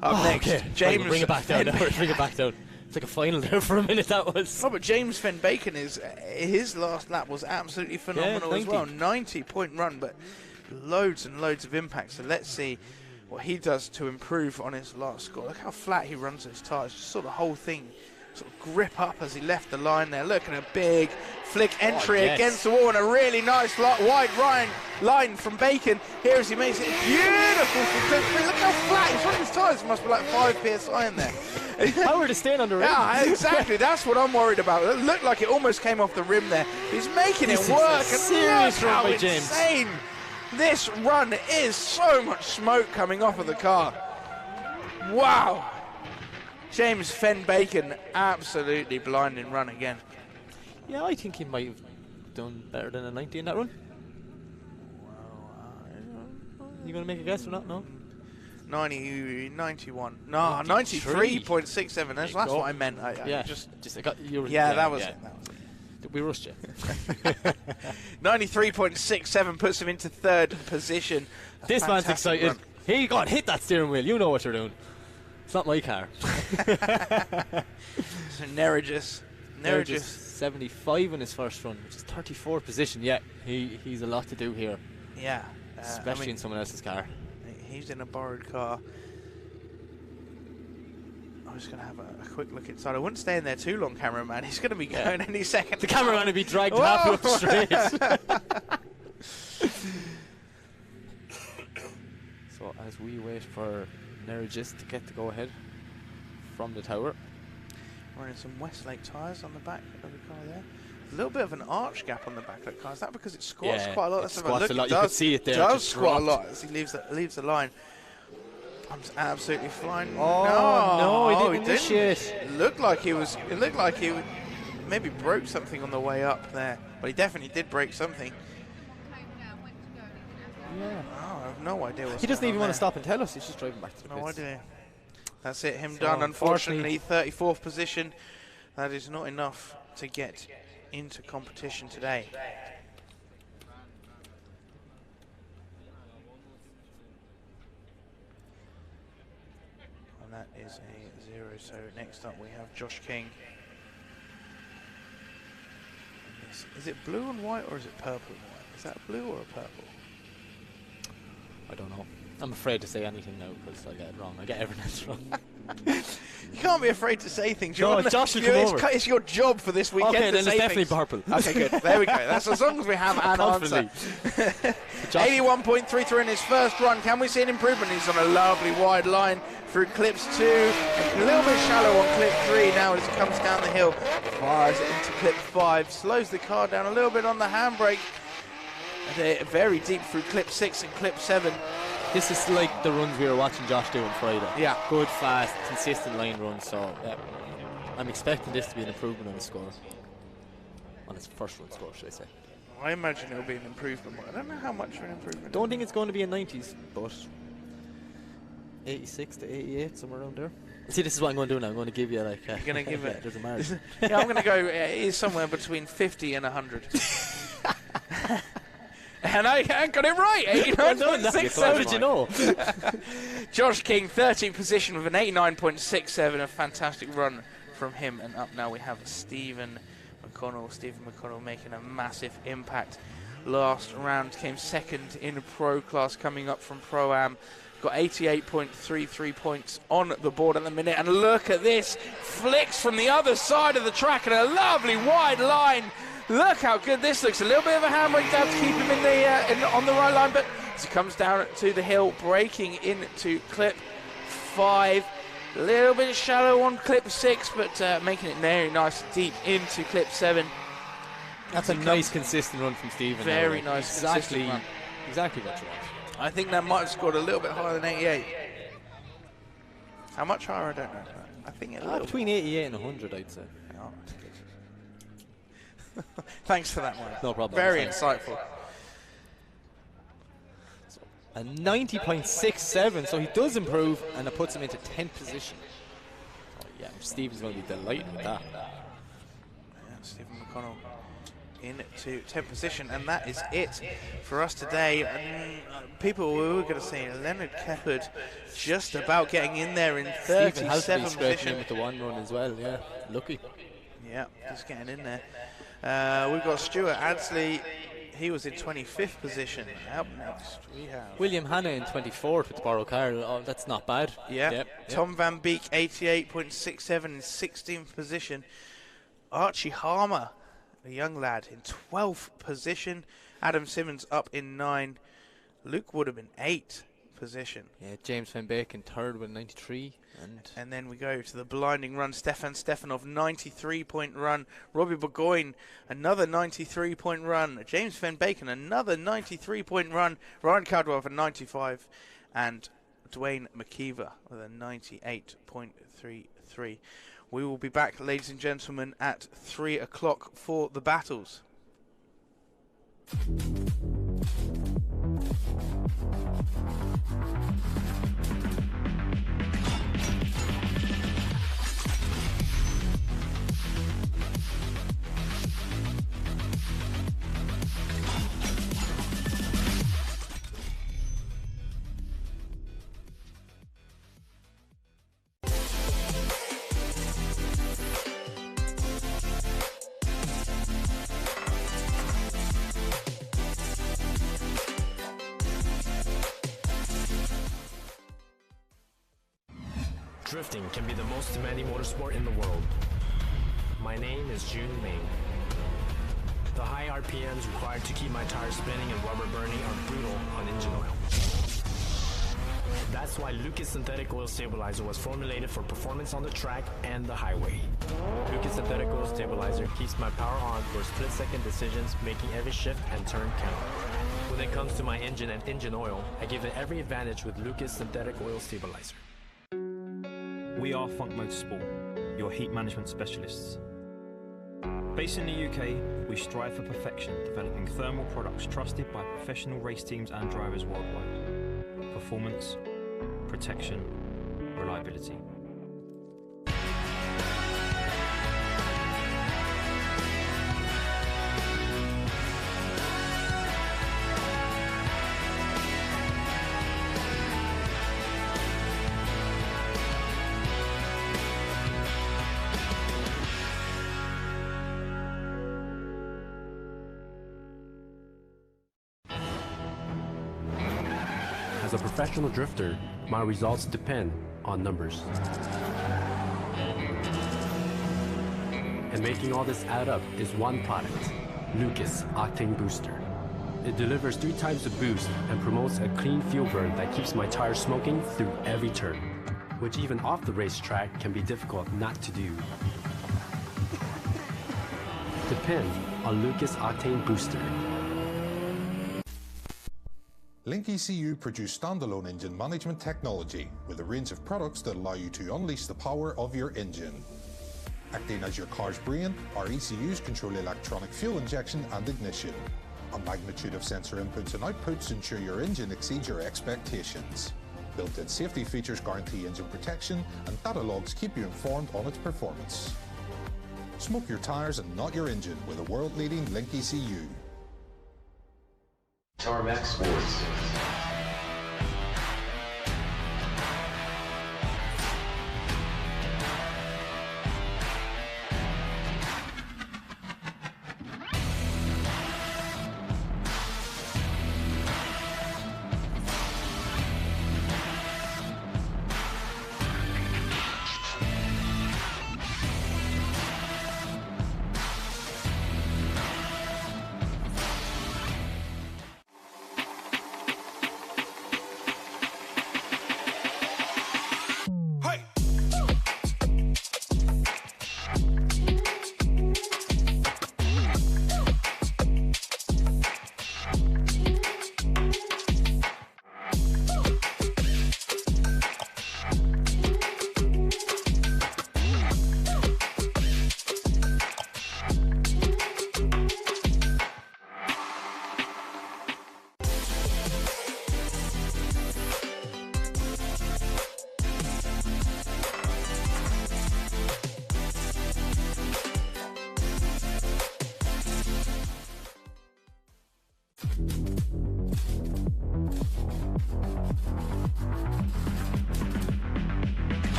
[SPEAKER 1] Up next,
[SPEAKER 2] okay.
[SPEAKER 1] James.
[SPEAKER 2] Bring it back down. Bring it back down. It's like a final there for a minute. That was.
[SPEAKER 1] Oh, but James Fenn Bacon his last lap was absolutely phenomenal as well. 90-point run, but loads and loads of impact. So let's see what he does to improve on his last score. Look how flat he runs his tyres. Just sort of the whole thing. Sort of grip up as he left the line there. Look at a big flick entry against the wall and a really nice wide line from Bacon. Here as he makes it beautiful from clip 3. Look how flat he's running his tyres. Must be like 5 psi in there.
[SPEAKER 2] How are they staying on the rim?
[SPEAKER 1] Yeah, exactly. That's what I'm worried about. It looked like it almost came off the rim there. He's making it work.
[SPEAKER 2] Serious run by James.
[SPEAKER 1] Insane this run is. So much smoke coming off of the car. Wow. James Fenn Bacon, absolutely blinding run again.
[SPEAKER 2] Yeah, I think he might have done better than a 90 in that run. You going to make a guess or not? No?
[SPEAKER 1] 91. No, 93.67. That's what I meant.
[SPEAKER 2] I got you.
[SPEAKER 1] That was it.
[SPEAKER 2] We rushed you.
[SPEAKER 1] 93.67 puts him into 3rd position.
[SPEAKER 2] This man's excited.
[SPEAKER 1] Run.
[SPEAKER 2] Here you go, hit that steering wheel. You know what you're doing. It's not my car.
[SPEAKER 1] So Nerigis
[SPEAKER 2] 75 in his first run, which is 34th position. Yeah, he's a lot to do here.
[SPEAKER 1] Yeah.
[SPEAKER 2] Especially in someone else's car.
[SPEAKER 1] He's in a borrowed car. I'm just going to have a quick look inside. I wouldn't stay in there too long, cameraman. He's going to be going any second.
[SPEAKER 2] The cameraman will be dragged halfway up the straight. So as we wait for Nerigis to get the go-ahead from the tower.
[SPEAKER 1] Running some Westlake tyres on the back of the car there. A little bit of an arch gap on the back of the car. Is that because it squats quite a lot?
[SPEAKER 2] It squats a lot. You can see it there.
[SPEAKER 1] It does squat a lot as he leaves the line. I'm absolutely flying.
[SPEAKER 2] Oh no, he didn't initiate.
[SPEAKER 1] It looked like he maybe broke something on the way up there. But he definitely did break something.
[SPEAKER 2] Yeah.
[SPEAKER 1] Oh, I have no idea what's
[SPEAKER 2] He doesn't even want to
[SPEAKER 1] there.
[SPEAKER 2] stop and tell us. He's just driving back to the pits.
[SPEAKER 1] No idea. That's it. Him done. Unfortunately, 34th position. That is not enough to get into competition today. And that is a 0. So next up we have Josh King. Is it blue and white or is it purple and white? Is that blue or a purple?
[SPEAKER 2] I don't know. I'm afraid to say anything now because I get it wrong. I get everything else wrong.
[SPEAKER 1] You can't be afraid to say things.
[SPEAKER 2] No, Josh will come over.
[SPEAKER 1] It's your job for this weekend.
[SPEAKER 2] Okay,
[SPEAKER 1] to
[SPEAKER 2] then
[SPEAKER 1] say
[SPEAKER 2] it's definitely
[SPEAKER 1] things.
[SPEAKER 2] purple.
[SPEAKER 1] Okay, good. There we go. That's as long as we have an answer. 81.33 in his first run. Can we see an improvement? He's on a lovely wide line through clips 2. A little bit shallow on clip 3 now as it comes down the hill. Fires it into clip 5. Slows the car down a little bit on the handbrake. They're very deep through clip 6 and clip 7.
[SPEAKER 2] This is like the runs we were watching Josh do on Friday.
[SPEAKER 1] Yeah.
[SPEAKER 2] Good, fast, consistent line runs. So I'm expecting this to be an improvement on the score. On its first run score, should I say.
[SPEAKER 1] I imagine it'll be an improvement. I don't know how much of an improvement.
[SPEAKER 2] Don't think it's going to be in 90s, but 86 to 88, somewhere around there. See, this is what I'm going to do now. I'm going to give you like...
[SPEAKER 1] You're going to give it...
[SPEAKER 2] There's a margin.
[SPEAKER 1] Yeah, I'm going to go... it is somewhere between 50 and 100. And I got it right. 89.67.
[SPEAKER 2] How did you know?
[SPEAKER 1] Josh King, 13th position with an 89.67. A fantastic run from him. And up now we have Stephen McConnell. Stephen McConnell making a massive impact. Last round came second in Pro Class, coming up from Pro-Am. Got 88.33 points on the board at the minute. And look at this. Flicks from the other side of the track and a lovely wide line. Look how good this looks. A little bit of a handbrake down to keep him on the right line. But as he comes down to the hill, breaking into clip 5. A little bit shallow on clip 6, but making it very nice deep into clip 7.
[SPEAKER 2] That's a nice, consistent run from Stephen.
[SPEAKER 1] Very nice,
[SPEAKER 2] exactly
[SPEAKER 1] run.
[SPEAKER 2] Exactly what you want.
[SPEAKER 1] I think that might have scored a little bit higher than 88. How much higher, I don't know. I think a little
[SPEAKER 2] between 88 and 100, I'd say.
[SPEAKER 1] Oh, thanks for that one.
[SPEAKER 2] No problem.
[SPEAKER 1] Very insightful.
[SPEAKER 2] So, a 90.67, so he does improve, and it puts him into 10th position. Oh, yeah, Stephen's going to be delighted with that.
[SPEAKER 1] Yeah, Stephen McConnell into 10th position, and that is it for us today. People were going to say Leonard Keppard just about getting in there in 37th position.
[SPEAKER 2] With the one run as well, yeah. Lucky.
[SPEAKER 1] Yeah, just getting in there. We've got Stuart Ashley. He was in 25th position. Up next, we have
[SPEAKER 2] William Hannah in 24th with the borrow car. Oh, that's not bad.
[SPEAKER 1] Yeah. Yep. Tom Van Beek, 88.67 in 16th position. Archie Harma, a young lad, in 12th position. Adam Simmons up in 9. Luke Woodham in 8th position.
[SPEAKER 2] Yeah, James Van Beek in 3rd with 93.
[SPEAKER 1] And then we go to the blinding run. Stefan Stefanov, 93-point run. Robbie Burgoyne, another 93-point run. James Van Bacon, another 93-point run. Ryan Caldwell for 95. And Dwayne Mckeever with a 98.33. We will be back, ladies and gentlemen, at 3 o'clock for the battles.
[SPEAKER 3] Drifting can be the most demanding motorsport in the world. My name is Jun Ming. The high RPMs required to keep my tires spinning and rubber burning are brutal on engine oil. That's why Lucas Synthetic Oil Stabilizer was formulated for performance on the track and the highway. Lucas Synthetic Oil Stabilizer keeps my power on for split-second decisions, making every shift and turn count. When it comes to my engine and engine oil, I give it every advantage with Lucas Synthetic Oil Stabilizer.
[SPEAKER 4] We are Funk Motorsport, your heat management specialists. Based in the UK, we strive for perfection, developing thermal products trusted by professional race teams and drivers worldwide. Performance, protection, reliability.
[SPEAKER 5] As a professional drifter, my results depend on numbers. And making all this add up is one product, Lucas Octane Booster. It delivers 3 times the boost and promotes a clean fuel burn that keeps my tires smoking through every turn, which even off the racetrack can be difficult not to do. Depend on Lucas Octane Booster.
[SPEAKER 6] Link ECU produce standalone engine management technology with a range of products that allow you to unleash the power of your engine. Acting as your car's brain, our ECUs control electronic fuel injection and ignition. A magnitude of sensor inputs and outputs ensure your engine exceeds your expectations. Built-in safety features guarantee engine protection, and data logs keep you informed on its performance. Smoke your tyres and not your engine with a world-leading Link ECU.
[SPEAKER 8] Tarmac Sports.